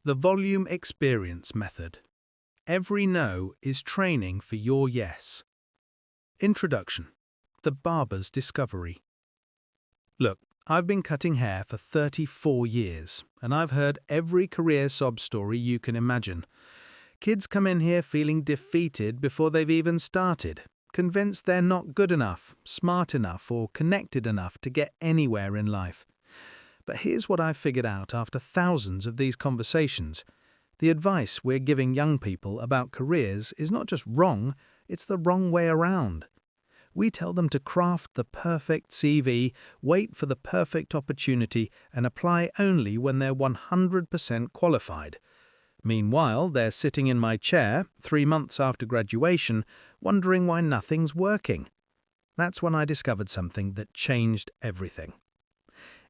The volume experience method. Every no is training for your yes. Introduction. The barber's discovery. Look, I've been cutting hair for 34 years, and I've heard every career sob story you can imagine. Kids come in here feeling defeated before they've even started, convinced they're not good enough, smart enough, or connected enough to get anywhere in life. But here's what I've figured out after thousands of these conversations. The advice we're giving young people about careers is not just wrong, it's the wrong way around. We tell them to craft the perfect CV, wait for the perfect opportunity, and apply only when they're 100% qualified. Meanwhile, they're sitting in my chair, 3 months after graduation, wondering why nothing's working. That's when I discovered something that changed everything.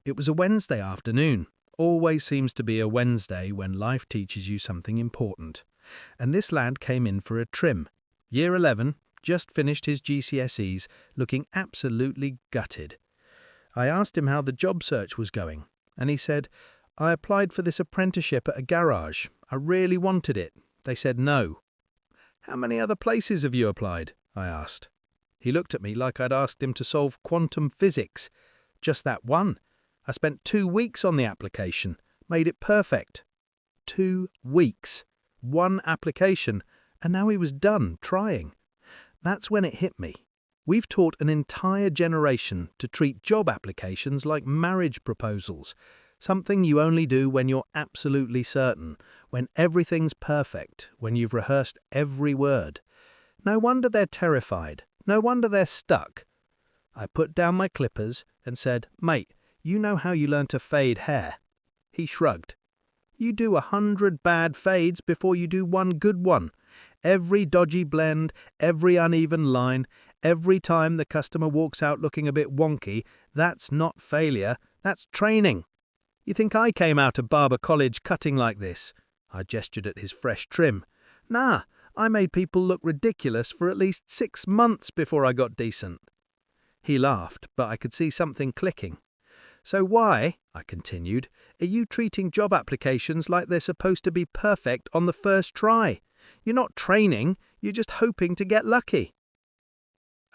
It was a Wednesday afternoon. Always seems to be a Wednesday when life teaches you something important. And this lad came in for a trim. Year 11, just finished his GCSEs, looking absolutely gutted. I asked him how the job search was going, and he said, "I applied for this apprenticeship at a garage. I really wanted it. They said no." "How many other places have you applied?" I asked. He looked at me like I'd asked him to solve quantum physics. "Just that one. I spent 2 weeks on the application, made it perfect." 2 weeks, one application, and now he was done trying. That's when it hit me. We've taught an entire generation to treat job applications like marriage proposals, something you only do when you're absolutely certain, when everything's perfect, when you've rehearsed every word. No wonder they're terrified. No wonder they're stuck. I put down my clippers and said, "Mate, you know how you learn to fade hair?" He shrugged. "You do 100 bad fades before you do one good one. Every dodgy blend, every uneven line, every time the customer walks out looking a bit wonky, that's not failure, that's training. You think I came out of barber college cutting like this?" I gestured at his fresh trim. "Nah, I made people look ridiculous for at least 6 months before I got decent." He laughed, but I could see something clicking. "So why," I continued, "are you treating job applications like they're supposed to be perfect on the first try? You're not training, you're just hoping to get lucky."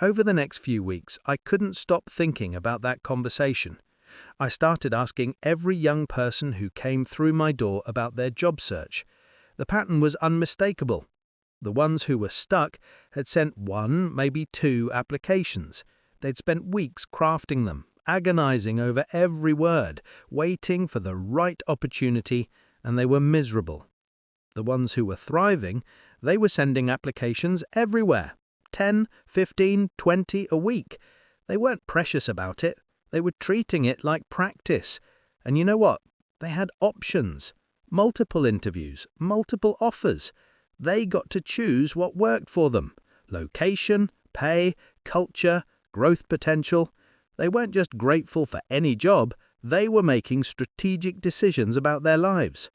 Over the next few weeks, I couldn't stop thinking about that conversation. I started asking every young person who came through my door about their job search. The pattern was unmistakable. The ones who were stuck had sent 1, maybe 2 applications. They'd spent weeks crafting them, agonizing over every word, waiting for the right opportunity, and they were miserable. The ones who were thriving, they were sending applications everywhere, 10, 15, 20 a week. They weren't precious about it. They were treating it like practice. And you know what? They had options, multiple interviews, multiple offers. They got to choose what worked for them. Location, pay, culture, growth potential. They weren't just grateful for any job, they were making strategic decisions about their lives.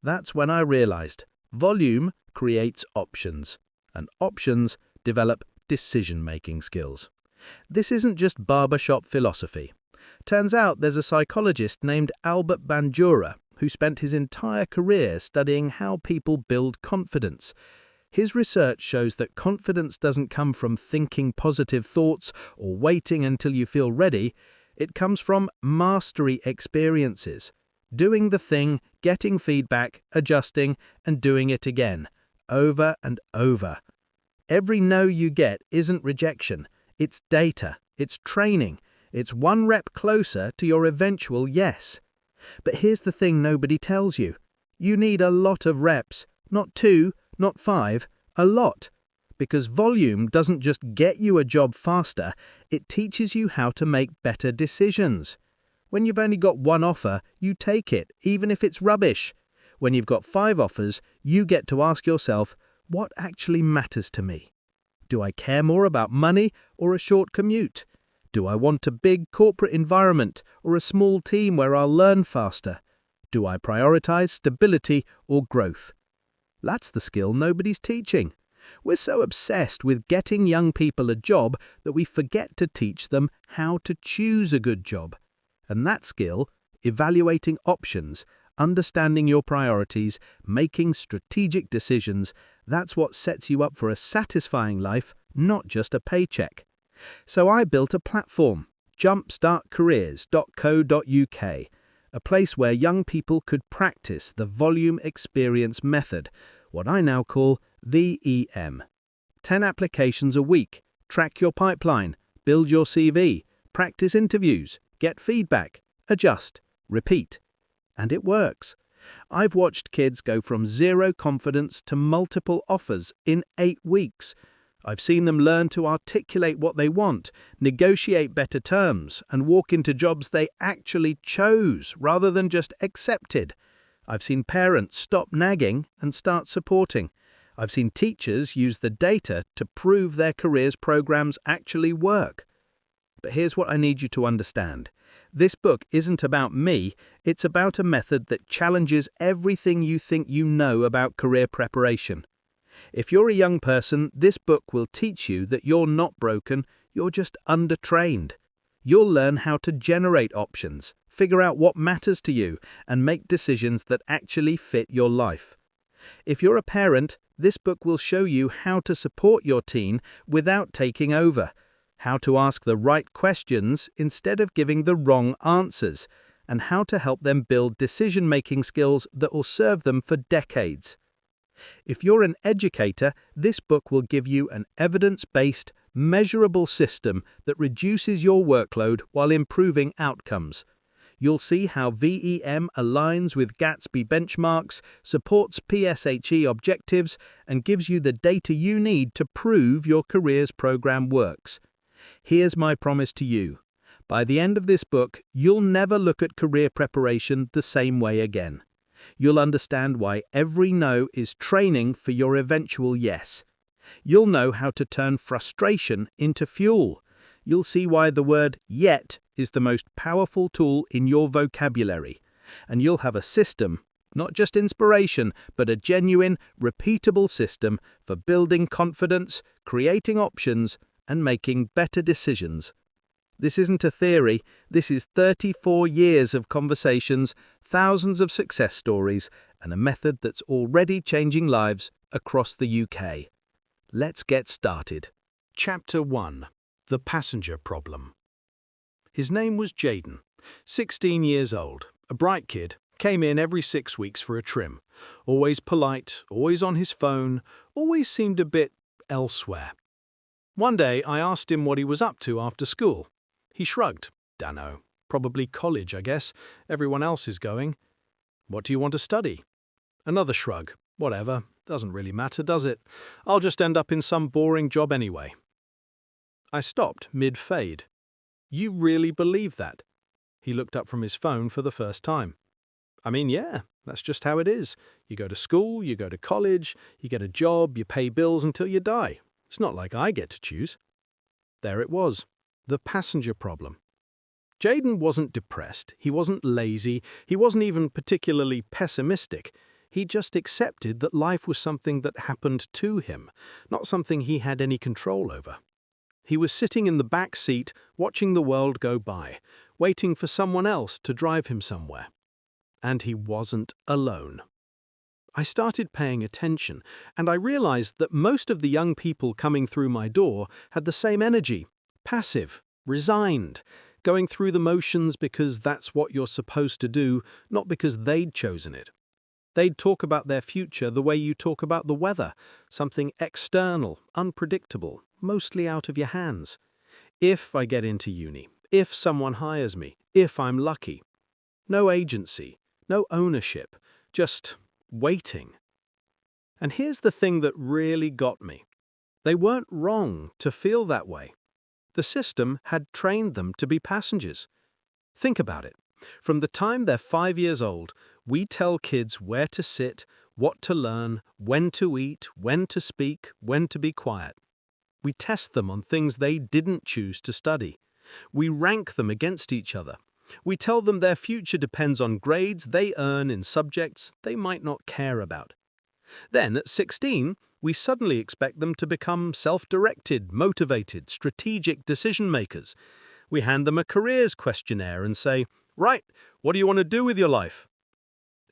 That's when I realized volume creates options, and options develop decision-making skills. This isn't just barbershop philosophy. Turns out there's a psychologist named Albert Bandura who spent his entire career studying how people build confidence. His research shows that confidence doesn't come from thinking positive thoughts or waiting until you feel ready. It comes from mastery experiences, doing the thing, getting feedback, adjusting, and doing it again, over and over. Every no you get isn't rejection. It's data, it's training, it's 1 rep closer to your eventual yes. But here's the thing nobody tells you. You need a lot of reps, not 2, not 5, a lot. Because volume doesn't just get you a job faster, it teaches you how to make better decisions. When you've only got 1 offer, you take it, even if it's rubbish. When you've got 5 offers, you get to ask yourself, what actually matters to me? Do I care more about money or a short commute? Do I want a big corporate environment or a small team where I'll learn faster? Do I prioritize stability or growth? That's the skill nobody's teaching. We're so obsessed with getting young people a job that we forget to teach them how to choose a good job. And that skill, evaluating options, Understanding your priorities, making strategic decisions, that's what sets you up for a satisfying life, not just a paycheck. So I built a platform, Jumpstart-Careers.co.uk, a place where young people could practice the volume experience method, what I now call VEM. 10 applications a week, track your pipeline, build your CV, practice interviews, get feedback, adjust, repeat. And it works. I've watched kids go from zero confidence to multiple offers in 8 weeks. I've seen them learn to articulate what they want, negotiate better terms, and walk into jobs they actually chose rather than just accepted. I've seen parents stop nagging and start supporting. I've seen teachers use the data to prove their careers programs actually work. But here's what I need you to understand. This book isn't about me, it's about a method that challenges everything you think you know about career preparation. If you're a young person, this book will teach you that you're not broken, you're just undertrained. You'll learn how to generate options, figure out what matters to you, and make decisions that actually fit your life. If you're a parent, this book will show you how to support your teen without taking over, how to ask the right questions instead of giving the wrong answers, and how to help them build decision-making skills that will serve them for decades. If you're an educator, this book will give you an evidence-based, measurable system that reduces your workload while improving outcomes. You'll see how VEM aligns with Gatsby benchmarks, supports PSHE objectives, and gives you the data you need to prove your careers program works. Here's my promise to you. By the end of this book, you'll never look at career preparation the same way again. You'll understand why every no is training for your eventual yes. You'll know how to turn frustration into fuel. You'll see why the word yet is the most powerful tool in your vocabulary. And you'll have a system, not just inspiration, but a genuine, repeatable system for building confidence, creating options, and making better decisions. This isn't a theory, this is 34 years of conversations, thousands of success stories, and a method that's already changing lives across the UK. Let's get started. Chapter 1. The Passenger Problem. His name was Jaden, 16 years old, a bright kid, came in every 6 weeks for a trim. Always polite, always on his phone, always seemed a bit elsewhere. One day I asked him what he was up to after school. He shrugged. Dunno. Probably college, I guess. Everyone else is going. What do you want to study? Another shrug. Whatever. Doesn't really matter, does it? I'll just end up in some boring job anyway. I stopped mid-fade. You really believe that? He looked up from his phone for the first time. I mean, yeah, that's just how it is. You go to school, you go to college, you get a job, you pay bills until you die. It's not like I get to choose. There it was. The passenger problem. Jaden wasn't depressed, he wasn't lazy, he wasn't even particularly pessimistic. He just accepted that life was something that happened to him, not something he had any control over. He was sitting in the back seat, watching the world go by, waiting for someone else to drive him somewhere. And he wasn't alone. I started paying attention, and I realized that most of the young people coming through my door had the same energy. Passive, resigned, going through the motions because that's what you're supposed to do, not because they'd chosen it. They'd talk about their future the way you talk about the weather, something external, unpredictable, mostly out of your hands. If I get into uni, if someone hires me, if I'm lucky. No agency, no ownership, just waiting. And here's the thing that really got me. They weren't wrong to feel that way. The system had trained them to be passengers. Think about it. From the time they're 5 years old, we tell kids where to sit, what to learn, when to eat, when to speak, when to be quiet. We test them on things they didn't choose to study. We rank them against each other. We tell them their future depends on grades they earn in subjects they might not care about. Then, at 16, we suddenly expect them to become self-directed, motivated, strategic decision-makers. We hand them a careers questionnaire and say, "Right, what do you want to do with your life?"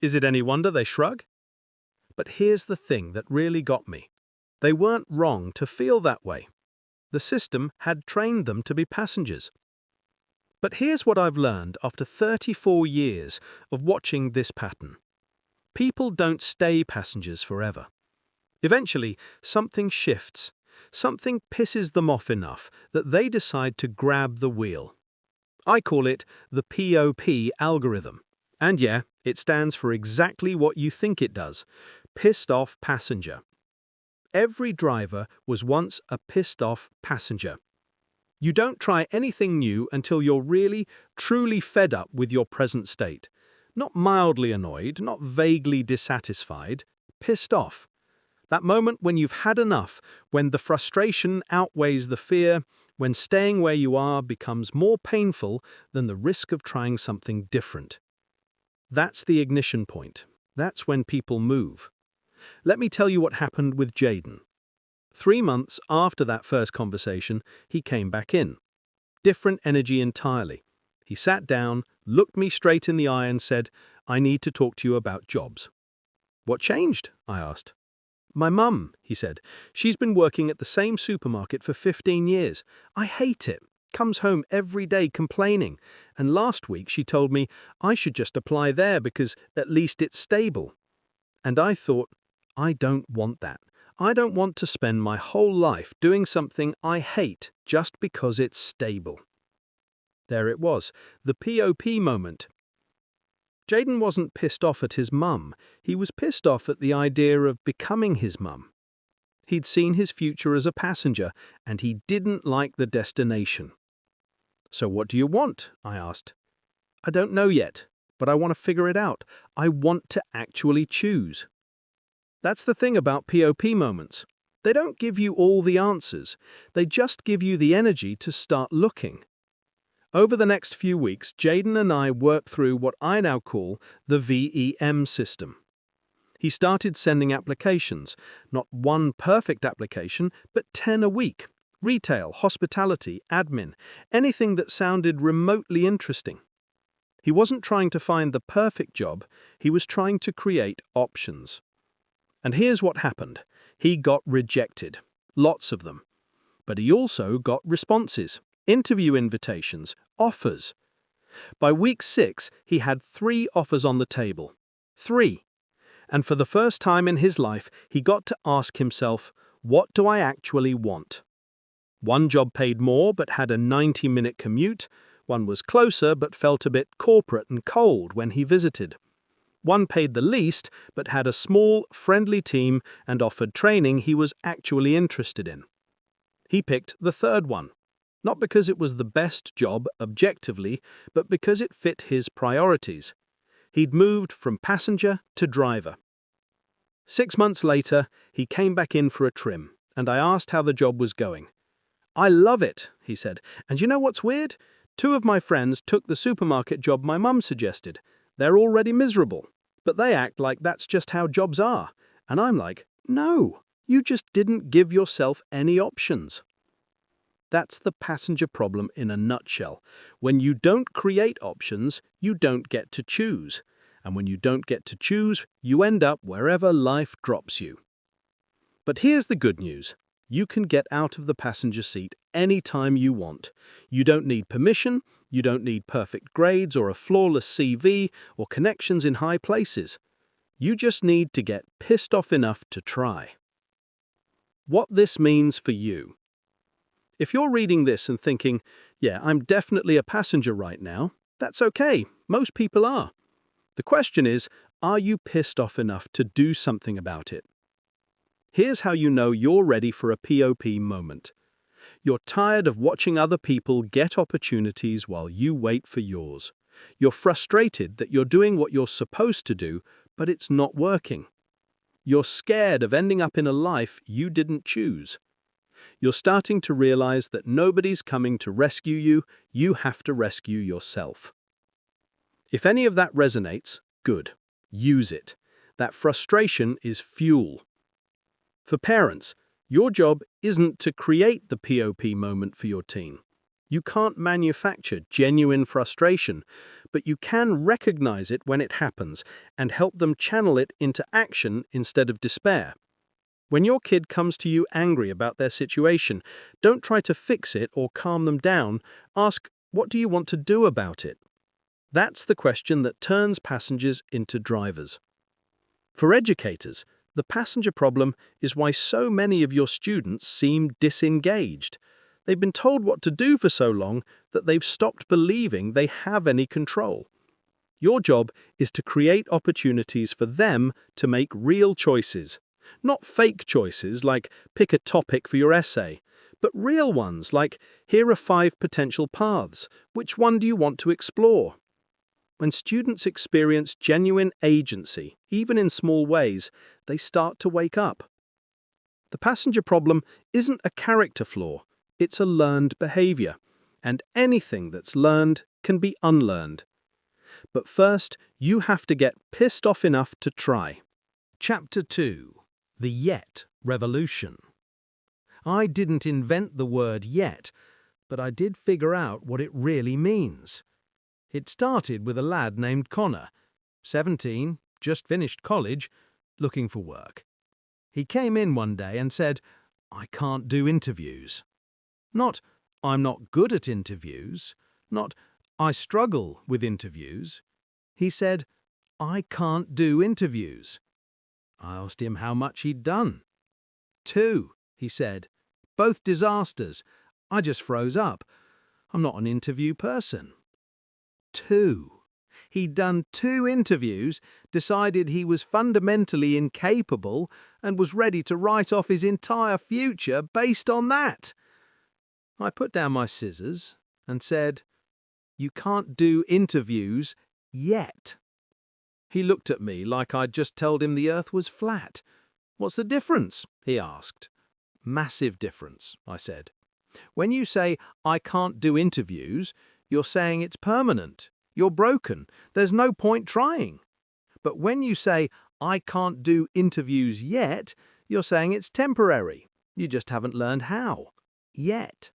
Is it any wonder they shrug? But here's the thing that really got me. They weren't wrong to feel that way. The system had trained them to be passengers. But here's what I've learned after 34 years of watching this pattern. People don't stay passengers forever. Eventually, something shifts. Something pisses them off enough that they decide to grab the wheel. I call it the P.O.P algorithm. And yeah, it stands for exactly what you think it does. Pissed off passenger. Every driver was once a pissed off passenger. You don't try anything new until you're really, truly fed up with your present state. Not mildly annoyed, not vaguely dissatisfied, pissed off. That moment when you've had enough, when the frustration outweighs the fear, when staying where you are becomes more painful than the risk of trying something different. That's the ignition point. That's when people move. Let me tell you what happened with Jaden. 3 months after that first conversation, he came back in. Different energy entirely. He sat down, looked me straight in the eye and said, "I need to talk to you about jobs." "What changed?" I asked. "My mum," he said. "She's been working at the same supermarket for 15 years. I hate it. Comes home every day complaining. And last week she told me I should just apply there because at least it's stable." And I thought, I don't want that. I don't want to spend my whole life doing something I hate just because it's stable. There it was, the P.O.P moment. Jaden wasn't pissed off at his mum. He was pissed off at the idea of becoming his mum. He'd seen his future as a passenger, and he didn't like the destination. "So what do you want?" I asked. "I don't know yet, but I want to figure it out. I want to actually choose." That's the thing about P.O.P moments. They don't give you all the answers. They just give you the energy to start looking. Over the next few weeks, Jaden and I worked through what I now call the VEM system. He started sending applications, not one perfect application, but 10 a week. Retail, hospitality, admin, anything that sounded remotely interesting. He wasn't trying to find the perfect job, he was trying to create options. And here's what happened. He got rejected. Lots of them. But he also got responses, interview invitations, offers. By week 6, he had 3 offers on the table. 3. And for the first time in his life, he got to ask himself, what do I actually want? One job paid more but had a 90-minute commute. One was closer but felt a bit corporate and cold when he visited. One paid the least but had a small, friendly team and offered training he was actually interested in. He picked the third one, not because it was the best job objectively, but because it fit his priorities. He'd moved from passenger to driver. 6 months later, he came back in for a trim, and I asked how the job was going. "I love it," he said. "And you know what's weird? 2 of my friends took the supermarket job my mum suggested. They're already miserable, but they act like that's just how jobs are. And I'm like, no, you just didn't give yourself any options." That's the passenger problem in a nutshell. When you don't create options, you don't get to choose. And when you don't get to choose, you end up wherever life drops you. But here's the good news. You can get out of the passenger seat anytime you want. You don't need permission, you don't need perfect grades or a flawless CV or connections in high places. You just need to get pissed off enough to try. What this means for you. If you're reading this and thinking, yeah, I'm definitely a passenger right now, that's okay. Most people are. The question is, are you pissed off enough to do something about it? Here's how you know you're ready for a P.O.P moment. You're tired of watching other people get opportunities while you wait for yours. You're frustrated that you're doing what you're supposed to do, but it's not working. You're scared of ending up in a life you didn't choose. You're starting to realize that nobody's coming to rescue you, you have to rescue yourself. If any of that resonates, good. Use it. That frustration is fuel. For parents, your job isn't to create the P.O.P moment for your teen. You can't manufacture genuine frustration, but you can recognize it when it happens and help them channel it into action instead of despair. When your kid comes to you angry about their situation, don't try to fix it or calm them down. Ask, what do you want to do about it? That's the question that turns passengers into drivers. For educators, the passenger problem is why so many of your students seem disengaged. They've been told what to do for so long that they've stopped believing they have any control. Your job is to create opportunities for them to make real choices. Not fake choices like pick a topic for your essay, but real ones like here are 5 potential paths. Which one do you want to explore? When students experience genuine agency, even in small ways, they start to wake up. The passenger problem isn't a character flaw, it's a learned behavior, and anything that's learned can be unlearned. But first, you have to get pissed off enough to try. Chapter 2. The Yet Revolution. I didn't invent the word yet, but I did figure out what it really means. It started with a lad named Connor, 17, just finished college, looking for work. He came in one day and said, "I can't do interviews." Not, "I'm not good at interviews," not, "I struggle with interviews." He said, "I can't do interviews." I asked him how much he'd done. 2, he said. "Both disasters. I just froze up. I'm not an interview person." 2. He'd done 2 interviews, decided he was fundamentally incapable, and was ready to write off his entire future based on that. I put down my scissors and said, "You can't do interviews yet." He looked at me like I'd just told him the earth was flat. "What's the difference?" he asked. "Massive difference," I said. When you say, "I can't do interviews," you're saying it's permanent. You're broken. There's no point trying. But when you say, "I can't do interviews yet," you're saying it's temporary. You just haven't learned how. Yet.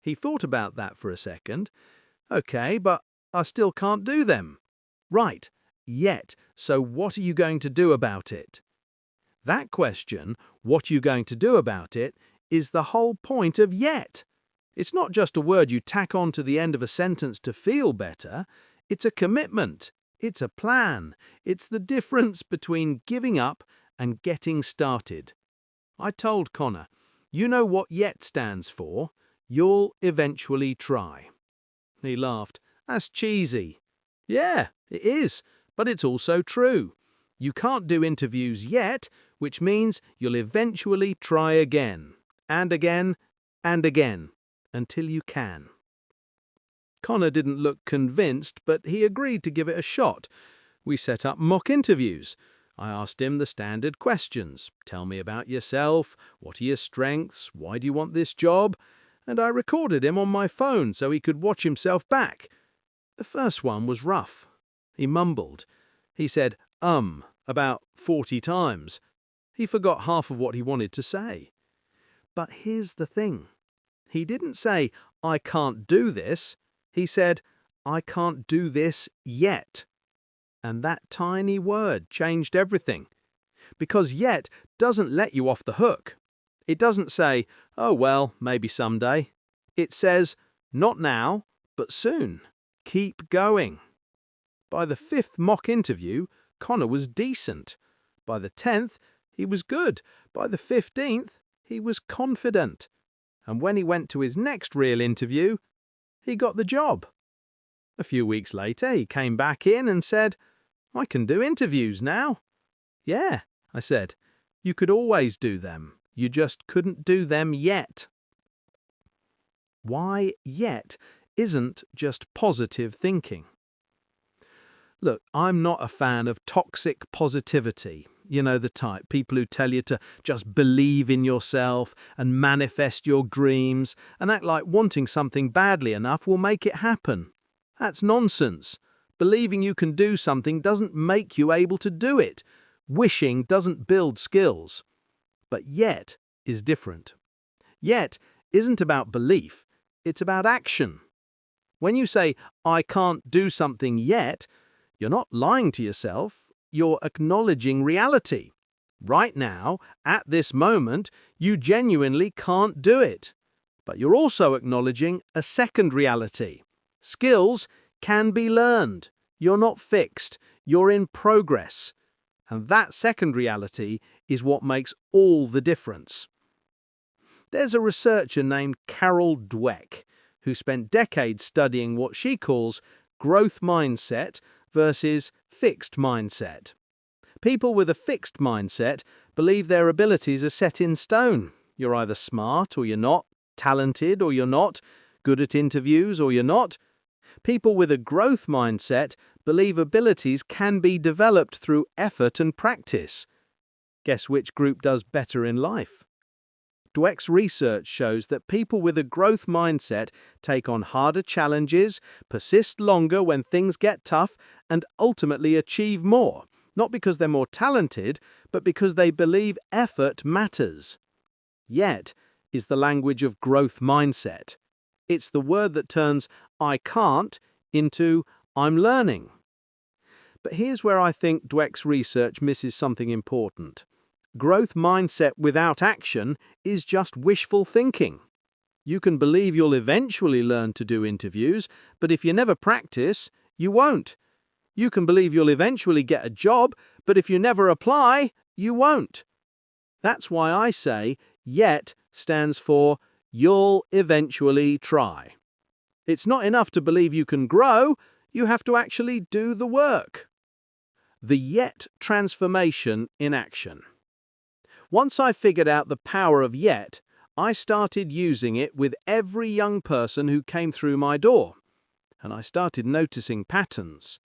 He thought about that for a second. "Okay, but I still can't do them." "Right. Yet. So what are you going to do about it?" That question, "What are you going to do about it?" is the whole point of yet. It's not just a word you tack on to the end of a sentence to feel better. It's a commitment. It's a plan. It's the difference between giving up and getting started. I told Connor, "You know what yet stands for? You'll eventually try." He laughed. "That's cheesy." "Yeah, it is, but it's also true. You can't do interviews yet, which means you'll eventually try again, and again, and again, until you can." Connor didn't look convinced, but he agreed to give it a shot. We set up mock interviews. I asked him the standard questions. Tell me about yourself. What are your strengths? Why do you want this job? And I recorded him on my phone so he could watch himself back. The first one was rough. He mumbled. He said, about 40 times. He forgot half of what he wanted to say. But here's the thing. He didn't say, "I can't do this." He said, "I can't do this yet." And that tiny word changed everything. Because yet doesn't let you off the hook. It doesn't say, "Oh well, maybe someday." It says, "Not now, but soon. Keep going." By the 5th mock interview, Connor was decent. By the 10th, he was good. By the 15th, he was confident. And when he went to his next real interview, he got the job. A few weeks later, he came back in and said, "I can do interviews now." "Yeah," I said, "you could always do them. You just couldn't do them yet." Why yet isn't just positive thinking. Look, I'm not a fan of toxic positivity. You know the type, people who tell you to just believe in yourself and manifest your dreams and act like wanting something badly enough will make it happen. That's nonsense. Believing you can do something doesn't make you able to do it. Wishing doesn't build skills. But yet is different. Yet isn't about belief. it's about action. When you say, I can't do something yet, you're not lying to yourself, you're acknowledging reality. Right now, at this moment, you genuinely can't do it. But you're also acknowledging a second reality. Skills can be learned. You're not fixed. You're in progress. And that second reality is what makes all the difference. There's a researcher named Carol Dweck who spent decades studying what she calls growth mindset versus fixed mindset. People with a fixed mindset believe their abilities are set in stone. You're either smart or you're not, talented or you're not, good at interviews or you're not. People with a growth mindset believe abilities can be developed through effort and practice. Guess which group does better in life? Dweck's research shows that people with a growth mindset take on harder challenges, persist longer when things get tough, and ultimately achieve more, not because they're more talented, but because they believe effort matters. Yet is the language of growth mindset. It's the word that turns I can't into I'm learning. But here's where I think Dweck's research misses something important. Growth mindset without action is just wishful thinking. You can believe you'll eventually learn to do interviews, but if you never practice, you won't. You can believe you'll eventually get a job, but if you never apply, you won't. That's why I say YET stands for you'll eventually try. It's not enough to believe you can grow, you have to actually do the work. The YET transformation in action. Once I figured out the power of YET, I started using it with every young person who came through my door, and I started noticing patterns.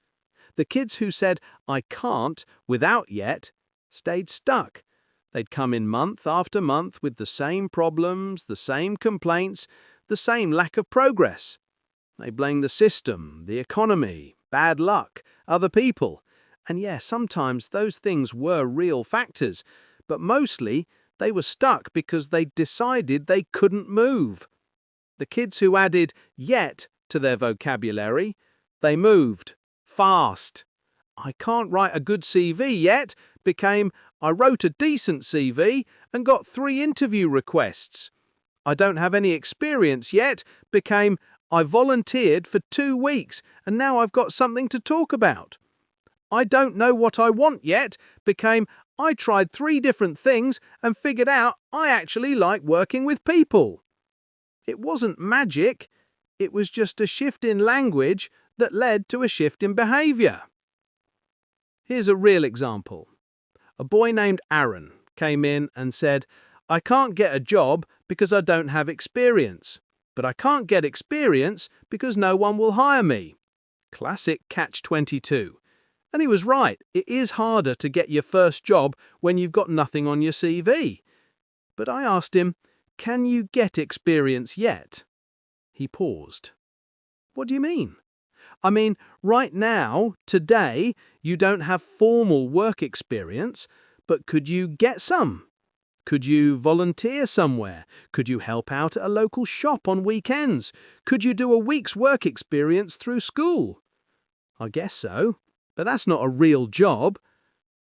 The kids who said, I can't, without YET, stayed stuck. They'd come in month after month with the same problems, the same complaints, the same lack of progress. They blamed the system, the economy, bad luck, other people. And yes, sometimes those things were real factors, but mostly they were stuck because they decided they couldn't move. The kids who added YET to their vocabulary, they moved fast. I can't write a good CV yet became I wrote a decent CV and got 3 interview requests. I don't have any experience yet became I volunteered for 2 weeks and now I've got something to talk about. I don't know what I want yet became I tried 3 different things and figured out I actually like working with people. It wasn't magic, it was just a shift in language that led to a shift in behavior. Here's a real example. A boy named Aaron came in and said, I can't get a job because I don't have experience, but I can't get experience because no one will hire me. Classic catch-22. And he was right, it is harder to get your first job when you've got nothing on your CV. But I asked him, can you get experience yet? He paused. What do you mean? I mean, right now, today, you don't have formal work experience, but could you get some? Could you volunteer somewhere? Could you help out at a local shop on weekends? Could you do a week's work experience through school? I guess so, but that's not a real job.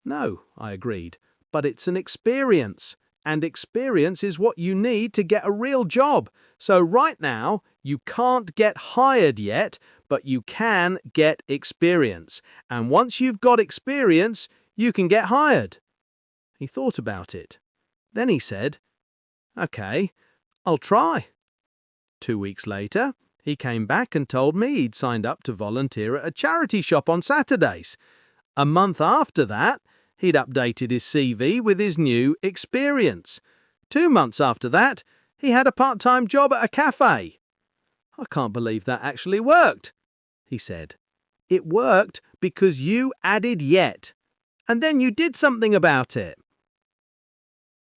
No, I agreed, but it's an experience, and experience is what you need to get a real job. So right now, you can't get hired yet, but you can get experience. And once you've got experience, you can get hired. He thought about it. Then he said, okay, I'll try. 2 weeks later, he came back and told me he'd signed up to volunteer at a charity shop on Saturdays. A month after that, he'd updated his CV with his new experience. 2 months after that, he had a part-time job at a cafe. I can't believe that actually worked, he said. It worked because you added YET, and then you did something about it.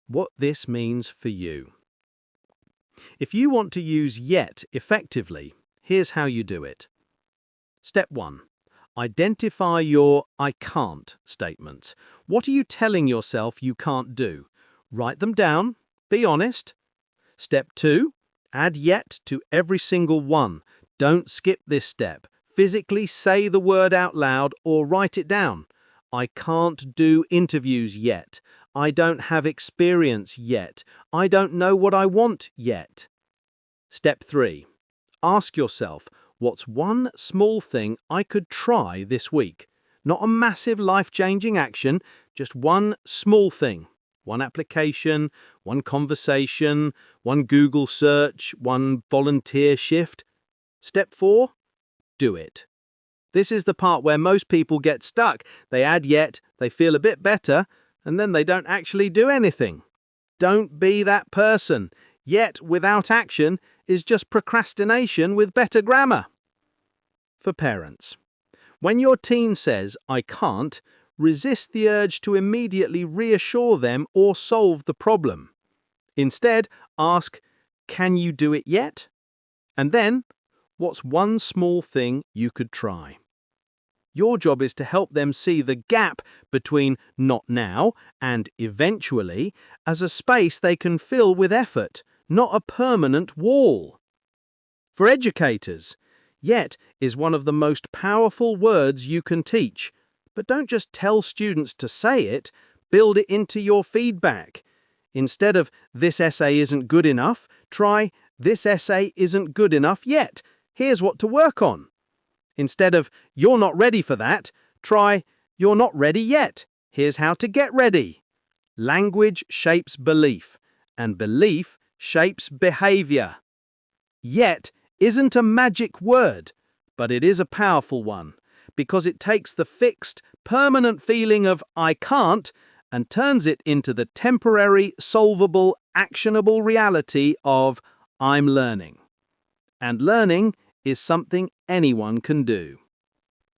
What this means for you. If you want to use YET effectively, here's how you do it. Step 1. Identify your I can't statements. What are you telling yourself you can't do? Write them down. Be honest. Step 2. Add yet to every single one. Don't skip this step. Physically say the word out loud or write it down. I can't do interviews yet. I don't have experience yet. I don't know what I want yet. Step 3. Ask yourself, what's one small thing I could try this week? Not a massive life-changing action, just one small thing. One application, one conversation, one Google search, one volunteer shift. Step 4. Do it. This is the part where most people get stuck. They add yet, they feel a bit better, and then they don't actually do anything. Don't be that person. Yet without action is just procrastination with better grammar. For parents, when your teen says, I can't, resist the urge to immediately reassure them or solve the problem. Instead, ask, can you do it yet? And then, what's one small thing you could try? Your job is to help them see the gap between not now and eventually as a space they can fill with effort, not a permanent wall. For educators, yet is one of the most powerful words you can teach. But don't just tell students to say it, build it into your feedback. Instead of, this essay isn't good enough, try, this essay isn't good enough yet. Here's what to work on. Instead of, you're not ready for that, try, you're not ready yet. Here's how to get ready. Language shapes belief, and belief shapes behavior. Yet isn't a magic word, but it is a powerful one, because it takes the fixed, permanent feeling of I can't and turns it into the temporary, solvable, actionable reality of I'm learning. And learning is something anyone can do.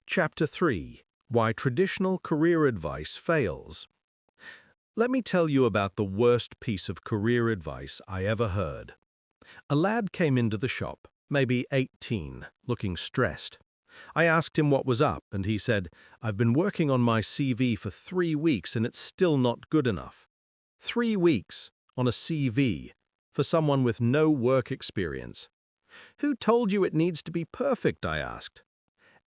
Chapter 3. Why Traditional Career Advice Fails. Let me tell you about the worst piece of career advice I ever heard. A lad came into the shop, maybe 18, looking stressed. I asked him what was up, and he said, I've been working on my CV for 3 weeks and it's still not good enough. 3 weeks on a CV for someone with no work experience. Who told you it needs to be perfect, I asked.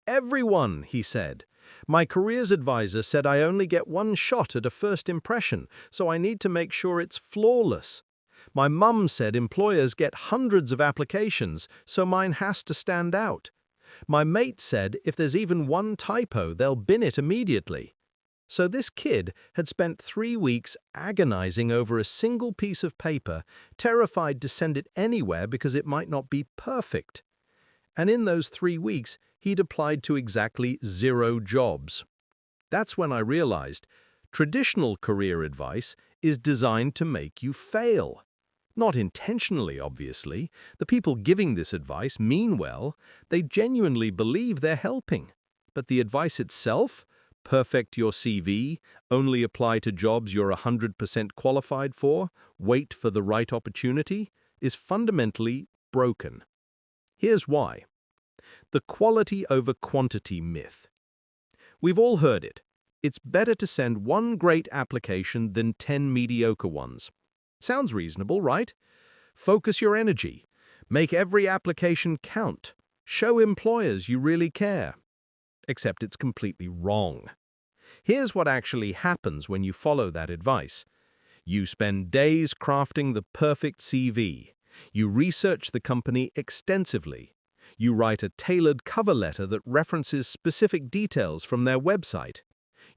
Everyone, he said. My careers advisor said I only get one shot at a first impression, so I need to make sure it's flawless. My mum said employers get hundreds of applications, so mine has to stand out. My mate said if there's even one typo, they'll bin it immediately. So this kid had spent 3 weeks agonizing over a single piece of paper, terrified to send it anywhere because it might not be perfect. And in those 3 weeks, he'd applied to exactly 0 jobs. That's when I realized traditional career advice is designed to make you fail. Not intentionally, obviously. The people giving this advice mean well. They genuinely believe they're helping. But the advice itself, perfect your CV, only apply to jobs you're 100% qualified for, wait for the right opportunity, is fundamentally broken. Here's why. The quality over quantity myth. We've all heard it. It's better to send 1 great application than 10 mediocre ones. Sounds reasonable, right? Focus your energy. Make every application count. Show employers you really care. Except it's completely wrong. Here's what actually happens when you follow that advice. You spend days crafting the perfect CV. You research the company extensively. You write a tailored cover letter that references specific details from their website.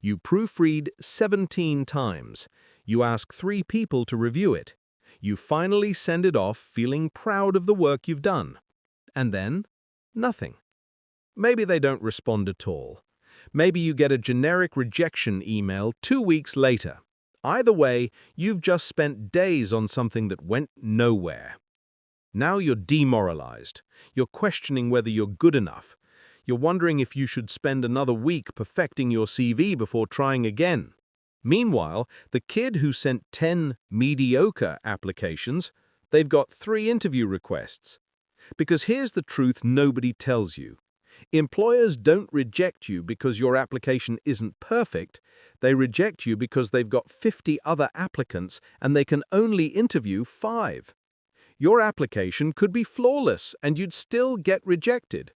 You proofread 17 times. You ask 3 people to review it. You finally send it off feeling proud of the work you've done. And then, nothing. Maybe they don't respond at all. Maybe you get a generic rejection email 2 weeks later. Either way, you've just spent days on something that went nowhere. Now you're demoralized. You're questioning whether you're good enough. You're wondering if you should spend another week perfecting your CV before trying again. Meanwhile, the kid who sent 10 mediocre applications, they've got 3 interview requests. Because here's the truth nobody tells you. Employers don't reject you because your application isn't perfect. They reject you because they've got 50 other applicants and they can only interview 5. Your application could be flawless and you'd still get rejected.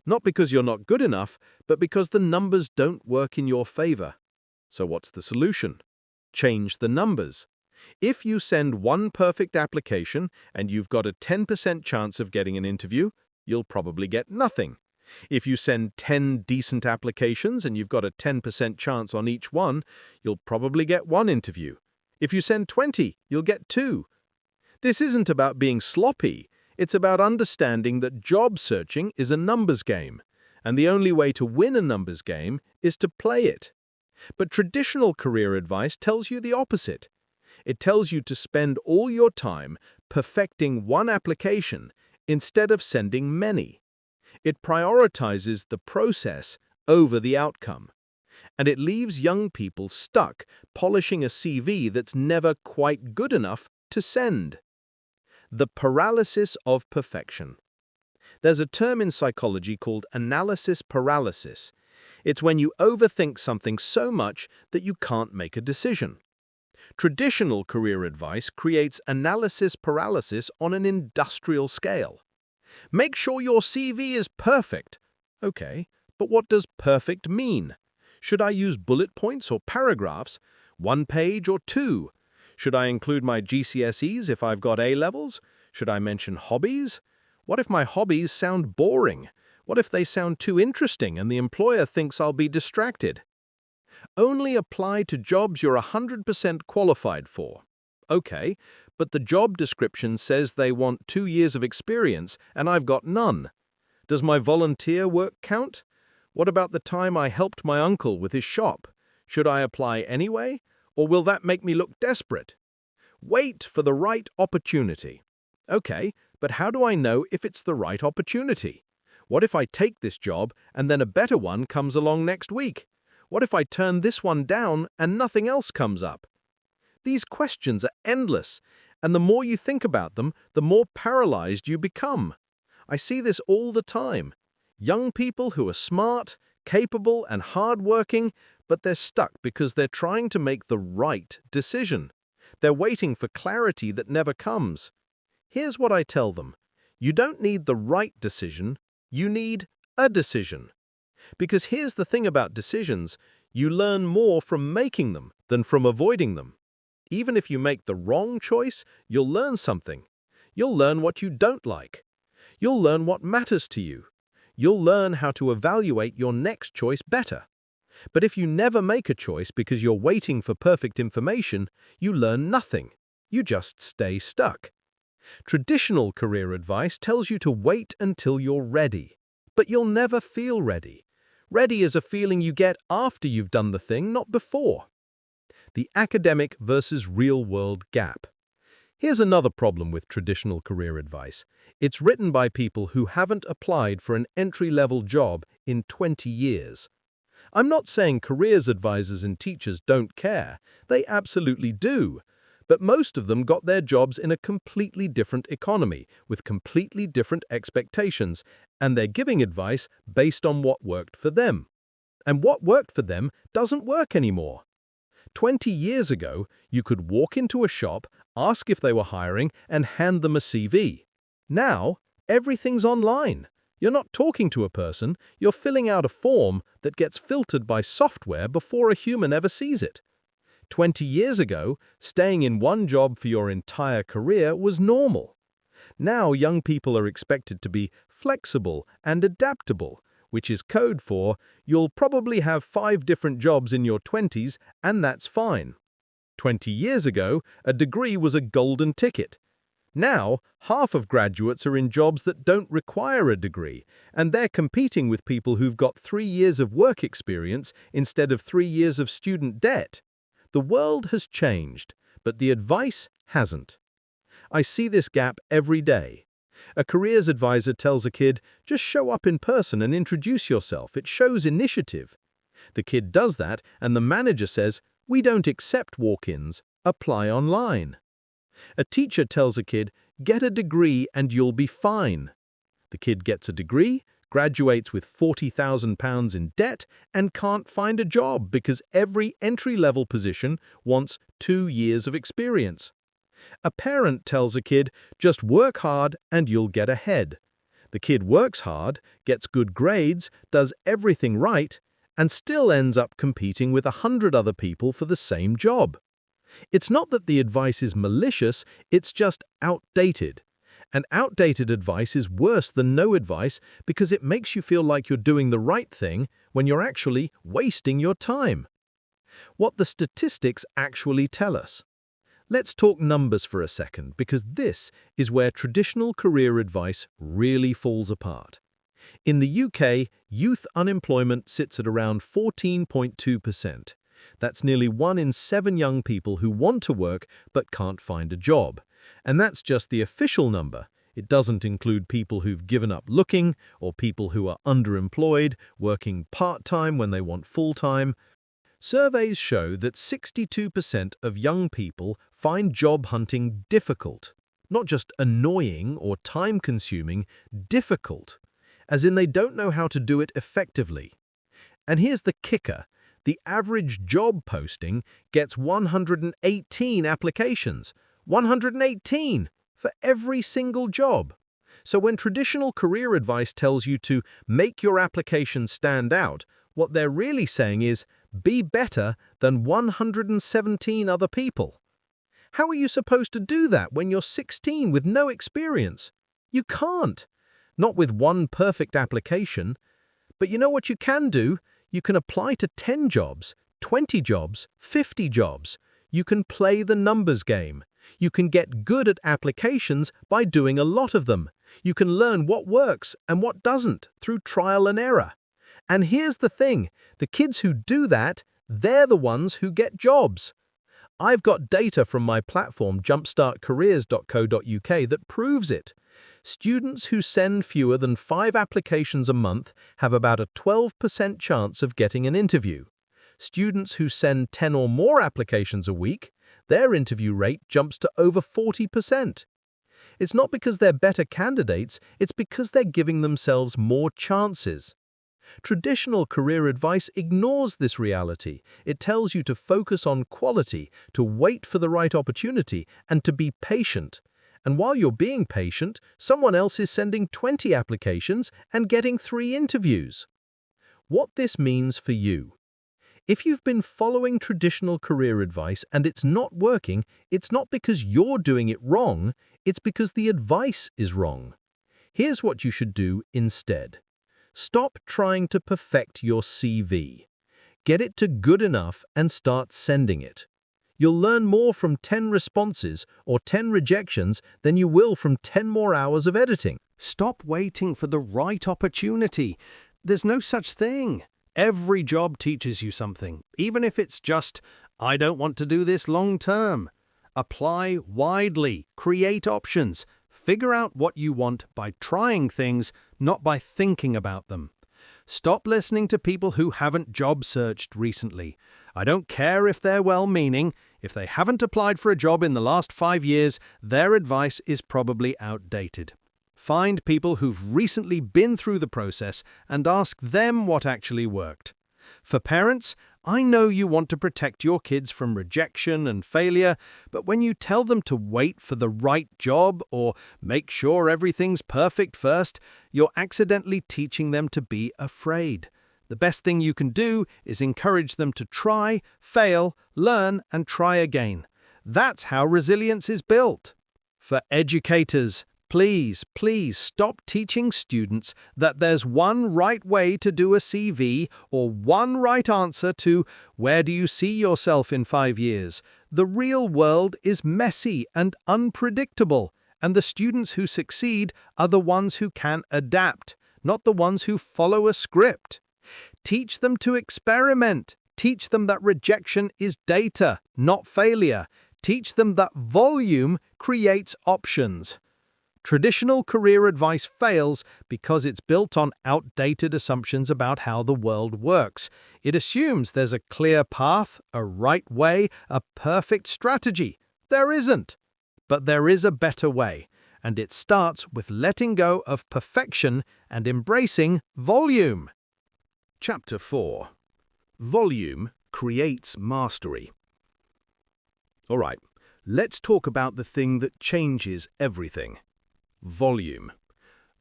Not because you're not good enough, but because the numbers don't work in your favor. So what's the solution? Change the numbers. If you send one perfect application and you've got a 10% chance of getting an interview, you'll probably get nothing. If you send 10 decent applications and you've got a 10% chance on each one, you'll probably get one interview. If you send 20, you'll get 2. This isn't about being sloppy. It's about understanding that job searching is a numbers game, and the only way to win a numbers game is to play it. But traditional career advice tells you the opposite. It tells you to spend all your time perfecting one application instead of sending many. It prioritizes the process over the outcome. And it leaves young people stuck polishing a CV that's never quite good enough to send. The paralysis of perfection. There's a term in psychology called analysis paralysis. It's when you overthink something so much that you can't make a decision. Traditional career advice creates analysis paralysis on an industrial scale. Make sure your CV is perfect. Okay, but what does perfect mean? Should I use bullet points or paragraphs? 1 page or 2? Should I include my GCSEs if I've got A-levels? Should I mention hobbies? What if my hobbies sound boring? What if they sound too interesting and the employer thinks I'll be distracted? Only apply to jobs you're 100% qualified for. Okay, but the job description says they want 2 years of experience and I've got none. Does my volunteer work count? What about the time I helped my uncle with his shop? Should I apply anyway, or will that make me look desperate? Wait for the right opportunity. Okay, but how do I know if it's the right opportunity? What if I take this job and then a better one comes along next week? What if I turn this one down and nothing else comes up? These questions are endless, and the more you think about them, the more paralyzed you become. I see this all the time. Young people who are smart, capable, and hardworking, but they're stuck because they're trying to make the right decision. They're waiting for clarity that never comes. Here's what I tell them. You don't need the right decision, you need a decision. Because here's the thing about decisions, you learn more from making them than from avoiding them. Even if you make the wrong choice, you'll learn something. You'll learn what you don't like. You'll learn what matters to you. You'll learn how to evaluate your next choice better. But if you never make a choice because you're waiting for perfect information, you learn nothing. You just stay stuck. Traditional career advice tells you to wait until you're ready. But you'll never feel ready. Ready is a feeling you get after you've done the thing, not before. The academic versus real-world gap. Here's another problem with traditional career advice. It's written by people who haven't applied for an entry-level job in 20 years. I'm not saying careers advisors and teachers don't care. They absolutely do. But most of them got their jobs in a completely different economy, with completely different expectations, and they're giving advice based on what worked for them. And what worked for them doesn't work anymore. 20 years ago, you could walk into a shop, ask if they were hiring, and hand them a CV. Now, everything's online. You're not talking to a person, you're filling out a form that gets filtered by software before a human ever sees it. 20 years ago, staying in one job for your entire career was normal. Now, young people are expected to be flexible and adaptable, which is code for, you'll probably have 5 different jobs in your 20s, and that's fine. 20 years ago, a degree was a golden ticket. Now, half of graduates are in jobs that don't require a degree, and they're competing with people who've got 3 years of work experience instead of 3 years of student debt. The world has changed, but the advice hasn't. I see this gap every day. A careers advisor tells a kid, just show up in person and introduce yourself. It shows initiative. The kid does that, and the manager says, we don't accept walk-ins, apply online. A teacher tells a kid, get a degree and you'll be fine. The kid gets a degree, graduates with £40,000 in debt, and can't find a job because every entry-level position wants 2 years of experience. A parent tells a kid, just work hard and you'll get ahead. The kid works hard, gets good grades, does everything right, and still ends up competing with 100 other people for the same job. It's not that the advice is malicious, it's just outdated. And outdated advice is worse than no advice because it makes you feel like you're doing the right thing when you're actually wasting your time. What the statistics actually tell us. Let's talk numbers for a second, because this is where traditional career advice really falls apart. In the UK, youth unemployment sits at around 14.2%. That's nearly 1 in 7 young people who want to work but can't find a job. And that's just the official number. It doesn't include people who've given up looking, or people who are underemployed, working part-time when they want full-time. Surveys show that 62% of young people find job hunting difficult. Not just annoying or time-consuming, difficult. As in they don't know how to do it effectively. And here's the kicker. The average job posting gets 118 applications. 118 for every single job. So when traditional career advice tells you to make your application stand out, what they're really saying is, be better than 117 other people. How are you supposed to do that when you're 16 with no experience? You can't. Not with one perfect application. But you know what you can do? You can apply to 10 jobs, 20 jobs, 50 jobs. You can play the numbers game. You can get good at applications by doing a lot of them. You can learn what works and what doesn't through trial and error. And here's the thing, the kids who do that, they're the ones who get jobs. I've got data from my platform Jumpstart-Careers.co.uk that proves it. Students who send fewer than 5 applications a month have about a 12% chance of getting an interview. Students who send 10 or more applications a week, their interview rate jumps to over 40%. It's not because they're better candidates, it's because they're giving themselves more chances. Traditional career advice ignores this reality. It tells you to focus on quality, to wait for the right opportunity, and to be patient. And while you're being patient, someone else is sending 20 applications and getting 3 interviews. What this means for you. If you've been following traditional career advice and it's not working, it's not because you're doing it wrong, it's because the advice is wrong. Here's what you should do instead. Stop trying to perfect your CV. Get it to good enough and start sending it. You'll learn more from 10 responses or 10 rejections than you will from 10 more hours of editing. Stop waiting for the right opportunity. There's no such thing. Every job teaches you something, even if it's just, I don't want to do this long term. Apply widely, create options, figure out what you want by trying things, not by thinking about them. Stop listening to people who haven't job searched recently. I don't care if they're well-meaning. If they haven't applied for a job in the last 5 years, their advice is probably outdated. Find people who've recently been through the process and ask them what actually worked. For parents, I know you want to protect your kids from rejection and failure, but when you tell them to wait for the right job or make sure everything's perfect first, you're accidentally teaching them to be afraid. The best thing you can do is encourage them to try, fail, learn, and try again. That's how resilience is built. For educators, please stop teaching students that there's one right way to do a CV or one right answer to where do you see yourself in 5 years. The real world is messy and unpredictable, and the students who succeed are the ones who can adapt, not the ones who follow a script. Teach them to experiment. Teach them that rejection is data, not failure. Teach them that volume creates options. Traditional career advice fails because it's built on outdated assumptions about how the world works. It assumes there's a clear path, a right way, a perfect strategy. There isn't. But there is a better way, and it starts with letting go of perfection and embracing volume. Chapter 4. Volume creates mastery. All right, Let's talk about the thing that changes everything. Volume.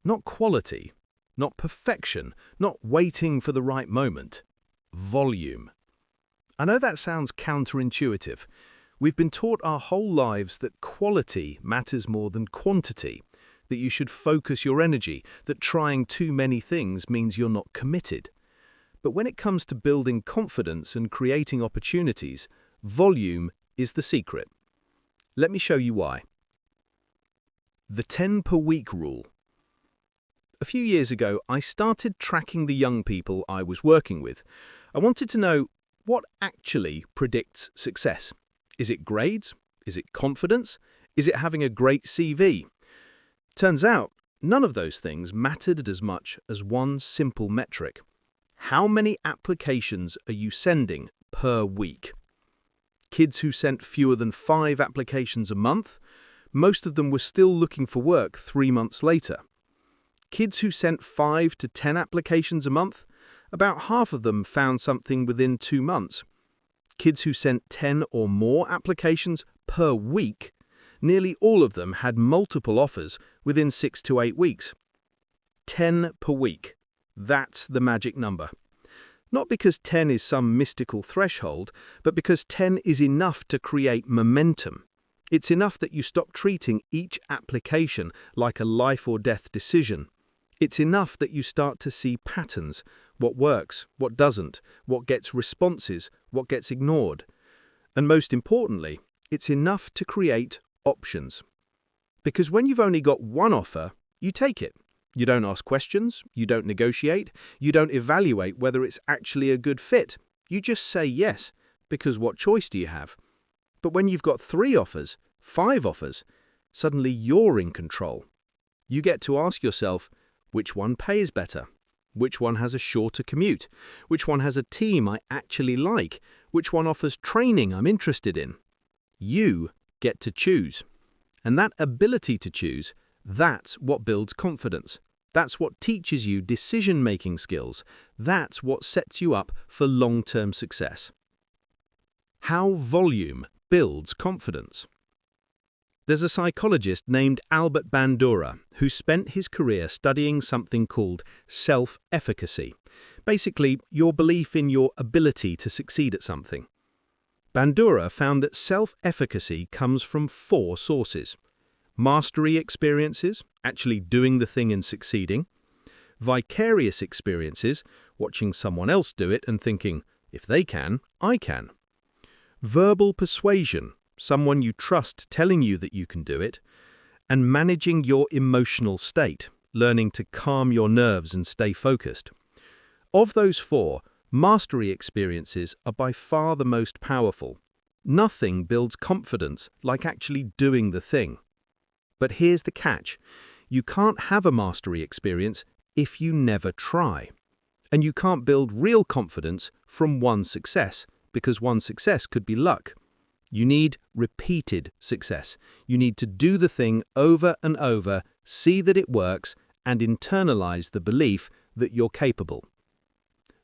Not quality, not perfection, not waiting for the right moment. Volume. I know that sounds counterintuitive. We've been taught our whole lives that quality matters more than quantity, that you should focus your energy, that trying too many things means you're not committed. But when it comes to building confidence and creating opportunities, volume is the secret. Let me show you why. The 10 per week rule. A few years ago, I started tracking the young people I was working with. I wanted to know what actually predicts success. Is it grades? Is it confidence? Is it having a great CV? Turns out, none of those things mattered as much as one simple metric. How many applications are you sending per week? Kids who sent fewer than 5 applications a month, most of them were still looking for work 3 months later. Kids who sent 5 to 10 applications a month, about half of them found something within 2 months. Kids who sent 10 or more applications per week, nearly all of them had multiple offers within 6 to 8 weeks. 10 per week. That's the magic number. Not because 10 is some mystical threshold, but because 10 is enough to create momentum. It's enough that you stop treating each application like a life or death decision. It's enough that you start to see patterns, what works, what doesn't, what gets responses, what gets ignored. And most importantly, it's enough to create options. Because when you've only got one offer, you take it. You don't ask questions, you don't negotiate, you don't evaluate whether it's actually a good fit. You just say yes, because what choice do you have? But when you've got 3 offers, 5 offers, suddenly you're in control. You get to ask yourself, which one pays better? Which one has a shorter commute? Which one has a team I actually like? Which one offers training I'm interested in? You get to choose. And that ability to choose, that's what builds confidence. That's what teaches you decision-making skills. That's what sets you up for long-term success. How volume builds confidence. There's a psychologist named Albert Bandura who spent his career studying something called self-efficacy. Basically, your belief in your ability to succeed at something. Bandura found that self-efficacy comes from 4 sources. Mastery experiences, actually doing the thing and succeeding. Vicarious experiences, watching someone else do it and thinking, if they can, I can. Verbal persuasion, someone you trust telling you that you can do it. And managing your emotional state, learning to calm your nerves and stay focused. Of those 4, mastery experiences are by far the most powerful. Nothing builds confidence like actually doing the thing. But here's the catch. You can't have a mastery experience if you never try. And you can't build real confidence from one success, because one success could be luck. You need repeated success. You need to do the thing over and over, see that it works, and internalize the belief that you're capable.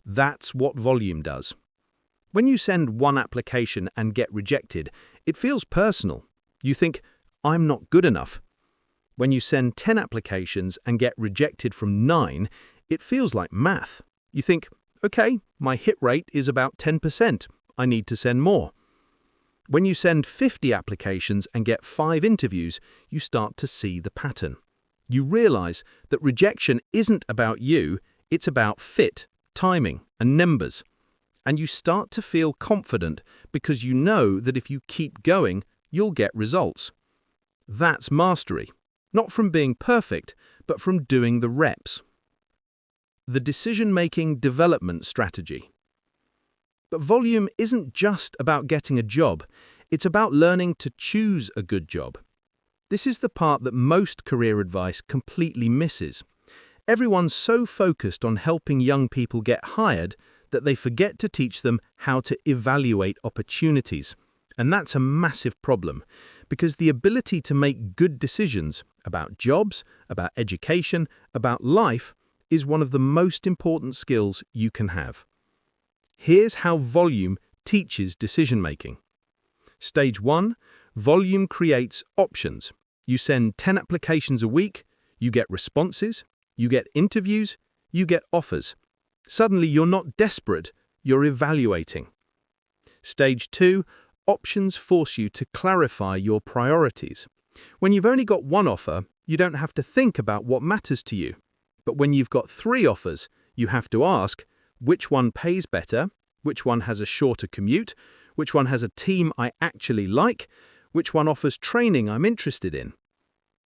That's what volume does. When you send one application and get rejected, it feels personal. You think, I'm not good enough. When you send 10 applications and get rejected from 9, it feels like math. You think, okay, my hit rate is about 10%. I need to send more. When you send 50 applications and get 5 interviews, you start to see the pattern. You realize that rejection isn't about you, it's about fit, timing, and numbers. And you start to feel confident because you know that if you keep going, you'll get results. That's mastery, not from being perfect, but from doing the reps. The decision-making development strategy. But volume isn't just about getting a job, it's about learning to choose a good job. This is the part that most career advice completely misses. Everyone's so focused on helping young people get hired that they forget to teach them how to evaluate opportunities. And that's a massive problem, because the ability to make good decisions about jobs, about education, about life is one of the most important skills you can have. Here's how volume teaches decision-making. Stage 1, Volume creates options. You send 10 applications a week, you get responses, you get interviews, you get offers. Suddenly you're not desperate, you're evaluating. Stage 2, options force you to clarify your priorities. When you've only got one offer, you don't have to think about what matters to you. But when you've got 3 offers, you have to ask, which one pays better, which one has a shorter commute, which one has a team I actually like, which one offers training I'm interested in.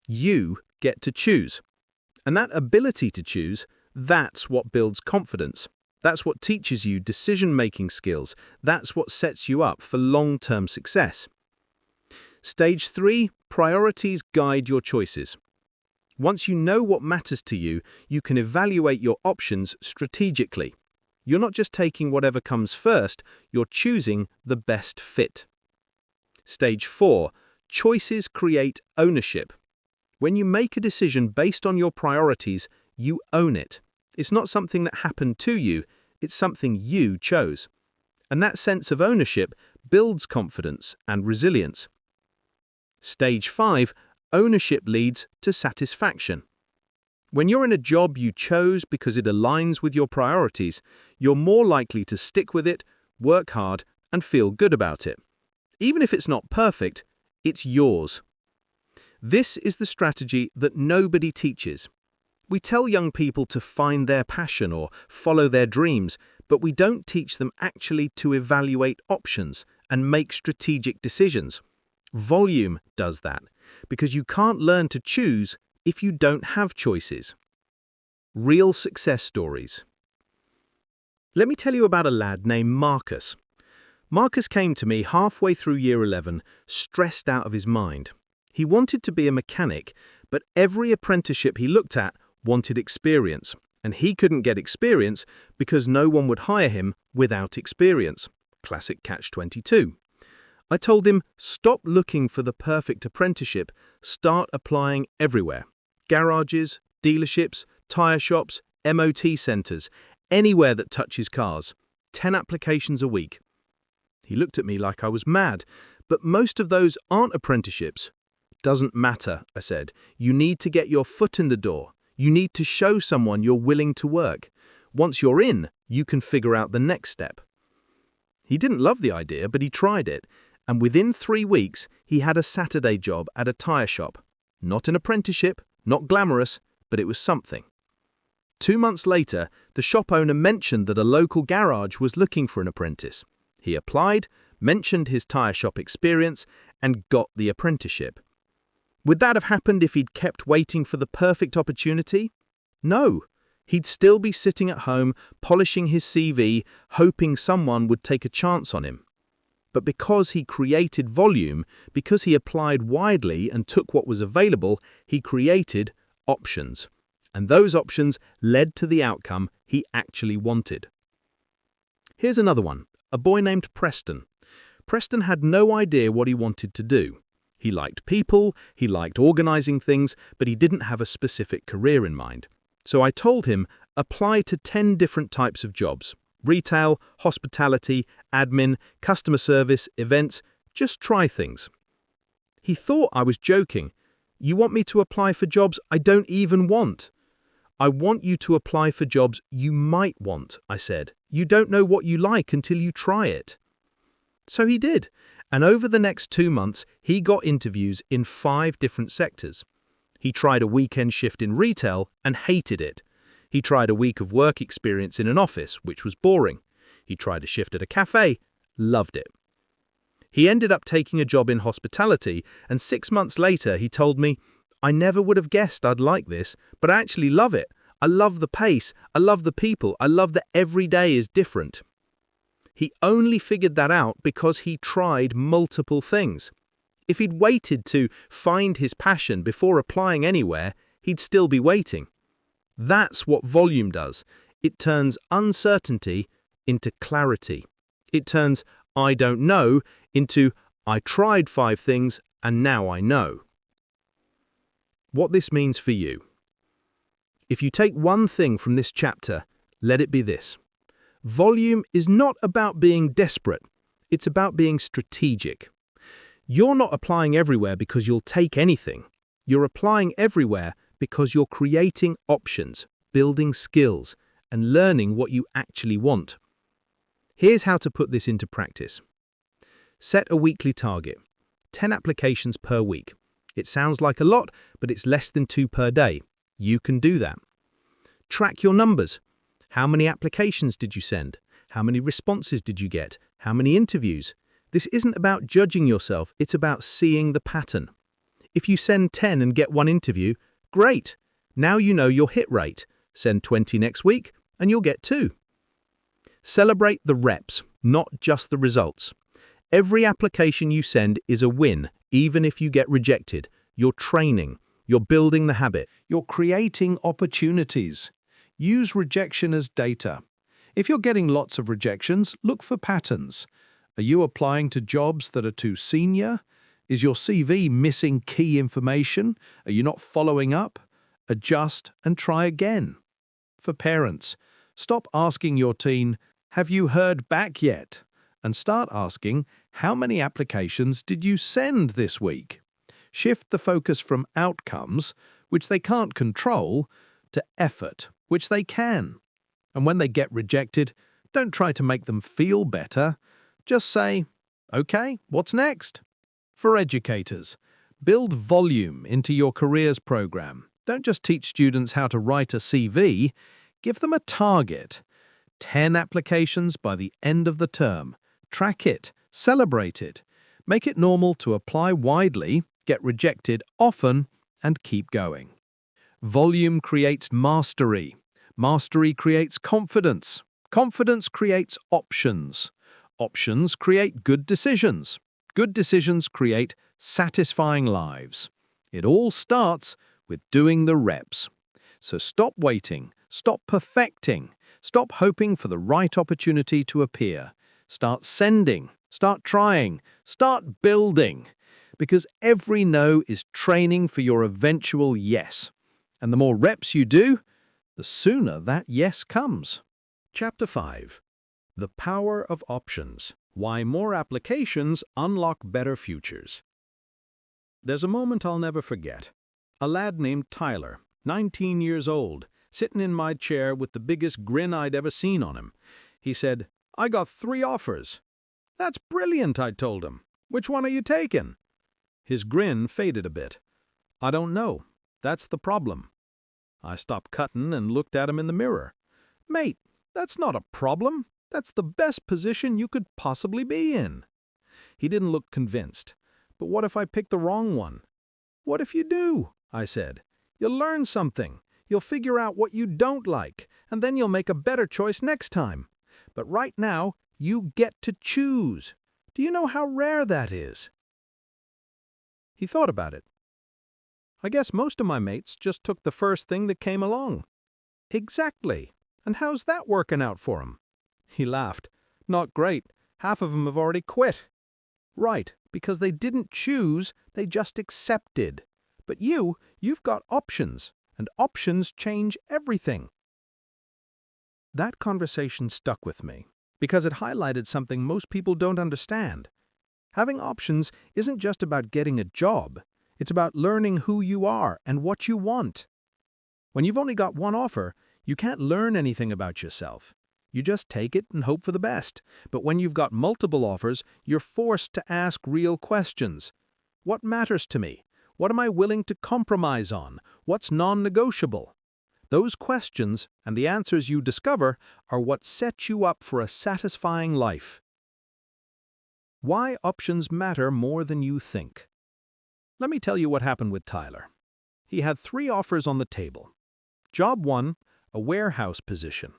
You get to choose. And that ability to choose, that's what builds confidence. That's what teaches you decision-making skills. That's what sets you up for long-term success. Stage 3, priorities guide your choices. Once you know what matters to you, you can evaluate your options strategically. You're not just taking whatever comes first, you're choosing the best fit. Stage 4, choices create ownership. When you make a decision based on your priorities, you own it. It's not something that happened to you, it's something you chose. And that sense of ownership builds confidence and resilience. Stage 5, ownership leads to satisfaction. When you're in a job you chose because it aligns with your priorities, you're more likely to stick with it, work hard, and feel good about it. Even if it's not perfect, it's yours. This is the strategy that nobody teaches. We tell young people to find their passion or follow their dreams, but we don't teach them actually to evaluate options and make strategic decisions. Volume does that, because you can't learn to choose if you don't have choices. Real success stories. Let me tell you about a lad named Marcus. Marcus came to me halfway through year 11, stressed out of his mind. He wanted to be a mechanic, but every apprenticeship he looked at wanted experience, and he couldn't get experience because no one would hire him without experience. Classic catch-22. I told him, stop looking for the perfect apprenticeship, start applying everywhere. Garages, dealerships, tyre shops, MOT centres, anywhere that touches cars. 10 applications a week. He looked at me like I was mad, but most of those aren't apprenticeships. Doesn't matter, I said. You need to get your foot in the door. You need to show someone you're willing to work. Once you're in, you can figure out the next step. He didn't love the idea, but he tried it, and within 3 weeks, he had a Saturday job at a tyre shop. Not an apprenticeship, not glamorous, but it was something. 2 months later, the shop owner mentioned that a local garage was looking for an apprentice. He applied, mentioned his tyre shop experience, and got the apprenticeship. Would that have happened if he'd kept waiting for the perfect opportunity? No. He'd still be sitting at home, polishing his CV, hoping someone would take a chance on him. But because he created volume, because he applied widely and took what was available, he created options. And those options led to the outcome he actually wanted. Here's another one, a boy named Preston. Preston had no idea what he wanted to do. He liked people, he liked organizing things, but he didn't have a specific career in mind. So I told him, apply to 10 different types of jobs. Retail, hospitality, admin, customer service, events, just try things. He thought I was joking. You want me to apply for jobs I don't even want? I want you to apply for jobs you might want, I said. You don't know what you like until you try it. So he did, and over the next 2 months, he got interviews in 5 different sectors. He tried a weekend shift in retail and hated it. He tried a week of work experience in an office, which was boring. He tried a shift at a cafe, loved it. He ended up taking a job in hospitality, and 6 months later he told me, I never would have guessed I'd like this, but I actually love it. I love the pace, I love the people, I love that every day is different. He only figured that out because he tried multiple things. If he'd waited to find his passion before applying anywhere, he'd still be waiting. That's what volume does. It turns uncertainty into clarity. It turns I don't know into I tried 5 things and now I know. What this means for you. If you take one thing from this chapter, let it be this. Volume is not about being desperate. It's about being strategic. You're not applying everywhere because you'll take anything. You're applying everywhere because you're creating options, building skills, and learning what you actually want. Here's how to put this into practice. Set a weekly target. 10 applications per week. It sounds like a lot, but it's less than 2 per day. You can do that. Track your numbers. How many applications did you send? How many responses did you get? How many interviews? This isn't about judging yourself, it's about seeing the pattern. If you send 10 and get 1 interview, great. Now you know your hit rate. Send 20 next week and you'll get 2. Celebrate the reps, not just the results. Every application you send is a win, even if you get rejected. You're training. You're building the habit. You're creating opportunities. Use rejection as data. If you're getting lots of rejections, look for patterns. Are you applying to jobs that are too senior? Is your CV missing key information? Are you not following up? Adjust and try again. For parents, stop asking your teen, "Have you heard back yet?" and start asking, "How many applications did you send this week?" Shift the focus from outcomes, which they can't control, to effort, which they can. And when they get rejected, don't try to make them feel better. Just say, "Okay, what's next?" For educators, build volume into your careers program. Don't just teach students how to write a CV, give them a target. 10 applications by the end of the term. Track it, celebrate it. Make it normal to apply widely, get rejected often, and keep going. Volume creates mastery. Mastery creates confidence. Confidence creates options. Options create good decisions. Good decisions create satisfying lives. It all starts with doing the reps. So stop waiting, stop perfecting, stop hoping for the right opportunity to appear. Start sending, start trying, start building. Because every no is training for your eventual yes. And the more reps you do, the sooner that yes comes. Chapter 5. The Power of Options. Why More Applications Unlock Better Futures. There's a moment I'll never forget. A lad named Tyler, 19 years old, sitting in my chair with the biggest grin I'd ever seen on him. He said, "I got 3 offers." "That's brilliant," I told him. "Which one are you taking?" His grin faded a bit. "I don't know. That's the problem." I stopped cutting and looked at him in the mirror. "Mate, that's not a problem. That's the best position you could possibly be in." He didn't look convinced. "But what if I pick the wrong one?" "What if you do?" I said. "You'll learn something. You'll figure out what you don't like, and then you'll make a better choice next time. But right now, you get to choose. Do you know how rare that is?" He thought about it. "I guess most of my mates just took the first thing that came along." "Exactly. And how's that working out for 'em?" He laughed. "Not great. Half of 'em have already quit." "Right, because they didn't choose, they just accepted. But you've got options, and options change everything." That conversation stuck with me, because it highlighted something most people don't understand. Having options isn't just about getting a job. It's about learning who you are and what you want. When you've only got one offer, you can't learn anything about yourself. You just take it and hope for the best. But when you've got multiple offers, you're forced to ask real questions. What matters to me? What am I willing to compromise on? What's non-negotiable? Those questions and the answers you discover are what set you up for a satisfying life. Why options matter more than you think. Let me tell you what happened with Tyler. He had 3 offers on the table. Job 1, a warehouse position.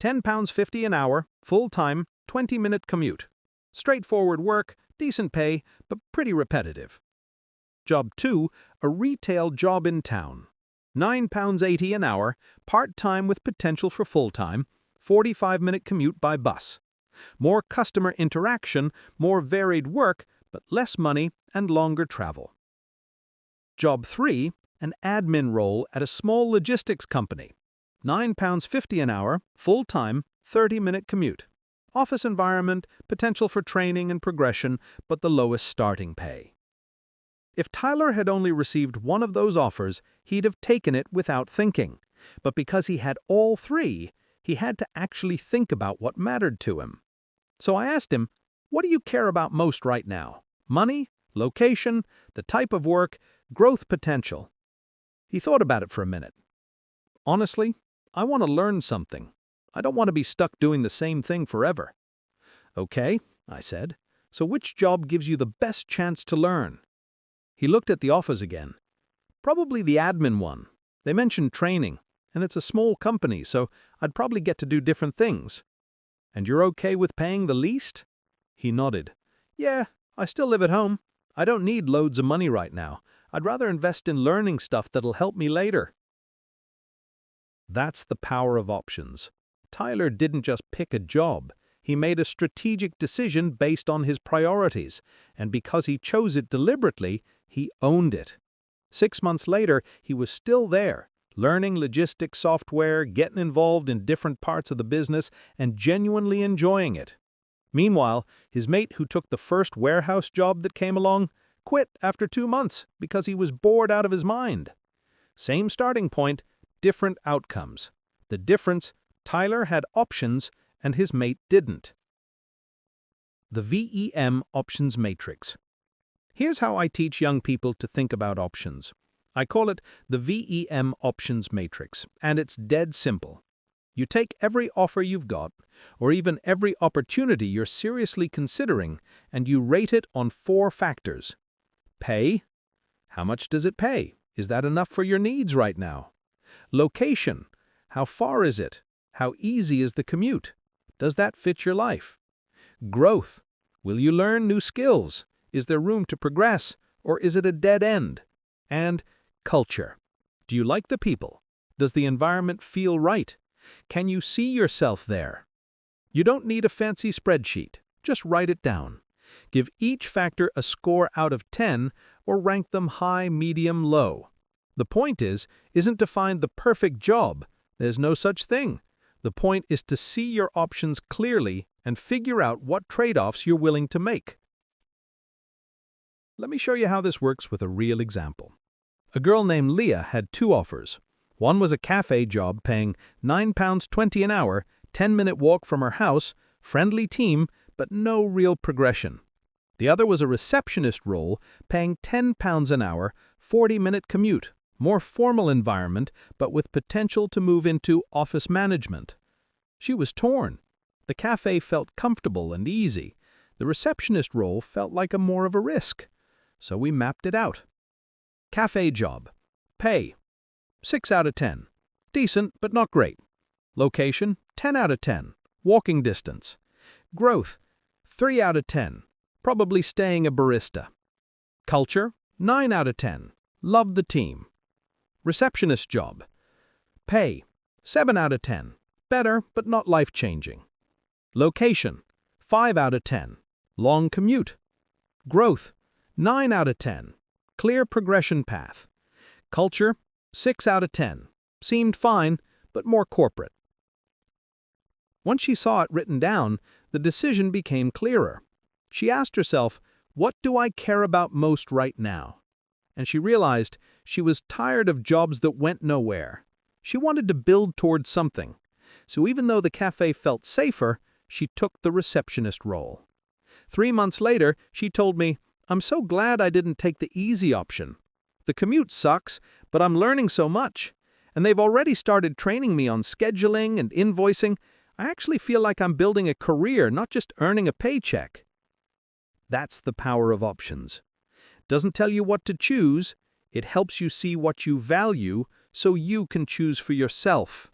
£10.50 an hour, full-time, 20-minute commute. Straightforward work, decent pay, but pretty repetitive. Job 2, a retail job in town. £9.80 an hour, part-time with potential for full-time, 45-minute commute by bus. More customer interaction, more varied work, but less money and longer travel. Job 3, an admin role at a small logistics company. £9.50 an hour, full-time, 30-minute commute. Office environment, potential for training and progression, but the lowest starting pay. If Tyler had only received one of those offers, he'd have taken it without thinking. But because he had all three, he had to actually think about what mattered to him. So I asked him, "What do you care about most right now? Money, location, the type of work, growth potential?" He thought about it for a minute. "Honestly, I want to learn something. I don't want to be stuck doing the same thing forever." "Okay," I said. "So which job gives you the best chance to learn?" He looked at the offers again. "Probably the admin one. They mentioned training, and it's a small company, so I'd probably get to do different things." "And you're okay with paying the least?" He nodded. "Yeah, I still live at home. I don't need loads of money right now. I'd rather invest in learning stuff that'll help me later." That's the power of options. Tyler didn't just pick a job. He made a strategic decision based on his priorities, and because he chose it deliberately, he owned it. 6 months later, he was still there, learning logistics software, getting involved in different parts of the business, and genuinely enjoying it. Meanwhile, his mate who took the first warehouse job that came along quit after 2 months because he was bored out of his mind. Same starting point, different outcomes. The difference, Tyler had options and his mate didn't. The VEM Options Matrix. Here's how I teach young people to think about options. I call it the VEM Options Matrix, and it's dead simple. You take every offer you've got, or even every opportunity you're seriously considering, and you rate it on 4 factors. Pay. How much does it pay? Is that enough for your needs right now? Location. How far is it? How easy is the commute? Does that fit your life? Growth. Will you learn new skills? Is there room to progress, or is it a dead end? And culture. Do you like the people? Does the environment feel right? Can you see yourself there? You don't need a fancy spreadsheet. Just write it down. Give each factor a score out of 10 or rank them high, medium, low. The point isn't to find the perfect job. There's no such thing. The point is to see your options clearly and figure out what trade-offs you're willing to make. Let me show you how this works with a real example. A girl named Leah had 2 offers. One was a cafe job paying £9.20 an hour, 10-minute walk from her house, friendly team, but no real progression. The other was a receptionist role paying £10 an hour, 40-minute commute, more formal environment, but with potential to move into office management. She was torn. The cafe felt comfortable and easy. The receptionist role felt like more of a risk. So we mapped it out. Cafe job. Pay. 6 out of 10. Decent, but not great. Location. 10 out of 10. Walking distance. Growth. 3 out of 10. Probably staying a barista. Culture. 9 out of 10. Loved the team. Receptionist job. Pay. 7 out of 10. Better, but not life-changing. Location. 5 out of 10. Long commute. Growth. 9 out of 10. Clear progression path. Culture. 6 out of 10. Seemed fine, but more corporate. Once she saw it written down, the decision became clearer. She asked herself, what do I care about most right now? And she realized she was tired of jobs that went nowhere. She wanted to build towards something. So even though the cafe felt safer, she took the receptionist role. 3 months later, she told me, I'm so glad I didn't take the easy option. The commute sucks, but I'm learning so much. And they've already started training me on scheduling and invoicing. I actually feel like I'm building a career, not just earning a paycheck. That's the power of options. Doesn't tell you what to choose. It helps you see what you value so you can choose for yourself.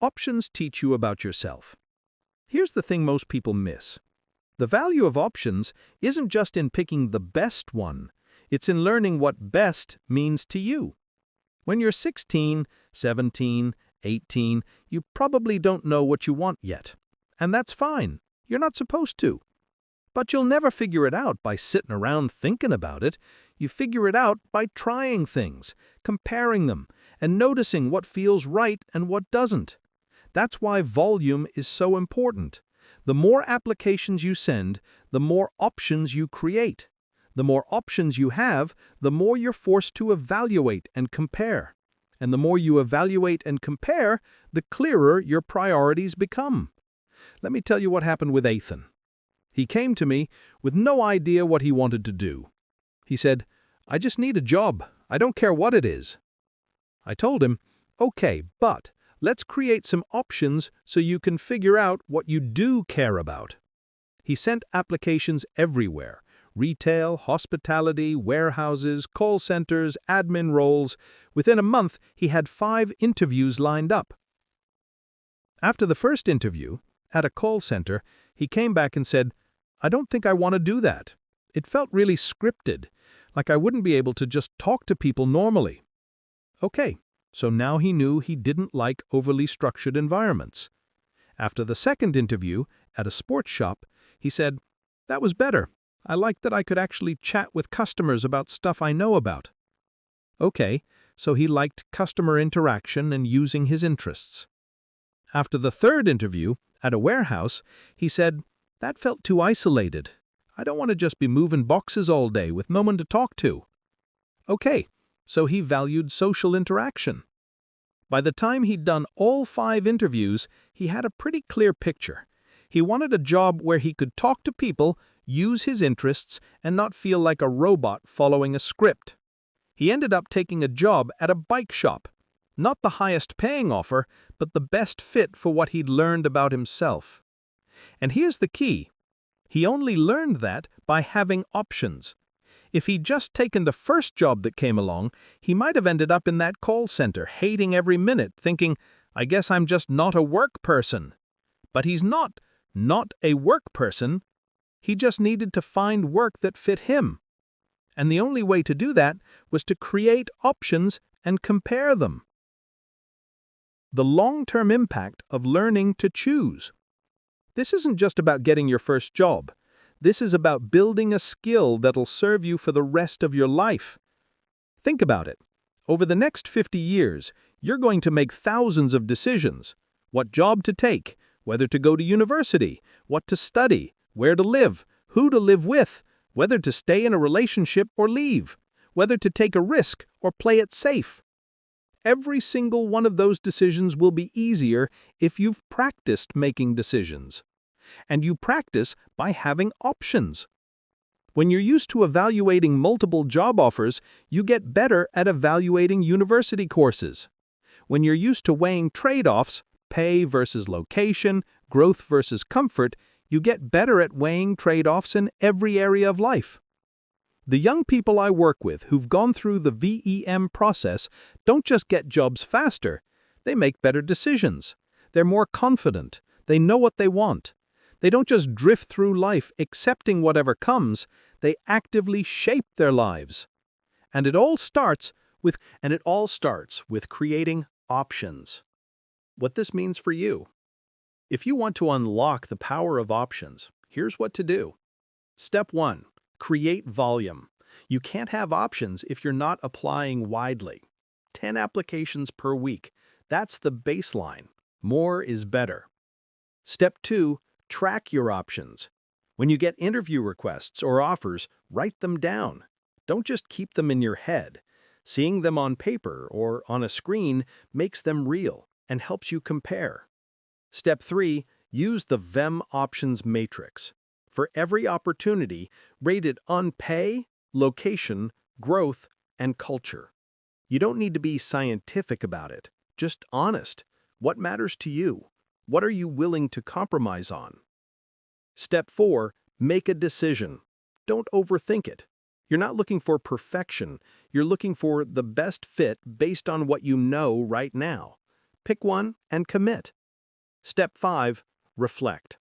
Options teach you about yourself. Here's the thing most people miss. The value of options isn't just in picking the best one. It's in learning what best means to you. When you're 16, 17, 18, you probably don't know what you want yet. And that's fine. You're not supposed to. But you'll never figure it out by sitting around thinking about it. You figure it out by trying things, comparing them, and noticing what feels right and what doesn't. That's why volume is so important. The more applications you send, the more options you create. The more options you have, the more you're forced to evaluate and compare. And the more you evaluate and compare, the clearer your priorities become. Let me tell you what happened with Ethan. He came to me with no idea what he wanted to do. He said, "I just need a job. I don't care what it is." I told him, "Okay, but let's create some options so you can figure out what you do care about." He sent applications everywhere: retail, hospitality, warehouses, call centers, admin roles. Within a month, he had 5 interviews lined up. After the first interview, at a call center, he came back and said, "I don't think I want to do that. It felt really scripted, like I wouldn't be able to just talk to people normally." Okay, so now he knew he didn't like overly structured environments. After the second interview, at a sports shop, he said, "That was better. I liked that I could actually chat with customers about stuff I know about." Okay, so he liked customer interaction and using his interests. After the third interview, at a warehouse, he said, "That felt too isolated. I don't want to just be moving boxes all day with no one to talk to." Okay, so he valued social interaction. By the time he'd done all 5 interviews, he had a pretty clear picture. He wanted a job where he could talk to people, use his interests, and not feel like a robot following a script. He ended up taking a job at a bike shop. Not the highest paying offer, but the best fit for what he'd learned about himself. And here's the key. He only learned that by having options. If he'd just taken the first job that came along, he might have ended up in that call center, hating every minute, thinking, "I guess I'm just not a work person." But he's not a work person. He just needed to find work that fit him. And the only way to do that was to create options and compare them. The long-term impact of learning to choose. This isn't just about getting your first job. This is about building a skill that'll serve you for the rest of your life. Think about it. Over the next 50 years, you're going to make thousands of decisions. What job to take, whether to go to university, what to study, where to live, who to live with, whether to stay in a relationship or leave, whether to take a risk or play it safe. Every single one of those decisions will be easier if you've practiced making decisions. And you practice by having options. When you're used to evaluating multiple job offers, you get better at evaluating university courses. When you're used to weighing trade-offs, pay versus location, growth versus comfort, you get better at weighing trade-offs in every area of life. The young people I work with who've gone through the VEM process don't just get jobs faster, they make better decisions. They're more confident. They know what they want. They don't just drift through life accepting whatever comes, they actively shape their lives. And it all starts with creating options. What this means for you. If you want to unlock the power of options, here's what to do. Step 1. Create volume. You can't have options if you're not applying widely. 10 applications per week. That's the baseline. More is better. Step 2. Track your options. When you get interview requests or offers, write them down. Don't just keep them in your head. Seeing them on paper or on a screen makes them real and helps you compare. Step 3. Use the VEM options matrix. For every opportunity, rate it on pay, location, growth, and culture. You don't need to be scientific about it, just honest. What matters to you? What are you willing to compromise on? Step 4. Make a decision. Don't overthink it. You're not looking for perfection. You're looking for the best fit based on what you know right now. Pick one and commit. Step 5. Reflect.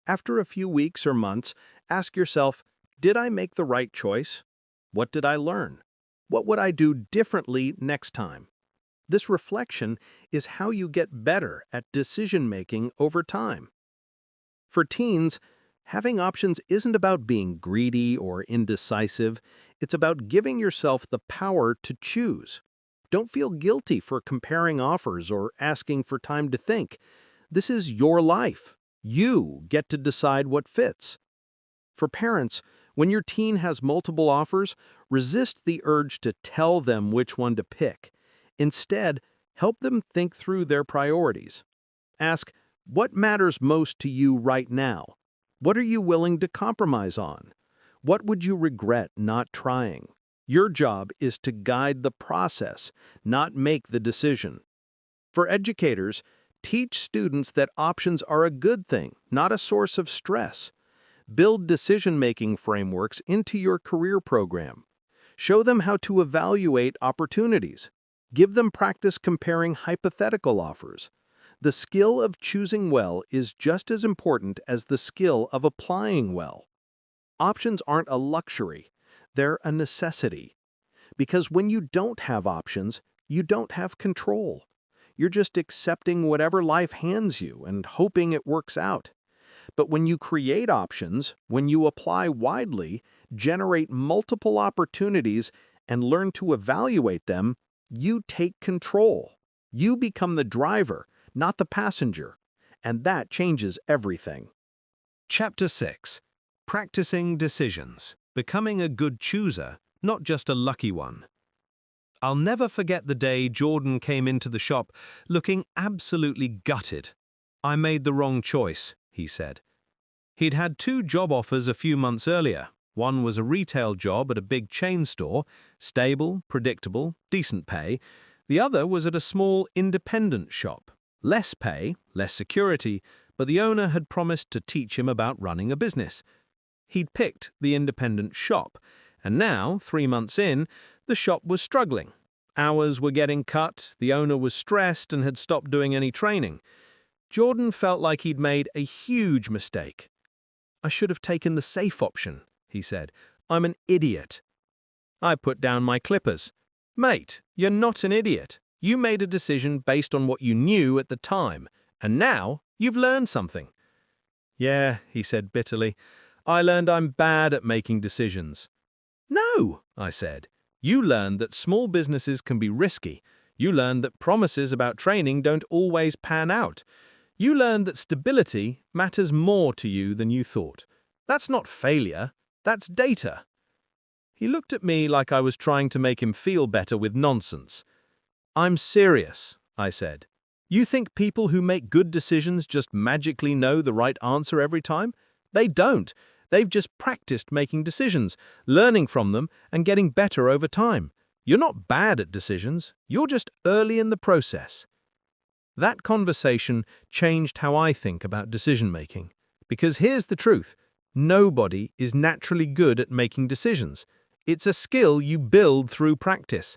After a few weeks or months, ask yourself, did I make the right choice? What did I learn? What would I do differently next time? This reflection is how you get better at decision-making over time. For teens, having options isn't about being greedy or indecisive. It's about giving yourself the power to choose. Don't feel guilty for comparing offers or asking for time to think. This is your life. You get to decide what fits. For parents, when your teen has multiple offers, resist the urge to tell them which one to pick. Instead, help them think through their priorities. Ask, what matters most to you right now? What are you willing to compromise on? What would you regret not trying? Your job is to guide the process, not make the decision. For educators, teach students that options are a good thing, not a source of stress. Build decision-making frameworks into your career program. Show them how to evaluate opportunities. Give them practice comparing hypothetical offers. The skill of choosing well is just as important as the skill of applying well. Options aren't a luxury, they're a necessity. Because when you don't have options, you don't have control. You're just accepting whatever life hands you and hoping it works out. But when you create options, when you apply widely, generate multiple opportunities, and learn to evaluate them, you take control. You become the driver, not the passenger. And that changes everything. Chapter 6. Practicing Decisions. Becoming a good chooser, not just a lucky one. I'll never forget the day Jordan came into the shop looking absolutely gutted. "I made the wrong choice," he said. He'd had 2 job offers a few months earlier. One was a retail job at a big chain store, stable, predictable, decent pay. The other was at a small independent shop. Less pay, less security, but the owner had promised to teach him about running a business. He'd picked the independent shop, and now, 3 months in, the shop was struggling. Hours were getting cut, the owner was stressed and had stopped doing any training. Jordan felt like he'd made a huge mistake. "I should have taken the safe option," he said. "I'm an idiot." I put down my clippers. "Mate, you're not an idiot. You made a decision based on what you knew at the time, and now you've learned something." "Yeah," he said bitterly. "I learned I'm bad at making decisions." "No," I said. "You learned that small businesses can be risky. You learned that promises about training don't always pan out. You learned that stability matters more to you than you thought. That's not failure, that's data." He looked at me like I was trying to make him feel better with nonsense. "I'm serious," I said. "You think people who make good decisions just magically know the right answer every time? They don't. They've just practiced making decisions, learning from them, and getting better over time. You're not bad at decisions, you're just early in the process." That conversation changed how I think about decision-making. Because here's the truth. Nobody is naturally good at making decisions. It's a skill you build through practice.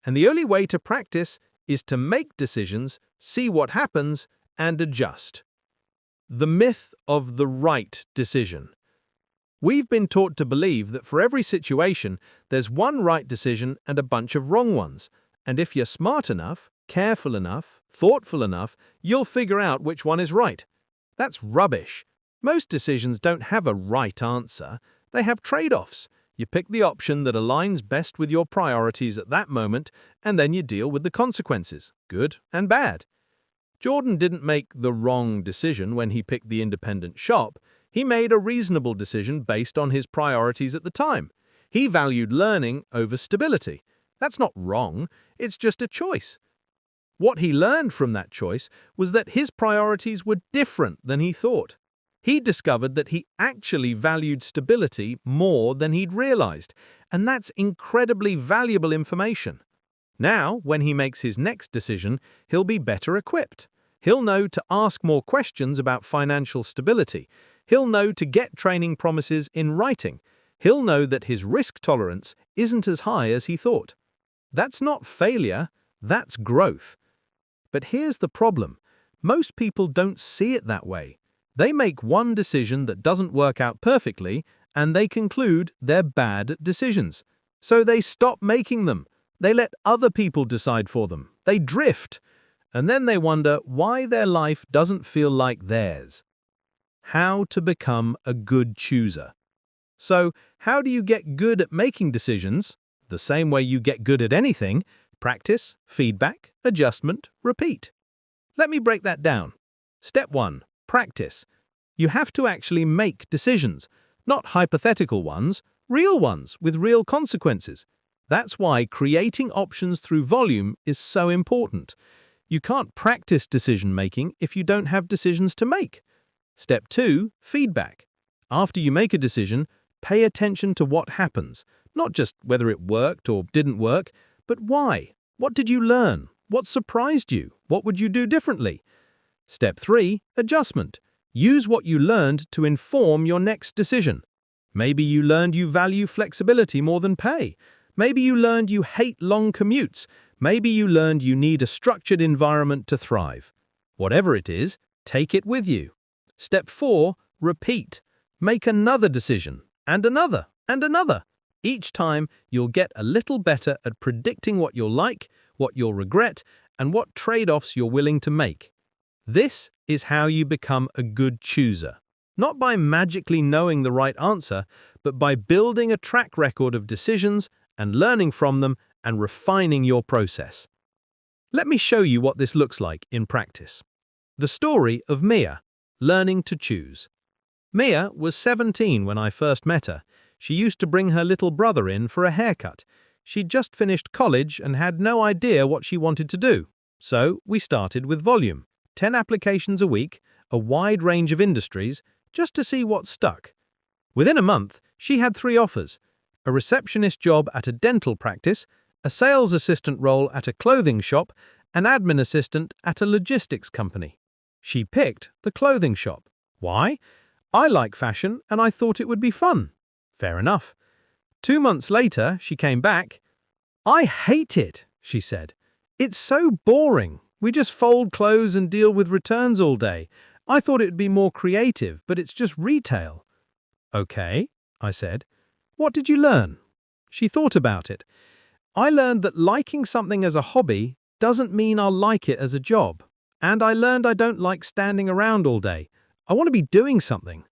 And the only way to practice is to make decisions, see what happens, and adjust. The myth of the right decision. We've been taught to believe that for every situation, there's one right decision and a bunch of wrong ones. And if you're smart enough, careful enough, thoughtful enough, you'll figure out which one is right. That's rubbish. Most decisions don't have a right answer. They have trade-offs. You pick the option that aligns best with your priorities at that moment, and then you deal with the consequences, good and bad. Jordan didn't make the wrong decision when he picked the independent shop. He made a reasonable decision based on his priorities at the time. He valued learning over stability. That's not wrong, it's just a choice. What he learned from that choice was that his priorities were different than he thought. He discovered that he actually valued stability more than he'd realized, and that's incredibly valuable information. Now, when he makes his next decision, he'll be better equipped. He'll know to ask more questions about financial stability. He'll know to get training promises in writing. He'll know that his risk tolerance isn't as high as he thought. That's not failure, that's growth. But here's the problem. Most people don't see it that way. They make one decision that doesn't work out perfectly, and they conclude they're bad at decisions. So they stop making them. They let other people decide for them. They drift. And then they wonder why their life doesn't feel like theirs. How to become a good chooser. So, how do you get good at making decisions? The same way you get good at anything: practice, feedback, adjustment, repeat. Let me break that down. Step 1. Practice. You have to actually make decisions, not hypothetical ones, real ones with real consequences. That's why creating options through volume is so important. You can't practice decision-making if you don't have decisions to make. Step 2. Feedback. After you make a decision, pay attention to what happens, not just whether it worked or didn't work, but why. What did you learn? What surprised you? What would you do differently? Step 3. Adjustment. Use what you learned to inform your next decision. Maybe you learned you value flexibility more than pay. Maybe you learned you hate long commutes. Maybe you learned you need a structured environment to thrive. Whatever it is, take it with you. Step 4. Repeat. Make another decision, and another, and another. Each time, you'll get a little better at predicting what you'll like, what you'll regret, and what trade-offs you're willing to make. This is how you become a good chooser. Not by magically knowing the right answer, but by building a track record of decisions and learning from them and refining your process. Let me show you what this looks like in practice. The story of Mia, learning to choose. Mia was 17 when I first met her. She used to bring her little brother in for a haircut. She'd just finished college and had no idea what she wanted to do. So we started with volume, 10 applications a week, a wide range of industries, just to see what stuck. Within a month, she had 3 offers: a receptionist job at a dental practice, a sales assistant role at a clothing shop, an admin assistant at a logistics company. She picked the clothing shop. Why? I like fashion and I thought it would be fun. Fair enough. 2 months later, she came back. I hate it, she said. It's so boring. We just fold clothes and deal with returns all day. I thought it would be more creative, but it's just retail. Okay, I said. What did you learn? She thought about it. I learned that liking something as a hobby doesn't mean I'll like it as a job. And I learned I don't like standing around all day. I want to be doing something.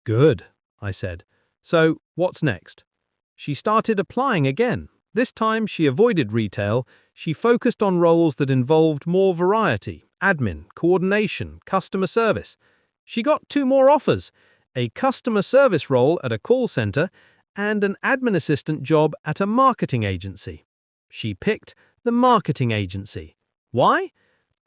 Good, I said. So, what's next? She started applying again. This time, she avoided retail. She focused on roles that involved more variety: admin, coordination, customer service. She got 2 more offers: a customer service role at a call center and an admin assistant job at a marketing agency. She picked the marketing agency. Why?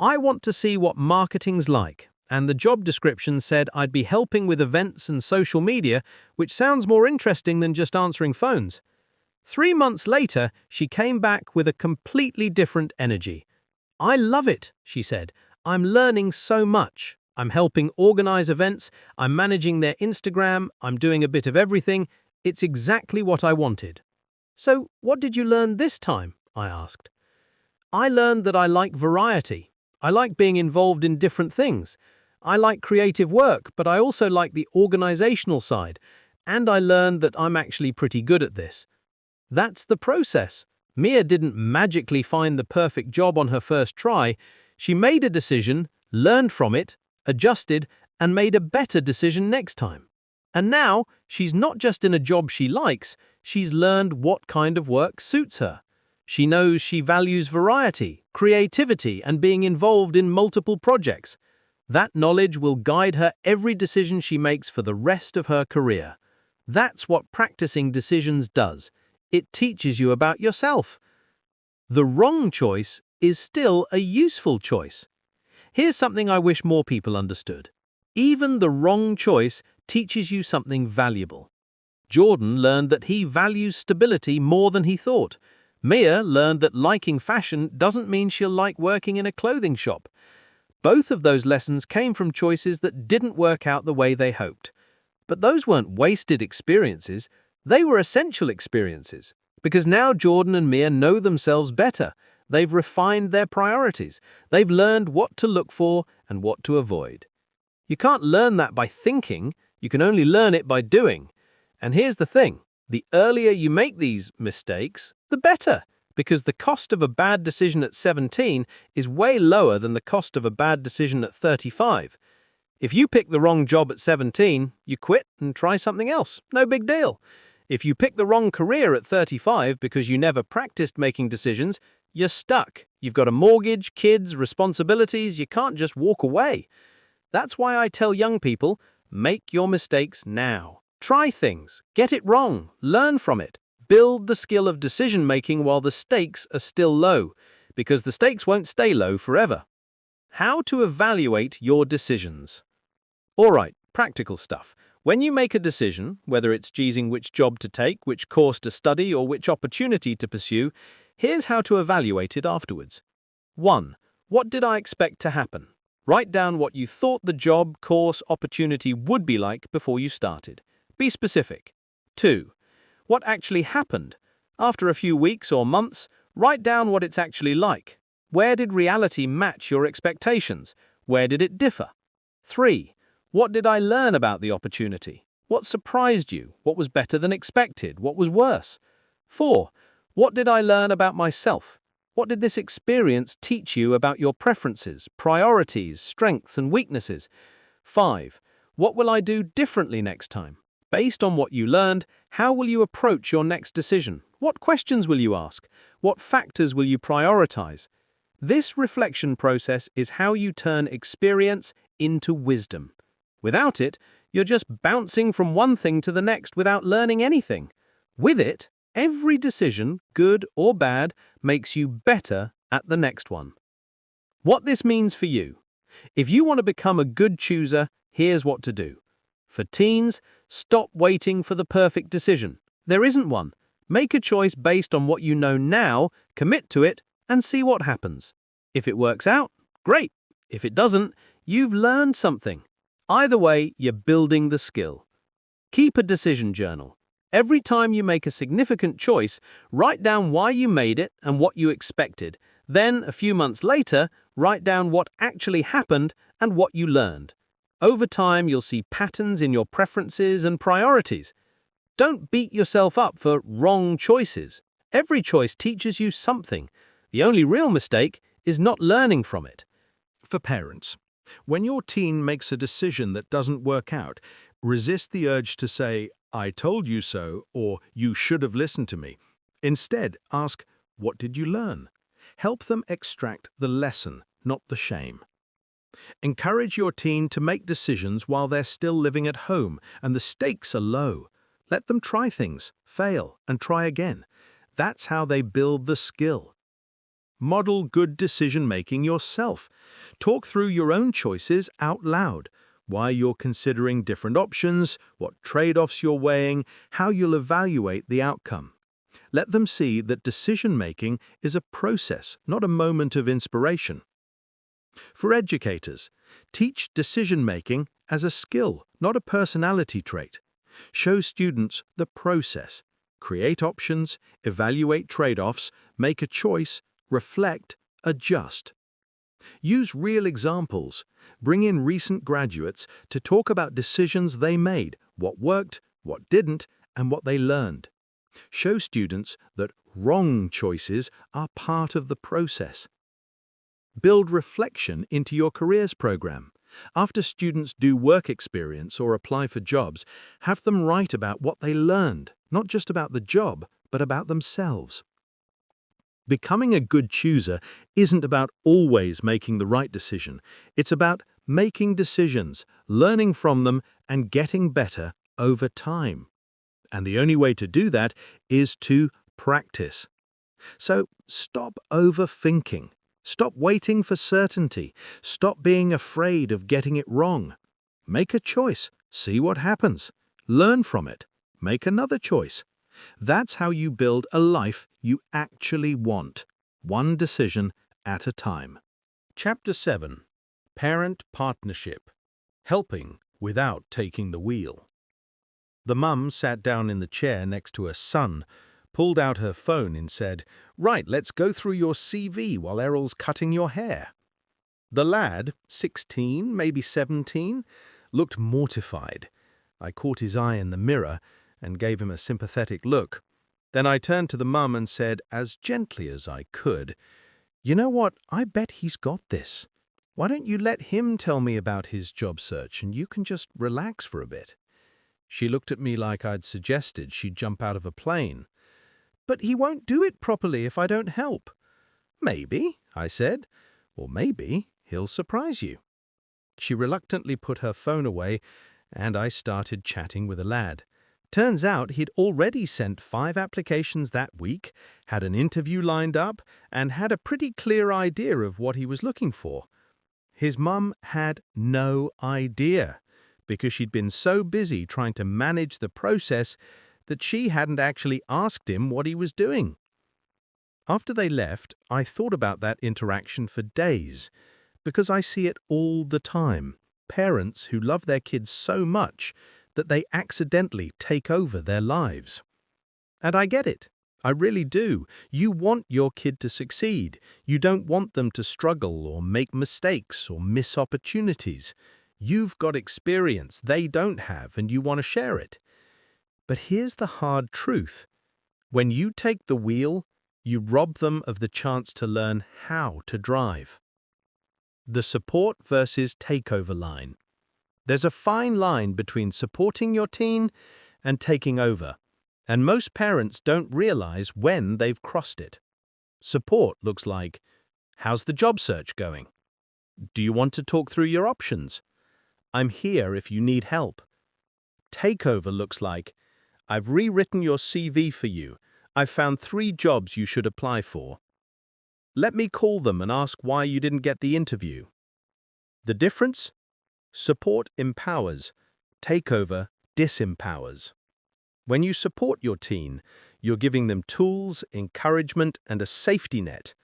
I want to see what marketing's like. And the job description said I'd be helping with events and social media, which sounds more interesting than just answering phones. 3 months later, she came back with a completely different energy. I love it, she said. I'm learning so much. I'm helping organize events, I'm managing their Instagram, I'm doing a bit of everything. It's exactly what I wanted. So, what did you learn this time? I asked. I learned that I like variety. I like being involved in different things. I like creative work, but I also like the organizational side. And I learned that I'm actually pretty good at this. That's the process. Mia didn't magically find the perfect job on her first try. She made a decision, learned from it, adjusted, and made a better decision next time. And now, she's not just in a job she likes, she's learned what kind of work suits her. She knows she values variety, creativity, and being involved in multiple projects. That knowledge will guide her every decision she makes for the rest of her career. That's what practicing decisions does. It teaches you about yourself. The wrong choice is still a useful choice. Here's something I wish more people understood. Even the wrong choice teaches you something valuable. Jordan learned that he values stability more than he thought. Mia learned that liking fashion doesn't mean she'll like working in a clothing shop. Both of those lessons came from choices that didn't work out the way they hoped. But those weren't wasted experiences, they were essential experiences. Because now Jordan and Mia know themselves better. They've refined their priorities. They've learned what to look for and what to avoid. You can't learn that by thinking, you can only learn it by doing. And here's the thing, the earlier you make these mistakes, the better. Because the cost of a bad decision at 17 is way lower than the cost of a bad decision at 35. If you pick the wrong job at 17, you quit and try something else. No big deal. If you pick the wrong career at 35 because you never practiced making decisions, you're stuck. You've got a mortgage, kids, responsibilities, you can't just walk away. That's why I tell young people, make your mistakes now. Try things, get it wrong, learn from it. Build the skill of decision-making while the stakes are still low, because the stakes won't stay low forever. How to evaluate your decisions. All right, practical stuff. When you make a decision, whether it's choosing which job to take, which course to study, or which opportunity to pursue, here's how to evaluate it afterwards. 1. What did I expect to happen? Write down what you thought the job, course, opportunity would be like before you started. Be specific. 2. What actually happened? After a few weeks or months, write down what it's actually like. Where did reality match your expectations? Where did it differ? 3. What did I learn about the opportunity? What surprised you? What was better than expected? What was worse? 4. What did I learn about myself? What did this experience teach you about your preferences, priorities, strengths, and weaknesses? 5. What will I do differently next time? Based on what you learned, how will you approach your next decision? What questions will you ask? What factors will you prioritize? This reflection process is how you turn experience into wisdom. Without it, you're just bouncing from one thing to the next without learning anything. With it, every decision, good or bad, makes you better at the next one. What this means for you. If you want to become a good chooser, here's what to do. For teens, stop waiting for the perfect decision. There isn't one. Make a choice based on what you know now, commit to it, and see what happens. If it works out, great. If it doesn't, you've learned something. Either way, you're building the skill. Keep a decision journal. Every time you make a significant choice, write down why you made it and what you expected. Then, a few months later, write down what actually happened and what you learned. Over time, you'll see patterns in your preferences and priorities. Don't beat yourself up for wrong choices. Every choice teaches you something. The only real mistake is not learning from it. For parents, when your teen makes a decision that doesn't work out, resist the urge to say, "I told you so," or "You should have listened to me." Instead, ask, "What did you learn?" Help them extract the lesson, not the shame. Encourage your teen to make decisions while they're still living at home and the stakes are low. Let them try things, fail, and try again. That's how they build the skill. Model good decision-making yourself. Talk through your own choices out loud. Why you're considering different options, what trade-offs you're weighing, how you'll evaluate the outcome. Let them see that decision-making is a process, not a moment of inspiration. For educators, teach decision-making as a skill, not a personality trait. Show students the process. Create options, evaluate trade-offs, make a choice, reflect, adjust. Use real examples. Bring in recent graduates to talk about decisions they made, what worked, what didn't, and what they learned. Show students that wrong choices are part of the process. Build reflection into your careers program. After students do work experience or apply for jobs, have them write about what they learned, not just about the job, but about themselves. Becoming a good chooser isn't about always making the right decision. It's about making decisions, learning from them, and getting better over time. And the only way to do that is to practice. So stop overthinking. Stop waiting for certainty. Stop being afraid of getting it wrong. Make a choice. See what happens. Learn from it. Make another choice. That's how you build a life you actually want, one decision at a time. Chapter 7. Parent Partnership. Helping without taking the wheel. The mum sat down in the chair next to her son, pulled out her phone and said, "Right, let's go through your CV while Errol's cutting your hair." The lad, 16, maybe 17, looked mortified. I caught his eye in the mirror and gave him a sympathetic look. Then I turned to the mum and said, as gently as I could, "You know what? I bet he's got this. Why don't you let him tell me about his job search and you can just relax for a bit?" She looked at me like I'd suggested she'd jump out of a plane. "But he won't do it properly if I don't help." "Maybe," I said, "or maybe he'll surprise you." She reluctantly put her phone away, and I started chatting with a lad. Turns out he'd already sent 5 applications that week, had an interview lined up, and had a pretty clear idea of what he was looking for. His mum had no idea, because she'd been so busy trying to manage the process that she hadn't actually asked him what he was doing. After they left, I thought about that interaction for days, because I see it all the time. Parents who love their kids so much that they accidentally take over their lives. And I get it. I really do. You want your kid to succeed. You don't want them to struggle or make mistakes or miss opportunities. You've got experience they don't have, and you want to share it. But here's the hard truth. When you take the wheel, you rob them of the chance to learn how to drive. The support versus takeover line. There's a fine line between supporting your teen and taking over, and most parents don't realize when they've crossed it. Support looks like, how's the job search going? Do you want to talk through your options? I'm here if you need help. Takeover looks like, I've rewritten your CV for you. I've found 3 jobs you should apply for. Let me call them and ask why you didn't get the interview. The difference? Support empowers. Takeover disempowers. When you support your teen, you're giving them tools, encouragement, and a safety net.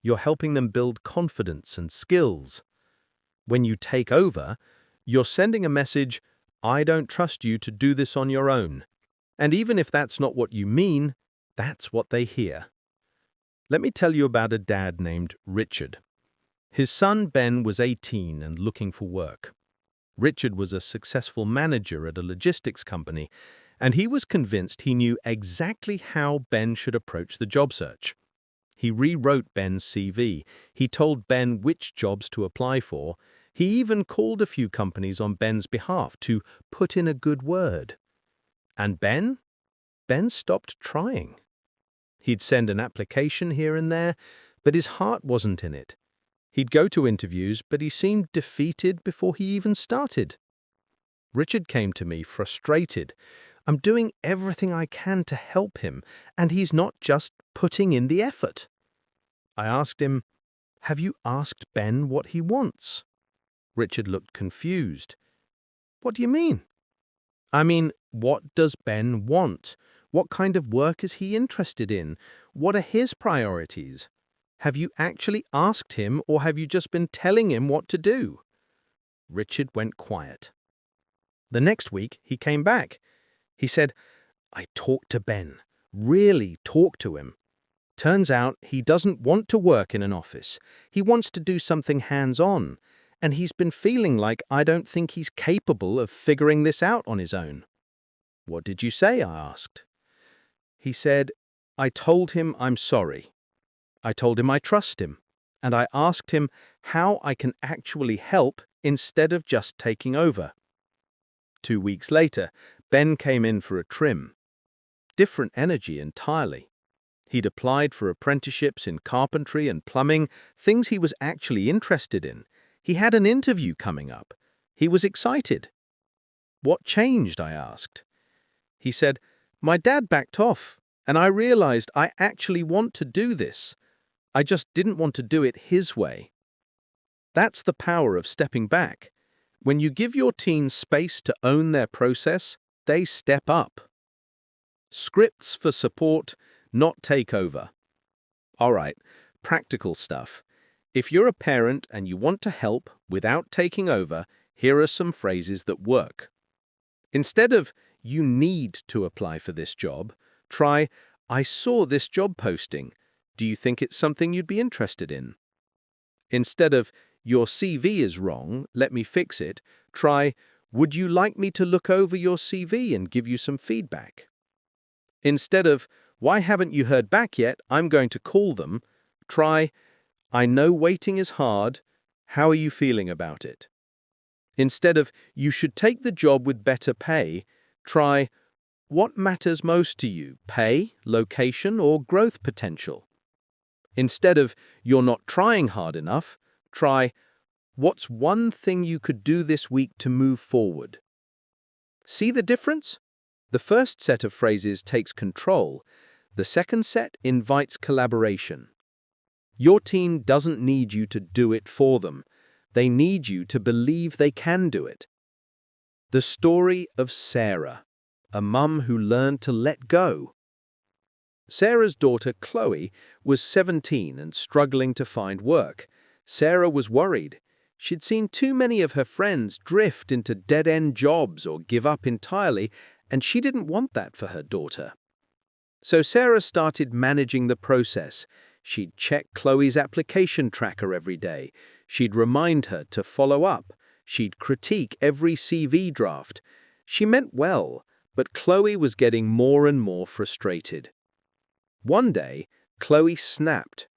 You're helping them build confidence and skills. When you take over, you're sending a message, I don't trust you to do this on your own. And even if that's not what you mean, that's what they hear. Let me tell you about a dad named Richard. His son Ben was 18 and looking for work. Richard was a successful manager at a logistics company, and he was convinced he knew exactly how Ben should approach the job search. He rewrote Ben's CV. He told Ben which jobs to apply for. He even called a few companies on Ben's behalf to put in a good word. And Ben? Ben stopped trying. He'd send an application here and there, but his heart wasn't in it. He'd go to interviews, but he seemed defeated before he even started. Richard came to me frustrated. I'm doing everything I can to help him, and he's not just putting in the effort. I asked him, have you asked Ben what he wants? Richard looked confused. What do you mean? I mean, what does Ben want? What kind of work is he interested in? What are his priorities? Have you actually asked him, or have you just been telling him what to do? Richard went quiet. The next week, he came back. He said, I talked to Ben, really talked to him. Turns out he doesn't want to work in an office. He wants to do something hands-on, and he's been feeling like I don't think he's capable of figuring this out on his own. What did you say? I asked. He said, I told him I'm sorry. I told him I trust him, and I asked him how I can actually help instead of just taking over. 2 weeks later, Ben came in for a trim. Different energy entirely. He'd applied for apprenticeships in carpentry and plumbing, things he was actually interested in. He had an interview coming up. He was excited. What changed? I asked. He said, my dad backed off, and I realized I actually want to do this. I just didn't want to do it his way. That's the power of stepping back. When you give your teens space to own their process, they step up. Scripts for support, not takeover. All right, practical stuff. If you're a parent and you want to help without taking over, here are some phrases that work. Instead of, you need to apply for this job, try, I saw this job posting. Do you think it's something you'd be interested in? Instead of, your CV is wrong, let me fix it, try, would you like me to look over your CV and give you some feedback? Instead of, why haven't you heard back yet, I'm going to call them, try, I know waiting is hard, how are you feeling about it? Instead of, you should take the job with better pay, try, what matters most to you, pay, location, or growth potential? Instead of, you're not trying hard enough, try, What's one thing you could do this week to move forward? See the difference? The first set of phrases takes control. The second set invites collaboration. Your team doesn't need you to do it for them. They need you to believe they can do it. The story of Sarah, a mum who learned to let go. Sarah's daughter, Chloe, was 17 and struggling to find work. Sarah was worried. She'd seen too many of her friends drift into dead-end jobs or give up entirely, and she didn't want that for her daughter. So Sarah started managing the process. She'd check Chloe's application tracker every day. She'd remind her to follow up. She'd critique every CV draft. She meant well, but Chloe was getting more and more frustrated. One day, Chloe snapped.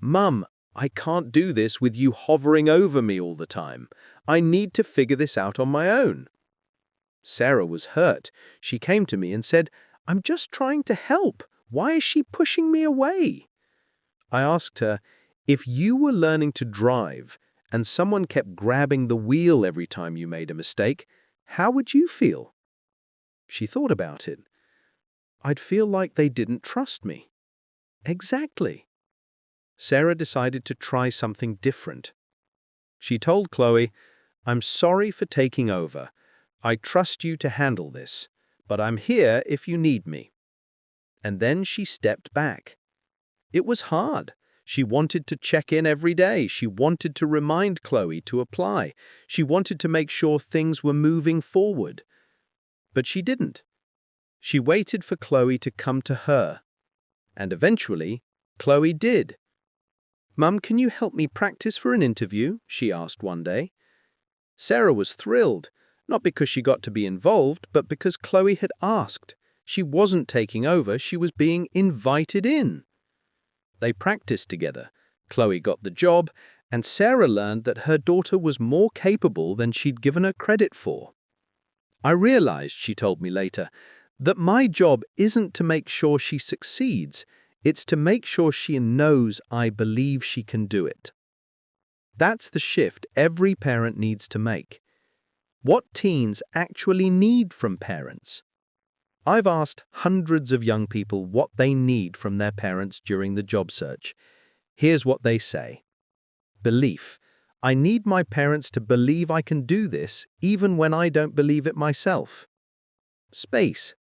"Mum, I can't do this with you hovering over me all the time. I need to figure this out on my own." Sarah was hurt. She came to me and said, "I'm just trying to help. Why is she pushing me away?" I asked her, "If you were learning to drive and someone kept grabbing the wheel every time you made a mistake, how would you feel?" She thought about it. "I'd feel like they didn't trust me." Exactly. Sarah decided to try something different. She told Chloe, "I'm sorry for taking over. I trust you to handle this, but I'm here if you need me." And then she stepped back. It was hard. She wanted to check in every day. She wanted to remind Chloe to apply. She wanted to make sure things were moving forward. But she didn't. She waited for Chloe to come to her. And eventually, Chloe did. "Mum, can you help me practice for an interview?" she asked one day. Sarah was thrilled, not because she got to be involved, but because Chloe had asked. She wasn't taking over, she was being invited in. They practiced together. Chloe got the job, and Sarah learned that her daughter was more capable than she'd given her credit for. "I realized," she told me later, "that my job isn't to make sure she succeeds, it's to make sure she knows I believe she can do it." That's the shift every parent needs to make. What teens actually need from parents? I've asked hundreds of young people what they need from their parents during the job search. Here's what they say. Belief. I need my parents to believe I can do this even when I don't believe it myself. Space.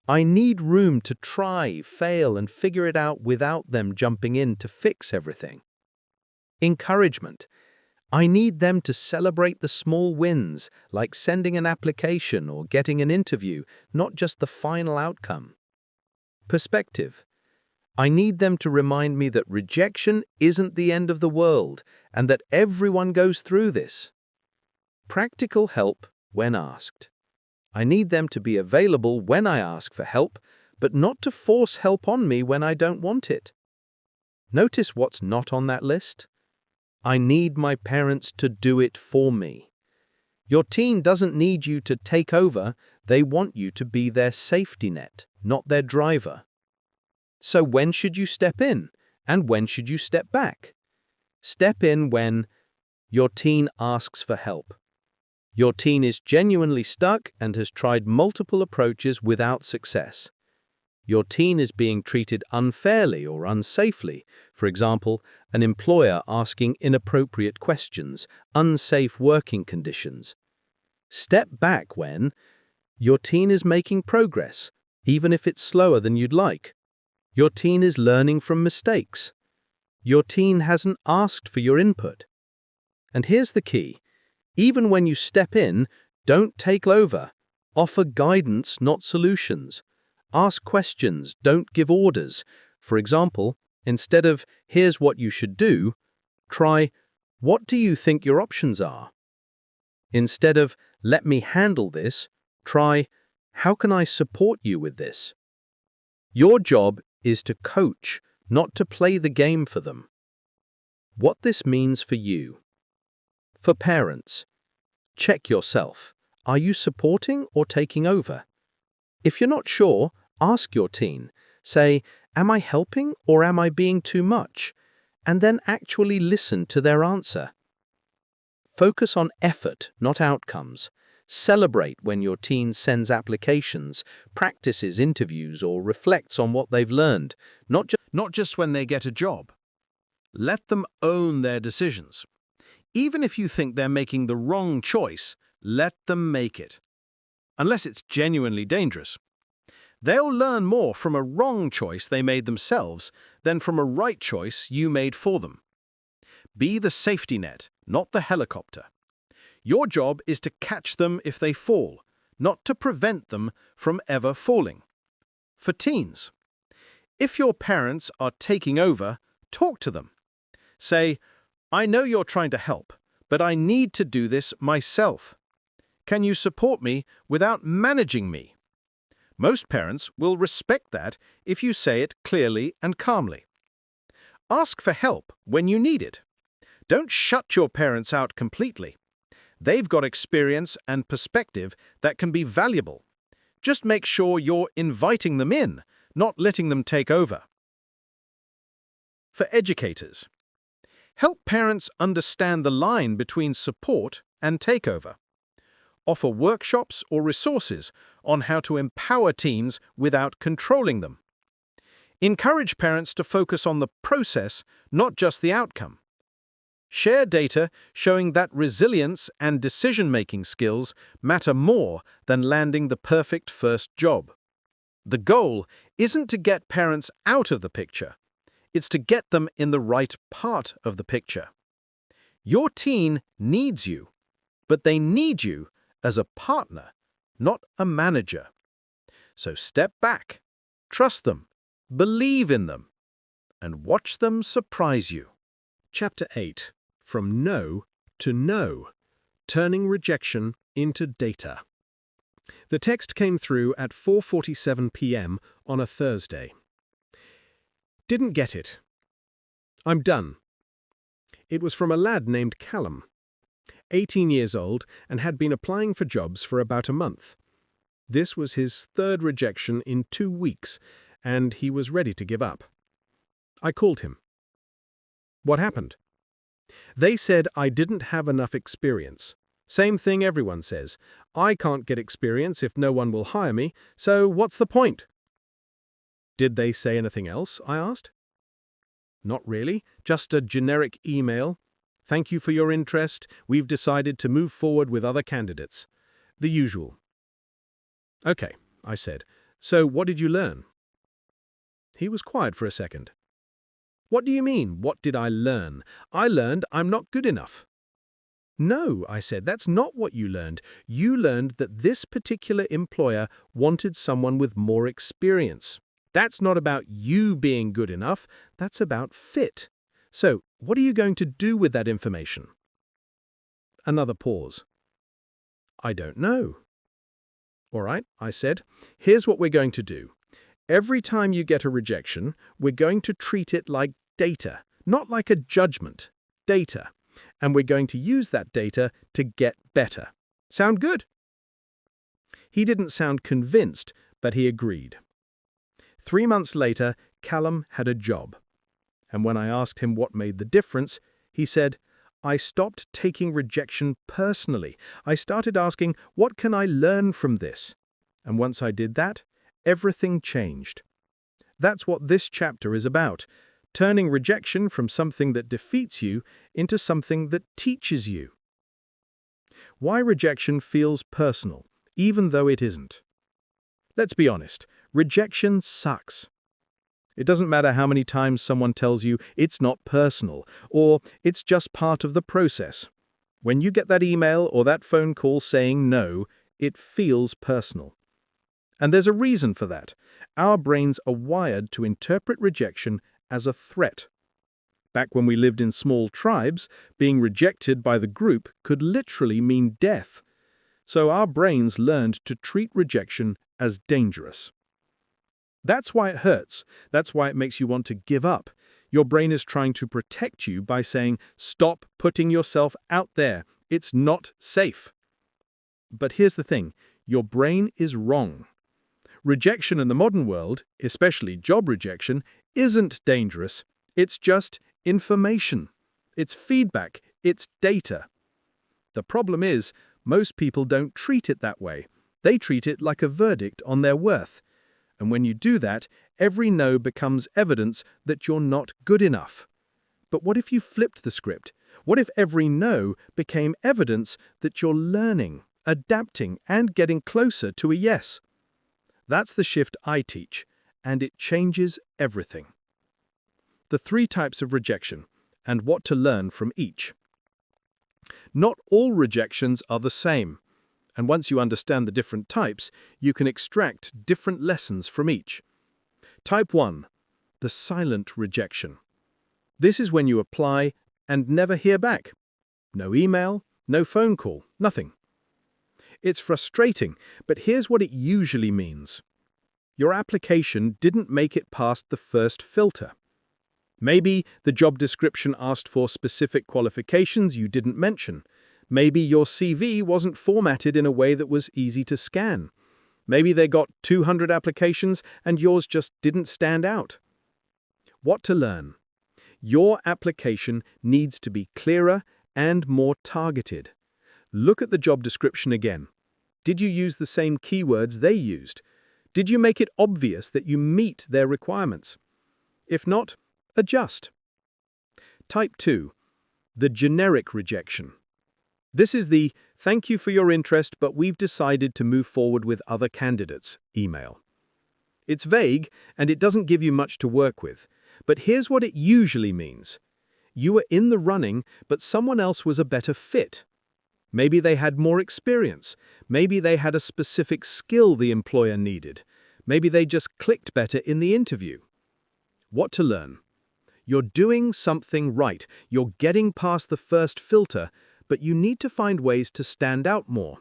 I need room to try, fail, and figure it out without them jumping in to fix everything. Encouragement. I need them to celebrate the small wins, like sending an application or getting an interview, not just the final outcome. Perspective. I need them to remind me that rejection isn't the end of the world and that everyone goes through this. Practical help when asked. I need them to be available when I ask for help, but not to force help on me when I don't want it. Notice what's not on that list. I need my parents to do it for me. Your teen doesn't need you to take over, they want you to be their safety net, not their driver. So when should you step in, and when should you step back? Step in when your teen asks for help. Your teen is genuinely stuck and has tried multiple approaches without success. Your teen is being treated unfairly or unsafely, for example, an employer asking inappropriate questions, unsafe working conditions. Step back when your teen is making progress, even if it's slower than you'd like. Your teen is learning from mistakes. Your teen hasn't asked for your input. And here's the key. Even when you step in, don't take over. Offer guidance, not solutions. Ask questions, don't give orders. For example, instead of, "Here's what you should do," try, "What do you think your options are?" Instead of, "Let me handle this," try, "How can I support you with this?" Your job is to coach, not to play the game for them. What this means for you. For parents, check yourself. Are you supporting or taking over? If you're not sure, ask your teen. Say, "Am I helping or am I being too much?" And then actually listen to their answer. Focus on effort, not outcomes. Celebrate when your teen sends applications, practices interviews, or reflects on what they've learned, Not just when they get a job. Let them own their decisions. Even if you think they're making the wrong choice, let them make it. Unless it's genuinely dangerous. They'll learn more from a wrong choice they made themselves than from a right choice you made for them. Be the safety net, not the helicopter. Your job is to catch them if they fall, not to prevent them from ever falling. For teens, if your parents are taking over, talk to them. Say, I know you're trying to help, but I need to do this myself. Can you support me without managing me? Most parents will respect that if you say it clearly and calmly. Ask for help when you need it. Don't shut your parents out completely. They've got experience and perspective that can be valuable. Just make sure you're inviting them in, not letting them take over. For educators, help parents understand the line between support and takeover. Offer workshops or resources on how to empower teens without controlling them. Encourage parents to focus on the process, not just the outcome. Share data showing that resilience and decision-making skills matter more than landing the perfect first job. The goal isn't to get parents out of the picture. It's to get them in the right part of the picture. Your teen needs you, but they need you as a partner, not a manager. So step back, trust them, believe in them, and watch them surprise you. Chapter 8. From No to Know, Turning Rejection into Data. The text came through at 4:47 p.m. on a Thursday. Didn't get it. I'm done. It was from a lad named Callum, 18 years old, and had been applying for jobs for about a month. This was his third rejection in 2 weeks, and he was ready to give up. I called him. What happened? They said I didn't have enough experience. Same thing everyone says. I can't get experience if no one will hire me, so what's the point? Did they say anything else? I asked. Not really, just a generic email. Thank you for your interest. We've decided to move forward with other candidates. The usual. Okay, I said. So what did you learn? He was quiet for a second. What do you mean, what did I learn? I learned I'm not good enough. No, I said, that's not what you learned. You learned that this particular employer wanted someone with more experience. That's not about you being good enough, that's about fit. So, what are you going to do with that information? Another pause. I don't know. All right, I said, here's what we're going to do. Every time you get a rejection, we're going to treat it like data, not like a judgment, data. And we're going to use that data to get better. Sound good? He didn't sound convinced, but he agreed. 3 months later, Callum had a job. And when I asked him what made the difference, he said, I stopped taking rejection personally. I started asking, what can I learn from this? And once I did that, everything changed. That's what this chapter is about, turning rejection from something that defeats you into something that teaches you. Why rejection feels personal, even though it isn't. Let's be honest, rejection sucks. It doesn't matter how many times someone tells you it's not personal, or it's just part of the process. When you get that email or that phone call saying no, it feels personal. And there's a reason for that. Our brains are wired to interpret rejection as a threat. Back when we lived in small tribes, being rejected by the group could literally mean death. So our brains learned to treat rejection as dangerous. That's why it hurts. That's why it makes you want to give up. Your brain is trying to protect you by saying, stop putting yourself out there. It's not safe. But here's the thing. Your brain is wrong. Rejection in the modern world, especially job rejection, isn't dangerous. It's just information. It's feedback. It's data. The problem is, most people don't treat it that way. They treat it like a verdict on their worth. And when you do that, every no becomes evidence that you're not good enough. But what if you flipped the script? What if every no became evidence that you're learning, adapting, and getting closer to a yes? That's the shift I teach, and it changes everything. The 3 types of rejection, and what to learn from each. Not all rejections are the same, and once you understand the different types, you can extract different lessons from each. Type 1. The silent rejection. This is when you apply and never hear back. No email, no phone call, nothing. It's frustrating, but here's what it usually means. Your application didn't make it past the first filter. Maybe the job description asked for specific qualifications you didn't mention. Maybe your CV wasn't formatted in a way that was easy to scan. Maybe they got 200 applications and yours just didn't stand out. What to learn? Your application needs to be clearer and more targeted. Look at the job description again. Did you use the same keywords they used? Did you make it obvious that you meet their requirements? If not, adjust. Type 2. The generic rejection. This is the "thank you for your interest, but we've decided to move forward with other candidates" email. It's vague and it doesn't give you much to work with, but here's what it usually means. You were in the running, but someone else was a better fit. Maybe they had more experience. Maybe they had a specific skill the employer needed. Maybe they just clicked better in the interview. What to learn? You're doing something right. You're getting past the first filter, but you need to find ways to stand out more.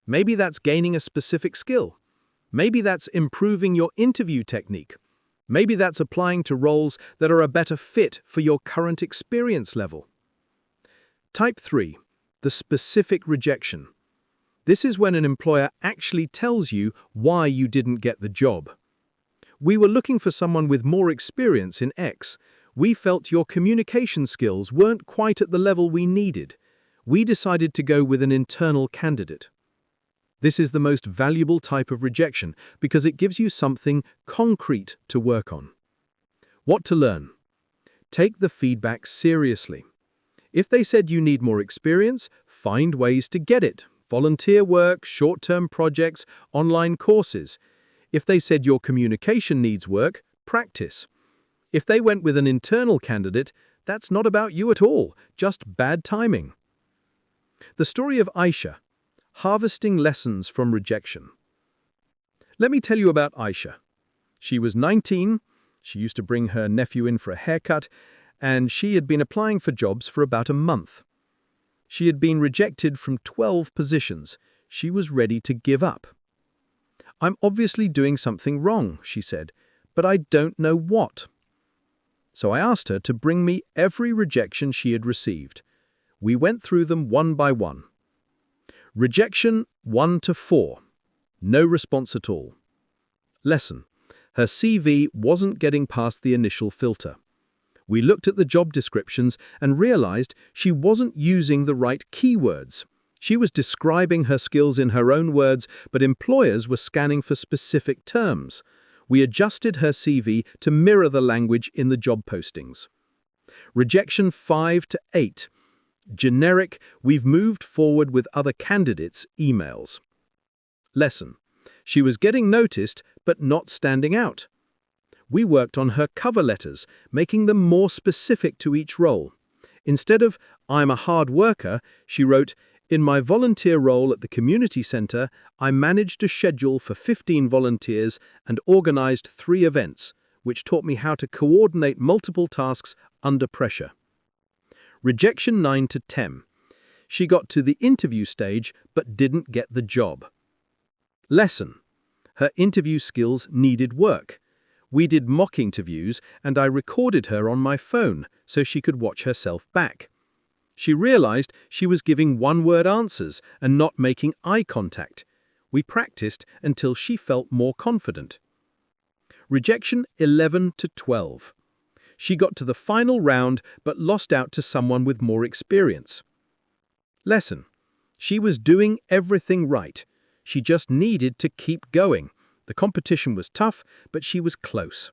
Maybe that's gaining a specific skill. Maybe that's improving your interview technique. Maybe that's applying to roles that are a better fit for your current experience level. Type 3. The specific rejection. This is when an employer actually tells you why you didn't get the job. We were looking for someone with more experience in X. We felt your communication skills weren't quite at the level we needed. We decided to go with an internal candidate. This is the most valuable type of rejection because it gives you something concrete to work on. What to learn? Take the feedback seriously. If they said you need more experience, find ways to get it. Volunteer work, short-term projects, online courses. If they said your communication needs work, practice. If they went with an internal candidate, that's not about you at all, just bad timing. The story of Aisha, harvesting lessons from rejection. Let me tell you about Aisha. She was 19, she used to bring her nephew in for a haircut, and she had been applying for jobs for about a month. She had been rejected from 12 positions. She was ready to give up. "I'm obviously doing something wrong," she said, "but I don't know what." So I asked her to bring me every rejection she had received. We went through them one by one. Rejection 1 to 4. No response at all. Lesson. Her CV wasn't getting past the initial filter. We looked at the job descriptions and realized she wasn't using the right keywords. She was describing her skills in her own words, but employers were scanning for specific terms. We adjusted her CV to mirror the language in the job postings. Rejection 5 to 8. Generic, we've moved forward with other candidates emails. Lesson. She was getting noticed, but not standing out. We worked on her cover letters, making them more specific to each role. Instead of, "I'm a hard worker," she wrote, "In my volunteer role at the community center, I managed a schedule for 15 volunteers and organized 3 events, which taught me how to coordinate multiple tasks under pressure." Rejection 9 to 10. She got to the interview stage but didn't get the job. Lesson. Her interview skills needed work. We did mock interviews and I recorded her on my phone so she could watch herself back. She realized she was giving one-word answers and not making eye contact. We practiced until she felt more confident. Rejection 11 to 12. She got to the final round but lost out to someone with more experience. Lesson. She was doing everything right. She just needed to keep going. The competition was tough, but she was close.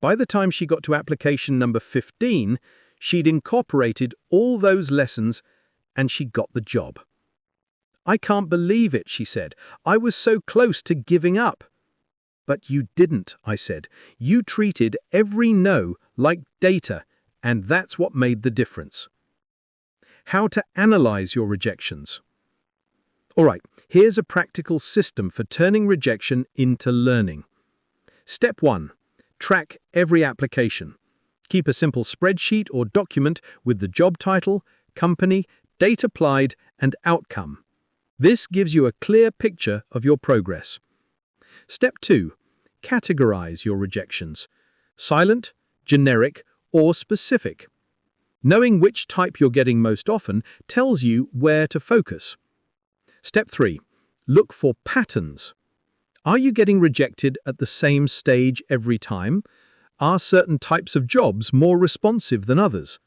By the time she got to application number 15, she'd incorporated all those lessons and she got the job. "I can't believe it," she said. "I was so close to giving up." "But you didn't," I said. "You treated every no like data, and that's what made the difference." How to analyze your rejections. All right, here's a practical system for turning rejection into learning. Step 1. Track every application. Keep a simple spreadsheet or document with the job title, company, date applied, and outcome. This gives you a clear picture of your progress. Step 2. Categorize your rejections: silent, generic, or specific. Knowing which type you're getting most often tells you where to focus. Step 3. Look for patterns. Are you getting rejected at the same stage every time? Are certain types of jobs more responsive than others?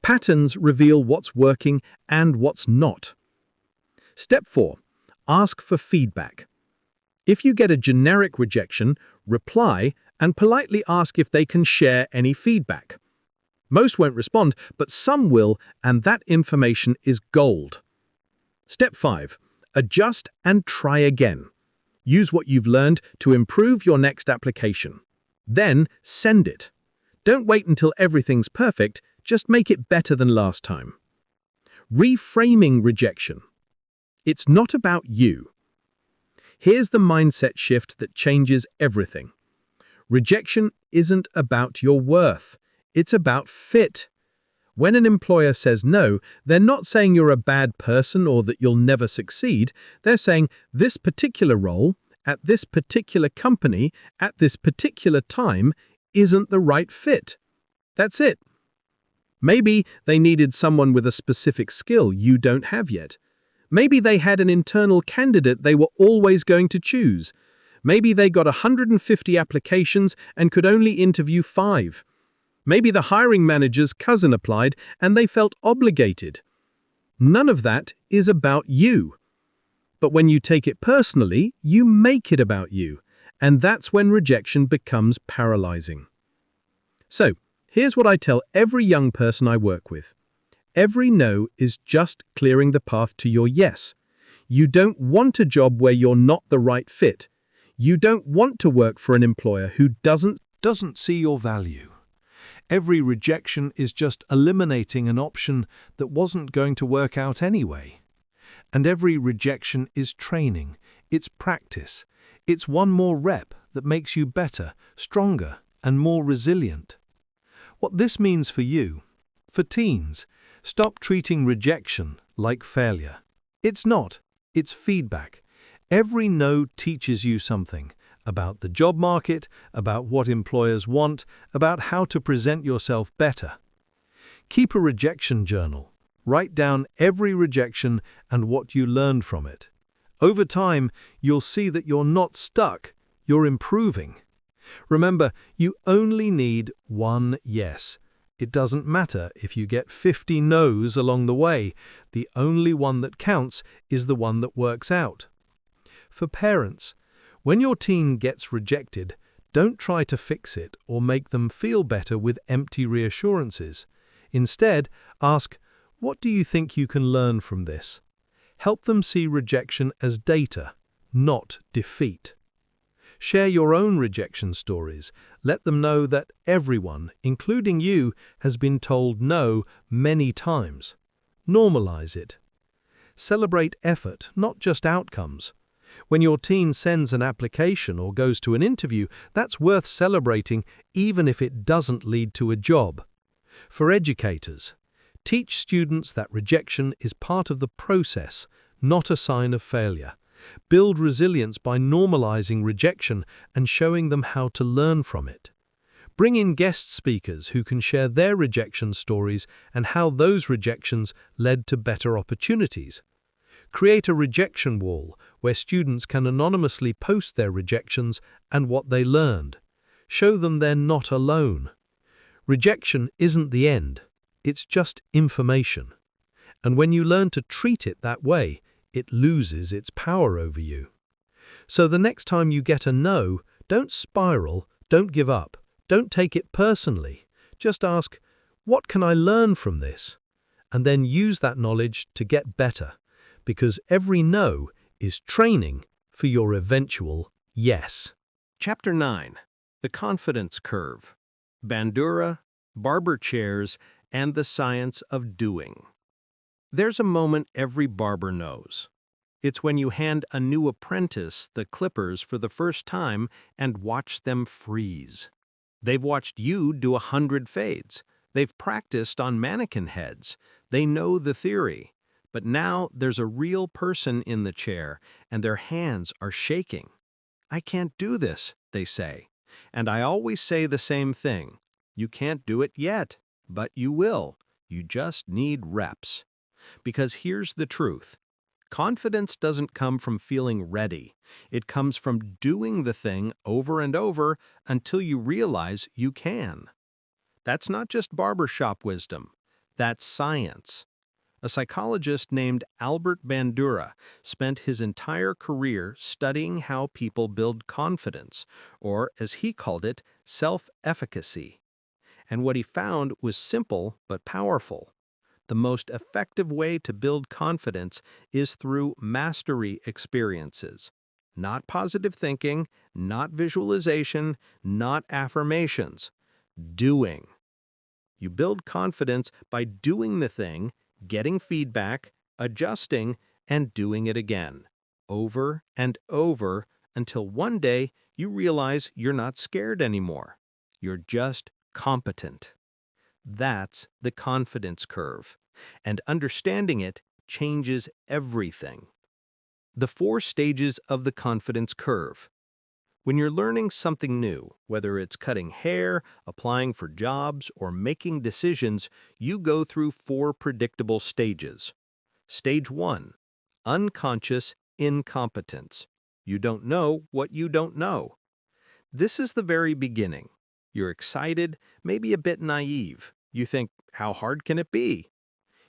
Patterns reveal what's working and what's not. Step 4. Ask for feedback. If you get a generic rejection, reply and politely ask if they can share any feedback. Most won't respond, but some will, and that information is gold. Step 5. Adjust and try again. Use what you've learned to improve your next application. Then send it. Don't wait until everything's perfect, just make it better than last time. Reframing rejection. It's not about you. Here's the mindset shift that changes everything. Rejection isn't about your worth. It's about fit. When an employer says no, they're not saying you're a bad person or that you'll never succeed. They're saying this particular role, at this particular company, at this particular time, isn't the right fit. That's it. Maybe they needed someone with a specific skill you don't have yet. Maybe they had an internal candidate they were always going to choose. Maybe they got 150 applications and could only interview 5. Maybe the hiring manager's cousin applied and they felt obligated. None of that is about you. But when you take it personally, you make it about you, and that's when rejection becomes paralyzing. So, here's what I tell every young person I work with. Every no is just clearing the path to your yes. You don't want a job where you're not the right fit. You don't want to work for an employer who doesn't See your value. Every rejection is just eliminating an option that wasn't going to work out anyway. And every rejection is training, it's practice, it's one more rep that makes you better, stronger, and more resilient. What this means for you, for teens, stop treating rejection like failure. It's not, it's feedback. Every no teaches you something about the job market, about what employers want, about how to present yourself better. Keep a rejection journal. Write down every rejection and what you learned from it. Over time, you'll see that you're not stuck, you're improving. Remember, you only need one yes. It doesn't matter if you get 50 no's along the way. The only one that counts is the one that works out. For parents, when your teen gets rejected, don't try to fix it or make them feel better with empty reassurances. Instead, ask, what do you think you can learn from this? Help them see rejection as data, not defeat. Share your own rejection stories. Let them know that everyone, including you, has been told no many times. Normalize it. Celebrate effort, not just outcomes. When your teen sends an application or goes to an interview, that's worth celebrating even if it doesn't lead to a job. For educators, teach students that rejection is part of the process, not a sign of failure. Build resilience by normalizing rejection and showing them how to learn from it. Bring in guest speakers who can share their rejection stories and how those rejections led to better opportunities. Create a rejection wall where students can anonymously post their rejections and what they learned. Show them they're not alone. Rejection isn't the end, it's just information. And when you learn to treat it that way, it loses its power over you. So the next time you get a no, don't spiral, don't give up, don't take it personally. Just ask, what can I learn from this? And then use that knowledge to get better, because every no is training for your eventual yes. Chapter 9. The Confidence Curve. Bandura, Barber Chairs, and the Science of Doing. There's a moment every barber knows. It's when you hand a new apprentice the clippers for the first time and watch them freeze. They've watched you do 100 fades. They've practiced on mannequin heads. They know the theory. But now there's a real person in the chair, and their hands are shaking. "I can't do this," they say. And I always say the same thing. You can't do it yet, but you will. You just need reps. Because here's the truth. Confidence doesn't come from feeling ready. It comes from doing the thing over and over until you realize you can. That's not just barbershop wisdom. That's science. A psychologist named Albert Bandura spent his entire career studying how people build confidence, or as he called it, self-efficacy. And what he found was simple but powerful. The most effective way to build confidence is through mastery experiences. Not positive thinking, not visualization, not affirmations. Doing. You build confidence by doing the thing, getting feedback, adjusting, and doing it again, over and over, until one day you realize you're not scared anymore. You're just competent. That's the confidence curve, and understanding it changes everything. The 4 stages of the confidence curve. When you're learning something new, whether it's cutting hair, applying for jobs, or making decisions, you go through 4 predictable stages. Stage 1. Unconscious incompetence. You don't know what you don't know. This is the very beginning. You're excited, maybe a bit naive. You think, how hard can it be?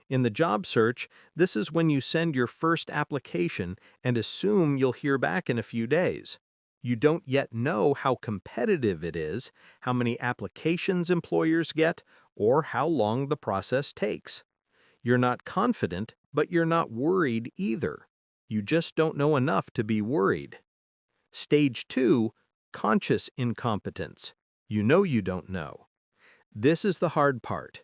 In the job search, this is when you send your first application and assume you'll hear back in a few days. You don't yet know how competitive it is, how many applications employers get, or how long the process takes. You're not confident, but you're not worried either. You just don't know enough to be worried. Stage 2, conscious incompetence. You know you don't know. This is the hard part.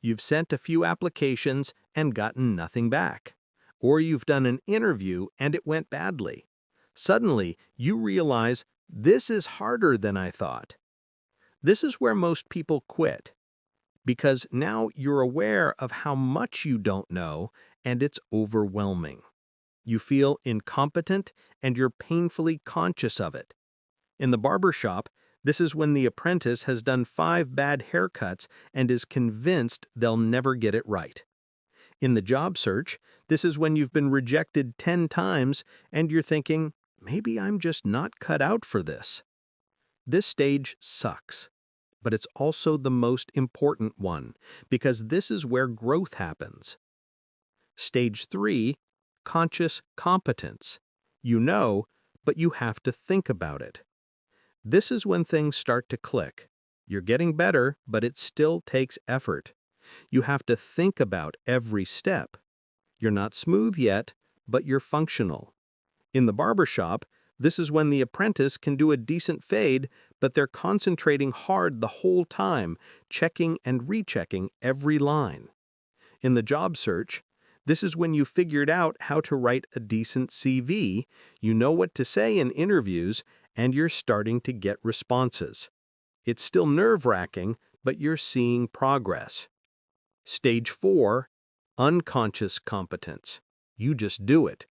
You've sent a few applications and gotten nothing back. Or you've done an interview and it went badly. Suddenly, you realize this is harder than I thought. This is where most people quit. Because now you're aware of how much you don't know and it's overwhelming. You feel incompetent and you're painfully conscious of it. In the barbershop, this is when the apprentice has done 5 bad haircuts and is convinced they'll never get it right. In the job search, this is when you've been rejected 10 times and you're thinking, maybe I'm just not cut out for this. This stage sucks, but it's also the most important one because this is where growth happens. Stage 3, conscious competence. You know, but you have to think about it. This is when things start to click. You're getting better, but it still takes effort. You have to think about every step. You're not smooth yet, but you're functional. In the barbershop, this is when the apprentice can do a decent fade, but they're concentrating hard the whole time, checking and rechecking every line. In the job search, this is when you figured out how to write a decent CV, you know what to say in interviews, and you're starting to get responses. It's still nerve-wracking, but you're seeing progress. Stage 4, unconscious competence. You just do it.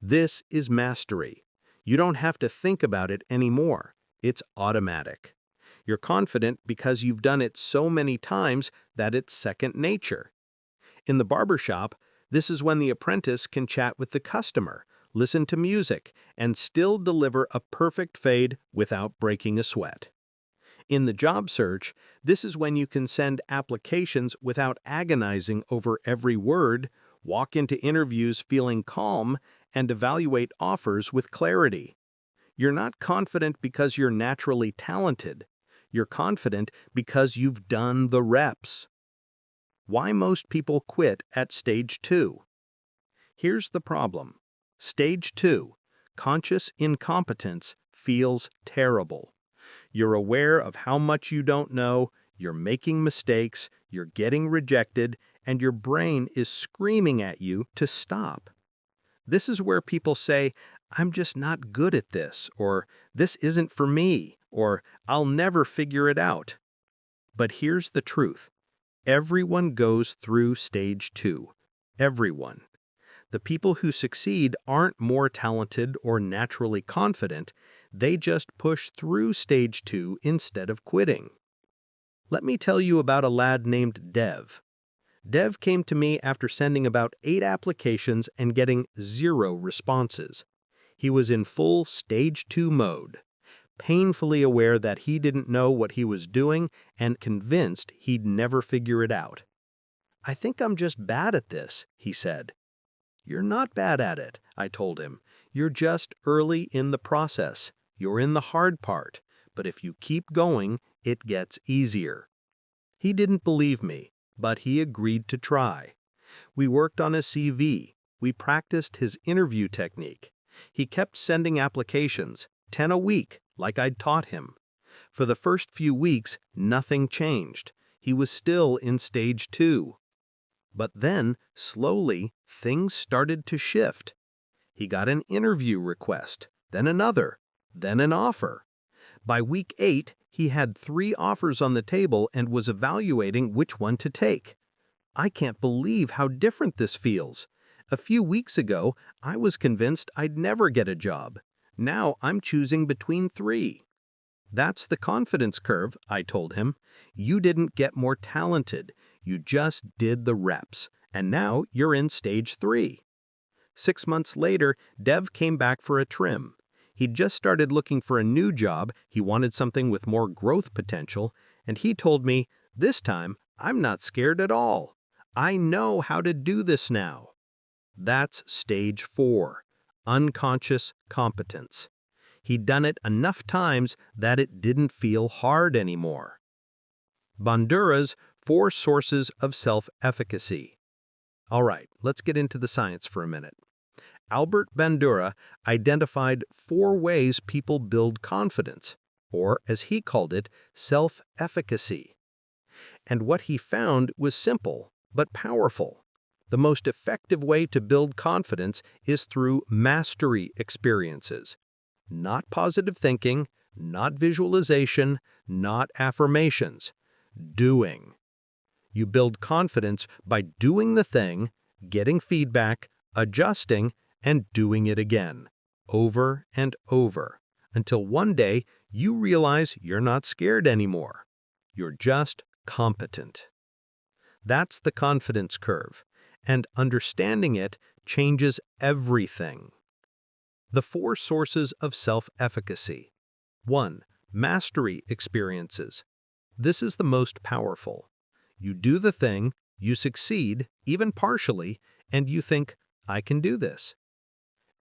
This is mastery. You don't have to think about it anymore. It's automatic. You're confident because you've done it so many times that it's second nature. In the barbershop, this is when the apprentice can chat with the customer, listen to music, and still deliver a perfect fade without breaking a sweat. In the job search, this is when you can send applications without agonizing over every word, walk into interviews feeling calm, and evaluate offers with clarity. You're not confident because you're naturally talented. You're confident because you've done the reps. Why most people quit at stage 2? Here's the problem. Stage 2, conscious incompetence, feels terrible. You're aware of how much you don't know, you're making mistakes, you're getting rejected, and your brain is screaming at you to stop. This is where people say, "I'm just not good at this," or "this isn't for me," or "I'll never figure it out." But here's the truth. Everyone goes through stage 2. Everyone. The people who succeed aren't more talented or naturally confident, they just push through stage 2 instead of quitting. Let me tell you about a lad named Dev. Dev came to me after sending about 8 applications and getting 0 responses. He was in full stage 2 mode, painfully aware that he didn't know what he was doing and convinced he'd never figure it out. "I think I'm just bad at this," he said. "You're not bad at it," I told him. "You're just early in the process. You're in the hard part. But if you keep going, it gets easier." He didn't believe me, but he agreed to try. We worked on his CV. We practiced his interview technique. He kept sending applications, 10 a week, like I'd taught him. For the first few weeks, nothing changed. He was still in stage 2. But then, slowly, things started to shift. He got an interview request, then another, then an offer. By week 8, he had 3 offers on the table and was evaluating which one to take. I can't believe how different this feels. A few weeks ago, I was convinced I'd never get a job. Now I'm choosing between 3. "That's the confidence curve," I told him. "You didn't get more talented. You just did the reps, and now you're in stage 3. 6 months later, Dev came back for a trim. He'd just started looking for a new job, he wanted something with more growth potential, and he told me, "This time, I'm not scared at all. I know how to do this now." That's stage 4, unconscious competence. He'd done it enough times that it didn't feel hard anymore. Bandura's 4 sources of self-efficacy. All right, let's get into the science for a minute. Albert Bandura identified 4 ways people build confidence, or as he called it, self-efficacy. And what he found was simple, but powerful. The most effective way to build confidence is through mastery experiences. Not positive thinking, not visualization, not affirmations. Doing. You build confidence by doing the thing, getting feedback, adjusting, and doing it again, over and over, until one day you realize you're not scared anymore. You're just competent. That's the confidence curve, and understanding it changes everything. The 4 sources of self-efficacy. 1. Mastery experiences. This is the most powerful. You do the thing, you succeed, even partially, and you think, "I can do this."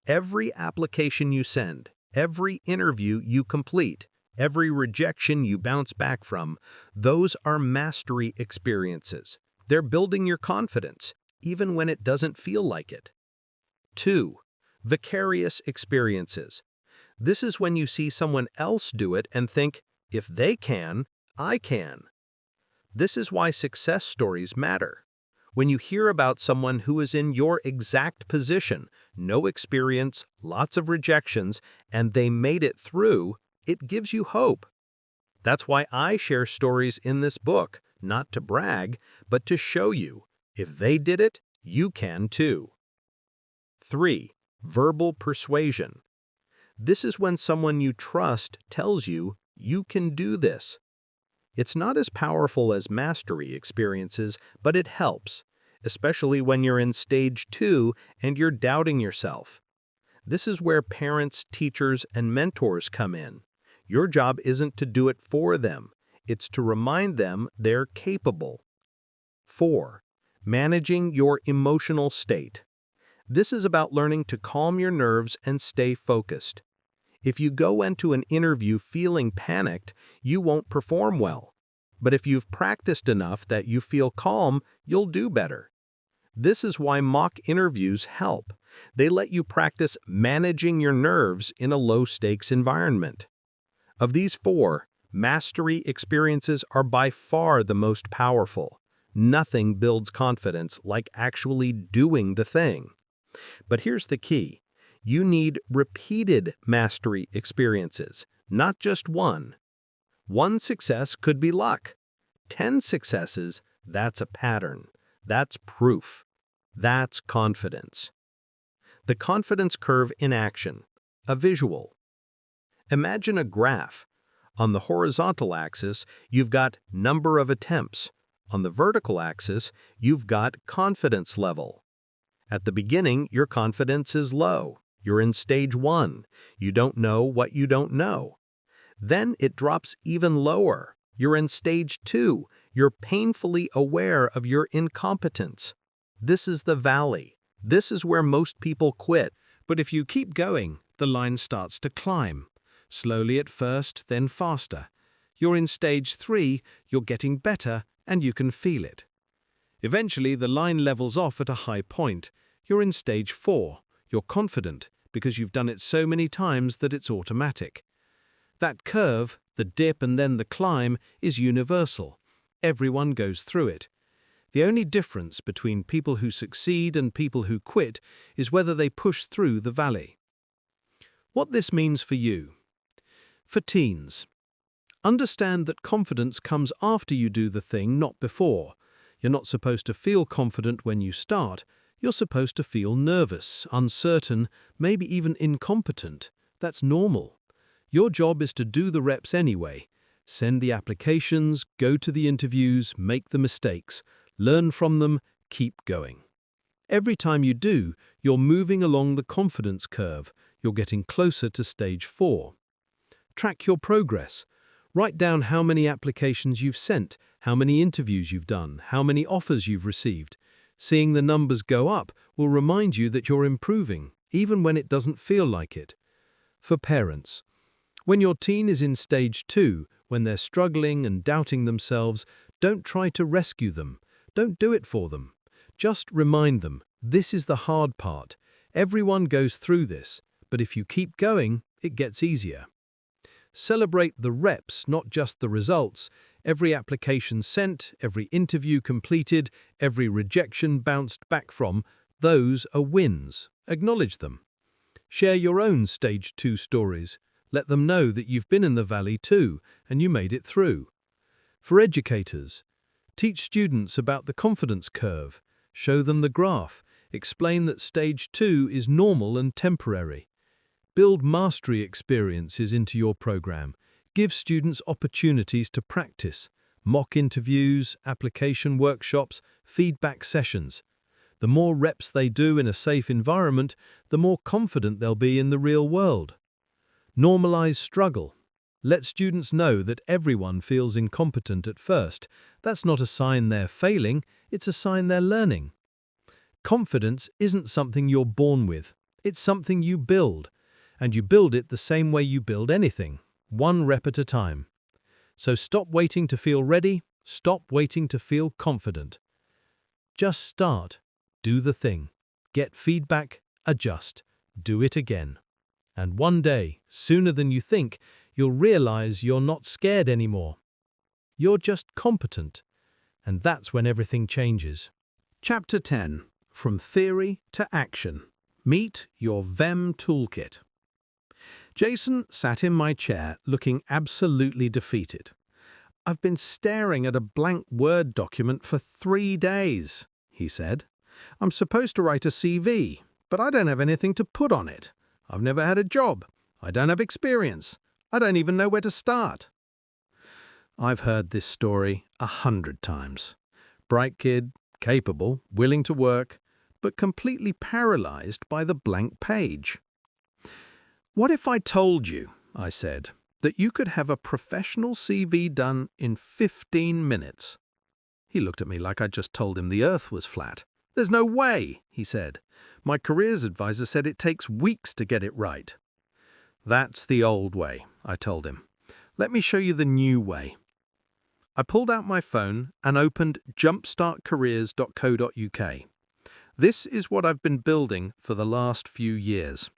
Every application you send, every interview you complete, every rejection you bounce back from, those are mastery experiences. They're building your confidence, even when it doesn't feel like it. 2. Vicarious experiences. This is when you see someone else do it and think, "If they can, I can." This is why success stories matter. When you hear about someone who is in your exact position, no experience, lots of rejections, and they made it through, it gives you hope. That's why I share stories in this book, not to brag, but to show you, if they did it, you can too. 3. Verbal persuasion. This is when someone you trust tells you, "You can do this." It's not as powerful as mastery experiences, but it helps, especially when you're in stage 2 and you're doubting yourself. This is where parents, teachers, and mentors come in. Your job isn't to do it for them, it's to remind them they're capable. 4. Managing your emotional state. This is about learning to calm your nerves and stay focused. If you go into an interview feeling panicked, you won't perform well. But if you've practiced enough that you feel calm, you'll do better. This is why mock interviews help. They let you practice managing your nerves in a low-stakes environment. Of these four, mastery experiences are by far the most powerful. Nothing builds confidence like actually doing the thing. But here's the key. You need repeated mastery experiences, not just one. One success could be luck. 10 successes, that's a pattern. That's proof. That's confidence. The confidence curve in action, a visual. Imagine a graph. On the horizontal axis, you've got number of attempts. On the vertical axis, you've got confidence level. At the beginning, your confidence is low. You're in stage 1. You don't know what you don't know. Then it drops even lower. You're in stage 2. You're painfully aware of your incompetence. This is the valley. This is where most people quit. But if you keep going, the line starts to climb. Slowly at first, then faster. You're in stage 3, you're getting better, and you can feel it. Eventually, the line levels off at a high point. You're in stage 4. You're confident because you've done it so many times that it's automatic. That curve, the dip and then the climb, is universal. Everyone goes through it. The only difference between people who succeed and people who quit is whether they push through the valley. What this means for you. For teens, understand that confidence comes after you do the thing, not before. You're not supposed to feel confident when you start. You're supposed to feel nervous, uncertain, maybe even incompetent. That's normal. Your job is to do the reps anyway. Send the applications, go to the interviews, make the mistakes, learn from them, keep going. Every time you do, you're moving along the confidence curve. You're getting closer to stage 4. Track your progress. Write down how many applications you've sent, how many interviews you've done, how many offers you've received. Seeing the numbers go up will remind you that you're improving, even when it doesn't feel like it. For parents, when your teen is in stage 2, when they're struggling and doubting themselves, don't try to rescue them. Don't do it for them. Just remind them, this is the hard part. Everyone goes through this, but if you keep going, it gets easier. Celebrate the reps, not just the results. Every application sent, every interview completed, every rejection bounced back from, those are wins. Acknowledge them. Share your own stage 2 stories. Let them know that you've been in the valley too, and you made it through. For educators, teach students about the confidence curve. Show them the graph. Explain that stage 2 is normal and temporary. Build mastery experiences into your program. Give students opportunities to practice. Mock interviews, application workshops, feedback sessions. The more reps they do in a safe environment, the more confident they'll be in the real world. Normalize struggle. Let students know that everyone feels incompetent at first. That's not a sign they're failing, it's a sign they're learning. Confidence isn't something you're born with. It's something you build. And you build it the same way you build anything, one rep at a time. So stop waiting to feel ready, stop waiting to feel confident. Just start, do the thing, get feedback, adjust, do it again. And one day, sooner than you think, you'll realize you're not scared anymore. You're just competent. And that's when everything changes. Chapter 10. From Theory to Action. Meet your VEM Toolkit. Jason sat in my chair looking absolutely defeated. "I've been staring at a blank Word document for 3 days," he said. "I'm supposed to write a CV, but I don't have anything to put on it. I've never had a job. I don't have experience. I don't even know where to start." I've heard this story 100 times. Bright kid, capable, willing to work, but completely paralyzed by the blank page. "What if I told you," I said, "that you could have a professional CV done in 15 minutes? He looked at me like I'd just told him the earth was flat. "There's no way," he said. "My careers advisor said it takes weeks to get it right." "That's the old way," I told him. "Let me show you the new way." I pulled out my phone and opened Jumpstart-Careers.co.uk. This is what I've been building for the last few years.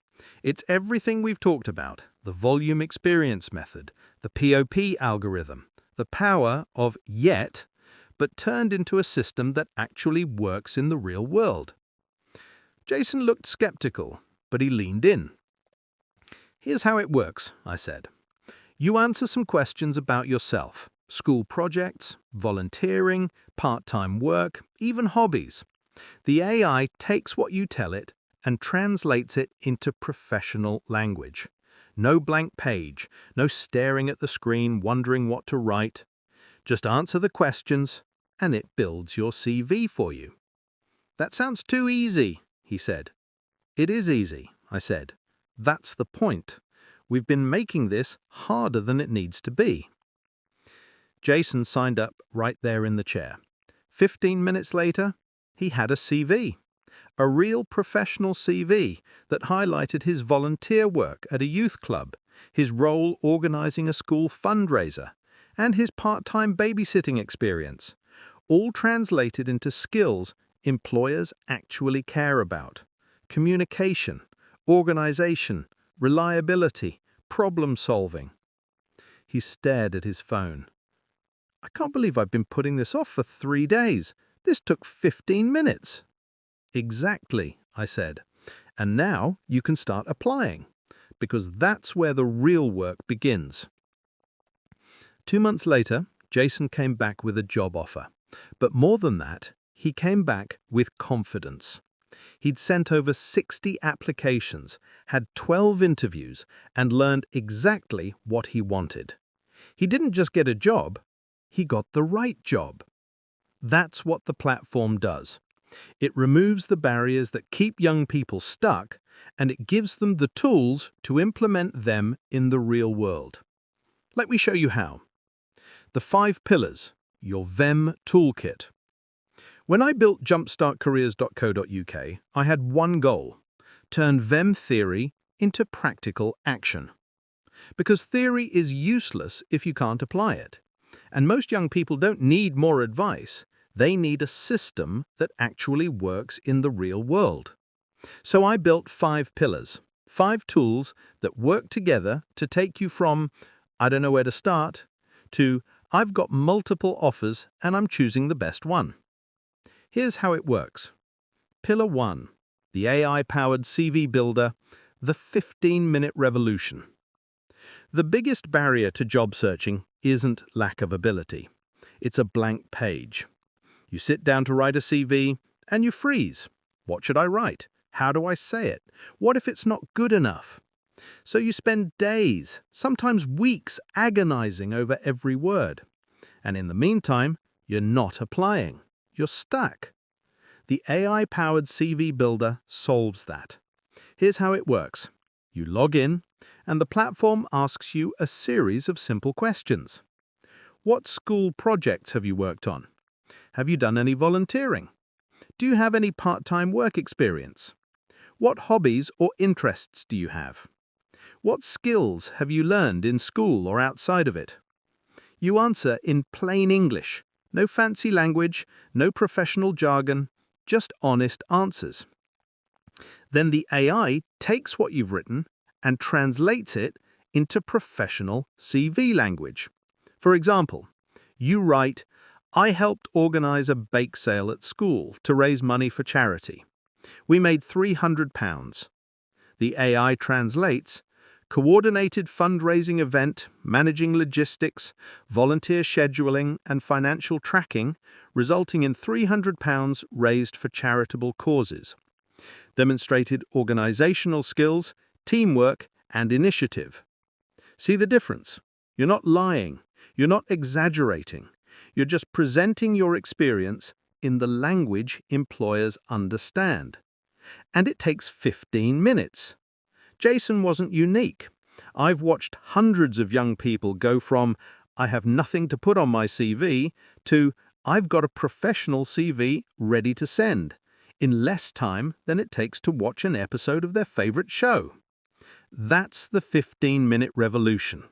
It's everything we've talked about: the volume experience method, the P.O.P algorithm, the power of yet, but turned into a system that actually works in the real world. Jason looked skeptical, but he leaned in. "Here's how it works," I said. "You answer some questions about yourself: school projects, volunteering, part-time work, even hobbies. The AI takes what you tell it and translates it into professional language. No blank page, no staring at the screen wondering what to write. Just answer the questions, and it builds your CV for you." "That sounds too easy," he said. "It is easy," I said. "That's the point. We've been making this harder than it needs to be." Jason signed up right there in the chair. 15 minutes later, he had a CV. A real professional CV that highlighted his volunteer work at a youth club, his role organizing a school fundraiser, and his part-time babysitting experience, all translated into skills employers actually care about: communication, organization, reliability, problem-solving. He stared at his phone. "I can't believe I've been putting this off for 3 days. This took 15 minutes. "Exactly," I said. "And now you can start applying, because that's where the real work begins." 2 months later, Jason came back with a job offer. But more than that, he came back with confidence. He'd sent over 60 applications, had 12 interviews, and learned exactly what he wanted. He didn't just get a job, he got the right job. That's what the platform does. It removes the barriers that keep young people stuck, and it gives them the tools to implement them in the real world. Let me show you how. The 5 pillars, your VEM toolkit. When I built jumpstartcareers.co.uk, I had one goal: turn VEM theory into practical action. Because theory is useless if you can't apply it. And most young people don't need more advice. They need a system that actually works in the real world. So I built 5 pillars, 5 tools that work together to take you from "I don't know where to start" to "I've got multiple offers and I'm choosing the best one." Here's how it works. Pillar 1, the AI-powered CV builder, the 15-minute revolution. The biggest barrier to job searching isn't lack of ability. It's a blank page. You sit down to write a CV, and you freeze. What should I write? How do I say it? What if it's not good enough? So you spend days, sometimes weeks, agonizing over every word. And in the meantime, you're not applying. You're stuck. The AI-powered CV builder solves that. Here's how it works. You log in, and the platform asks you a series of simple questions. What school projects have you worked on? Have you done any volunteering? Do you have any part-time work experience? What hobbies or interests do you have? What skills have you learned in school or outside of it? You answer in plain English, no fancy language, no professional jargon, just honest answers. Then the AI takes what you've written and translates it into professional CV language. For example, you write, "I helped organize a bake sale at school to raise money for charity. We made £300. The AI translates, "Coordinated fundraising event, managing logistics, volunteer scheduling, and financial tracking, resulting in £300 raised for charitable causes. Demonstrated organizational skills, teamwork, and initiative." See the difference? You're not lying. You're not exaggerating. You're just presenting your experience in the language employers understand. And it takes 15 minutes. Jason wasn't unique. I've watched hundreds of young people go from "I have nothing to put on my CV" to I've got a professional CV ready to send, in less time than it takes to watch an episode of their favorite show. That's the 15-minute revolution,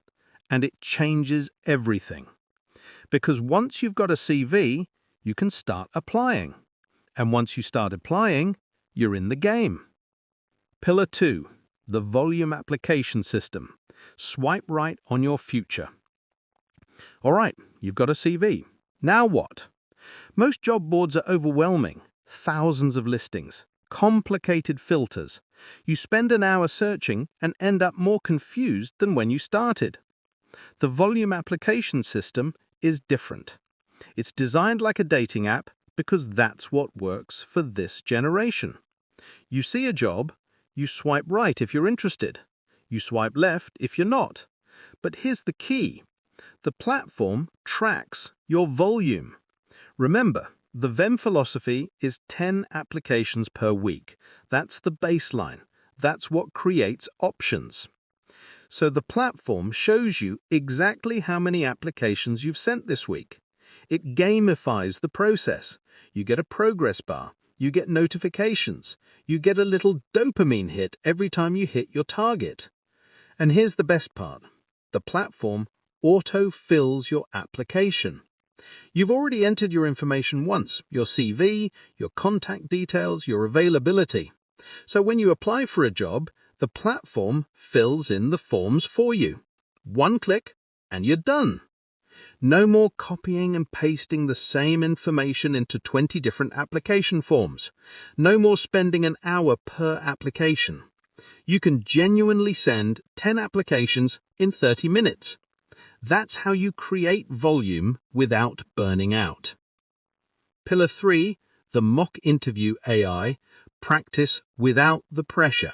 and it changes everything. Because once you've got a CV, you can start applying. And once you start applying, you're in the game. Pillar 2, the volume application system. Swipe right on your future. All right, you've got a CV. Now what? Most job boards are overwhelming. Thousands of listings, complicated filters. You spend an hour searching and end up more confused than when you started. The volume application system is different. It's designed like a dating app because that's what works for this generation. You see a job, you swipe right if you're interested. You swipe left if you're not. But here's the key. The platform tracks your volume. Remember, the VEM philosophy is 10 applications per week. That's the baseline. That's what creates options. So the platform shows you exactly how many applications you've sent this week. It gamifies the process. You get a progress bar. You get notifications. You get a little dopamine hit every time you hit your target. And here's the best part. The platform auto-fills your application. You've already entered your information once, your CV, your contact details, your availability. So when you apply for a job, the platform fills in the forms for you. One click and you're done. No more copying and pasting the same information into 20 different application forms. No more spending an hour per application. You can genuinely send 10 applications in 30 minutes. That's how you create volume without burning out. Pillar 3, the mock interview AI, practice without the pressure.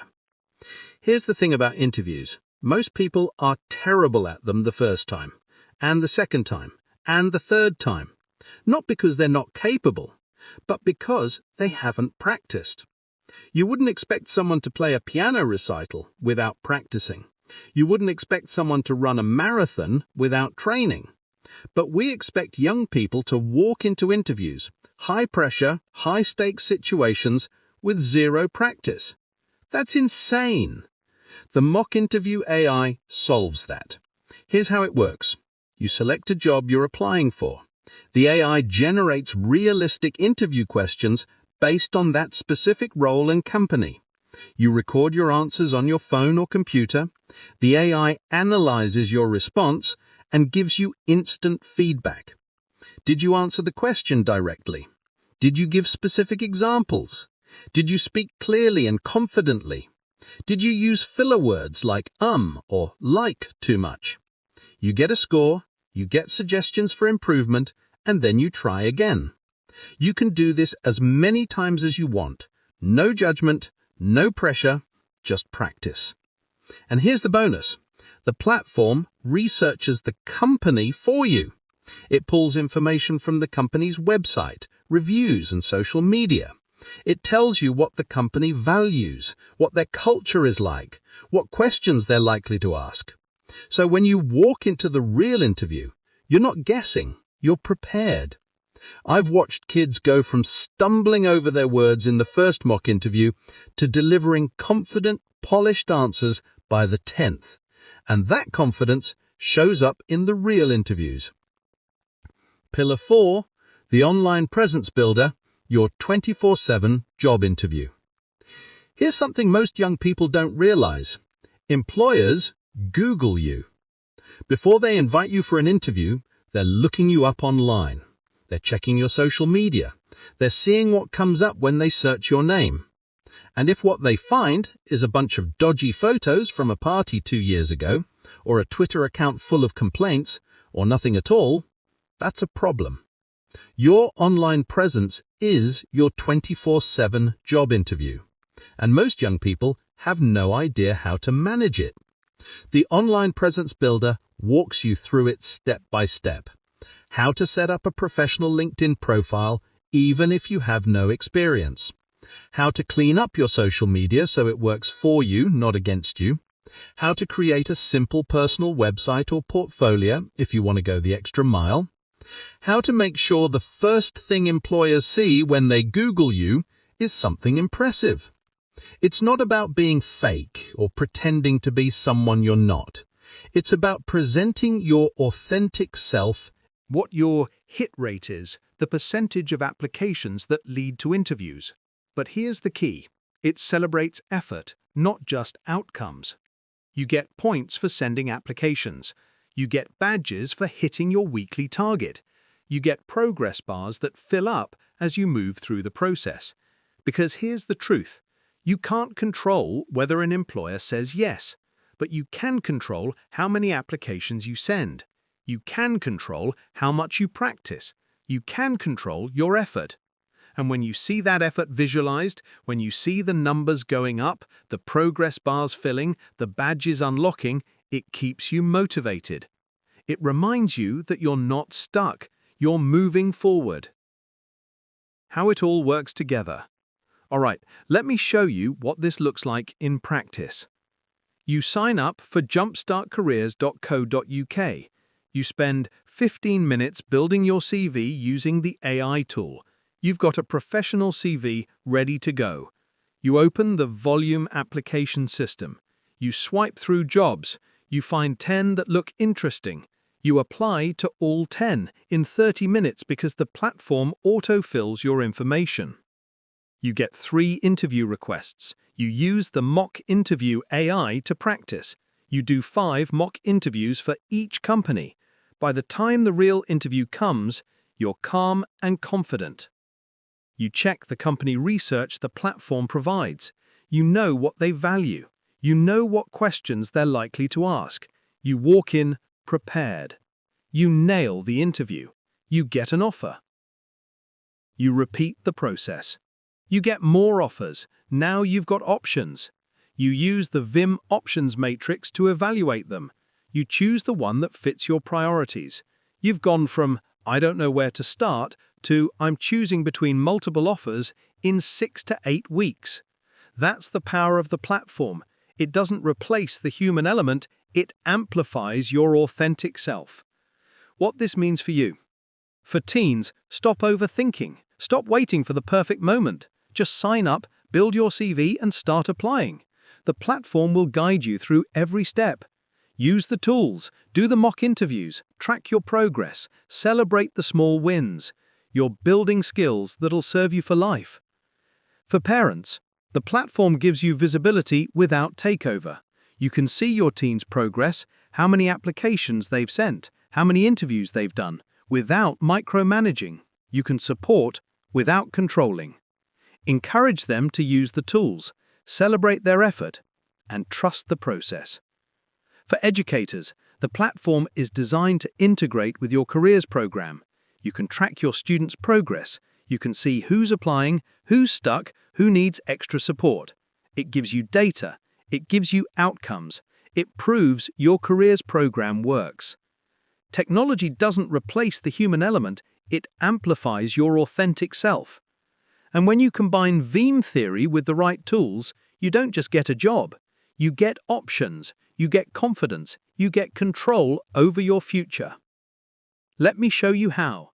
Here's the thing about interviews. Most people are terrible at them the first time, and the second time, and the third time. Not because they're not capable, but because they haven't practiced. You wouldn't expect someone to play a piano recital without practicing. You wouldn't expect someone to run a marathon without training. But we expect young people to walk into interviews, high-pressure, high-stakes situations with zero practice. That's insane. The mock interview AI solves that. Here's how it works. You select a job you're applying for. The AI generates realistic interview questions based on that specific role and company. You record your answers on your phone or computer. The AI analyzes your response and gives you instant feedback. Did you answer the question directly? Did you give specific examples? Did you speak clearly and confidently? Did you use filler words like or like too much? You get a score, you get suggestions for improvement, and then you try again. You can do this as many times as you want. No judgment, no pressure, just practice. And here's the bonus. The platform researches the company for you. It pulls information from the company's website, reviews, and social media. It tells you what the company values, what their culture is like, what questions they're likely to ask. So when you walk into the real interview, you're not guessing, you're prepared. I've watched kids go from stumbling over their words in the first mock interview to delivering confident, polished answers by the 10th. And that confidence shows up in the real interviews. Pillar 4, the online presence builder, your 24/7 job interview. Here's something most young people don't realize. Employers Google you. Before they invite you for an interview, they're looking you up online. They're checking your social media. They're seeing what comes up when they search your name. And if what they find is a bunch of dodgy photos from a party 2 years ago, or a Twitter account full of complaints, or nothing at all, that's a problem. Your online presence is your 24/7 job interview. And most young people have no idea how to manage it. The Online Presence Builder walks you through it step by step. How to set up a professional LinkedIn profile even if you have no experience. How to clean up your social media so it works for you, not against you. How to create a simple personal website or portfolio if you want to go the extra mile. How to make sure the first thing employers see when they Google you is something impressive. It's not about being fake or pretending to be someone you're not. It's about presenting your authentic self. What your hit rate is, the percentage of applications that lead to interviews. But here's the key. It celebrates effort, not just outcomes. You get points for sending applications. You get badges for hitting your weekly target. You get progress bars that fill up as you move through the process. Because here's the truth. You can't control whether an employer says yes, but you can control how many applications you send. You can control how much you practice. You can control your effort. And when you see that effort visualized, when you see the numbers going up, the progress bars filling, the badges unlocking, it keeps you motivated. It reminds you that you're not stuck, you're moving forward. How it all works together. All right, let me show you what this looks like in practice. You sign up for Jumpstart-Careers.co.uk. You spend 15 minutes building your CV using the AI tool. You've got a professional CV ready to go. You open the volume application system. You swipe through jobs. You find 10 that look interesting. You apply to all 10 in 30 minutes because the platform autofills your information. You get 3 interview requests. You use the mock interview AI to practice. You do 5 mock interviews for each company. By the time the real interview comes, you're calm and confident. You check the company research the platform provides. You know what they value. You know what questions they're likely to ask. You walk in prepared. You nail the interview. You get an offer. You repeat the process. You get more offers. Now you've got options. You use the VIM options matrix to evaluate them. You choose the one that fits your priorities. You've gone from, I don't know where to start, to I'm choosing between multiple offers in 6 to 8 weeks. That's the power of the platform. It doesn't replace the human element, it amplifies your authentic self. What this means for you. For teens, stop overthinking. Stop waiting for the perfect moment. Just sign up, build your CV, and start applying. The platform will guide you through every step. Use the tools, do the mock interviews, track your progress, celebrate the small wins. You're building skills that'll serve you for life. For parents, the platform gives you visibility without takeover. You can see your teen's progress, how many applications they've sent, how many interviews they've done, without micromanaging. You can support without controlling. Encourage them to use the tools, celebrate their effort, and trust the process. For educators, the platform is designed to integrate with your careers program. You can track your students' progress. You can see who's applying, who's stuck, who needs extra support. It gives you data. It gives you outcomes. It proves your careers program works. Technology doesn't replace the human element, it amplifies your authentic self. And when you combine VIM theory with the right tools, you don't just get a job. You get options, you get confidence, you get control over your future. Let me show you how.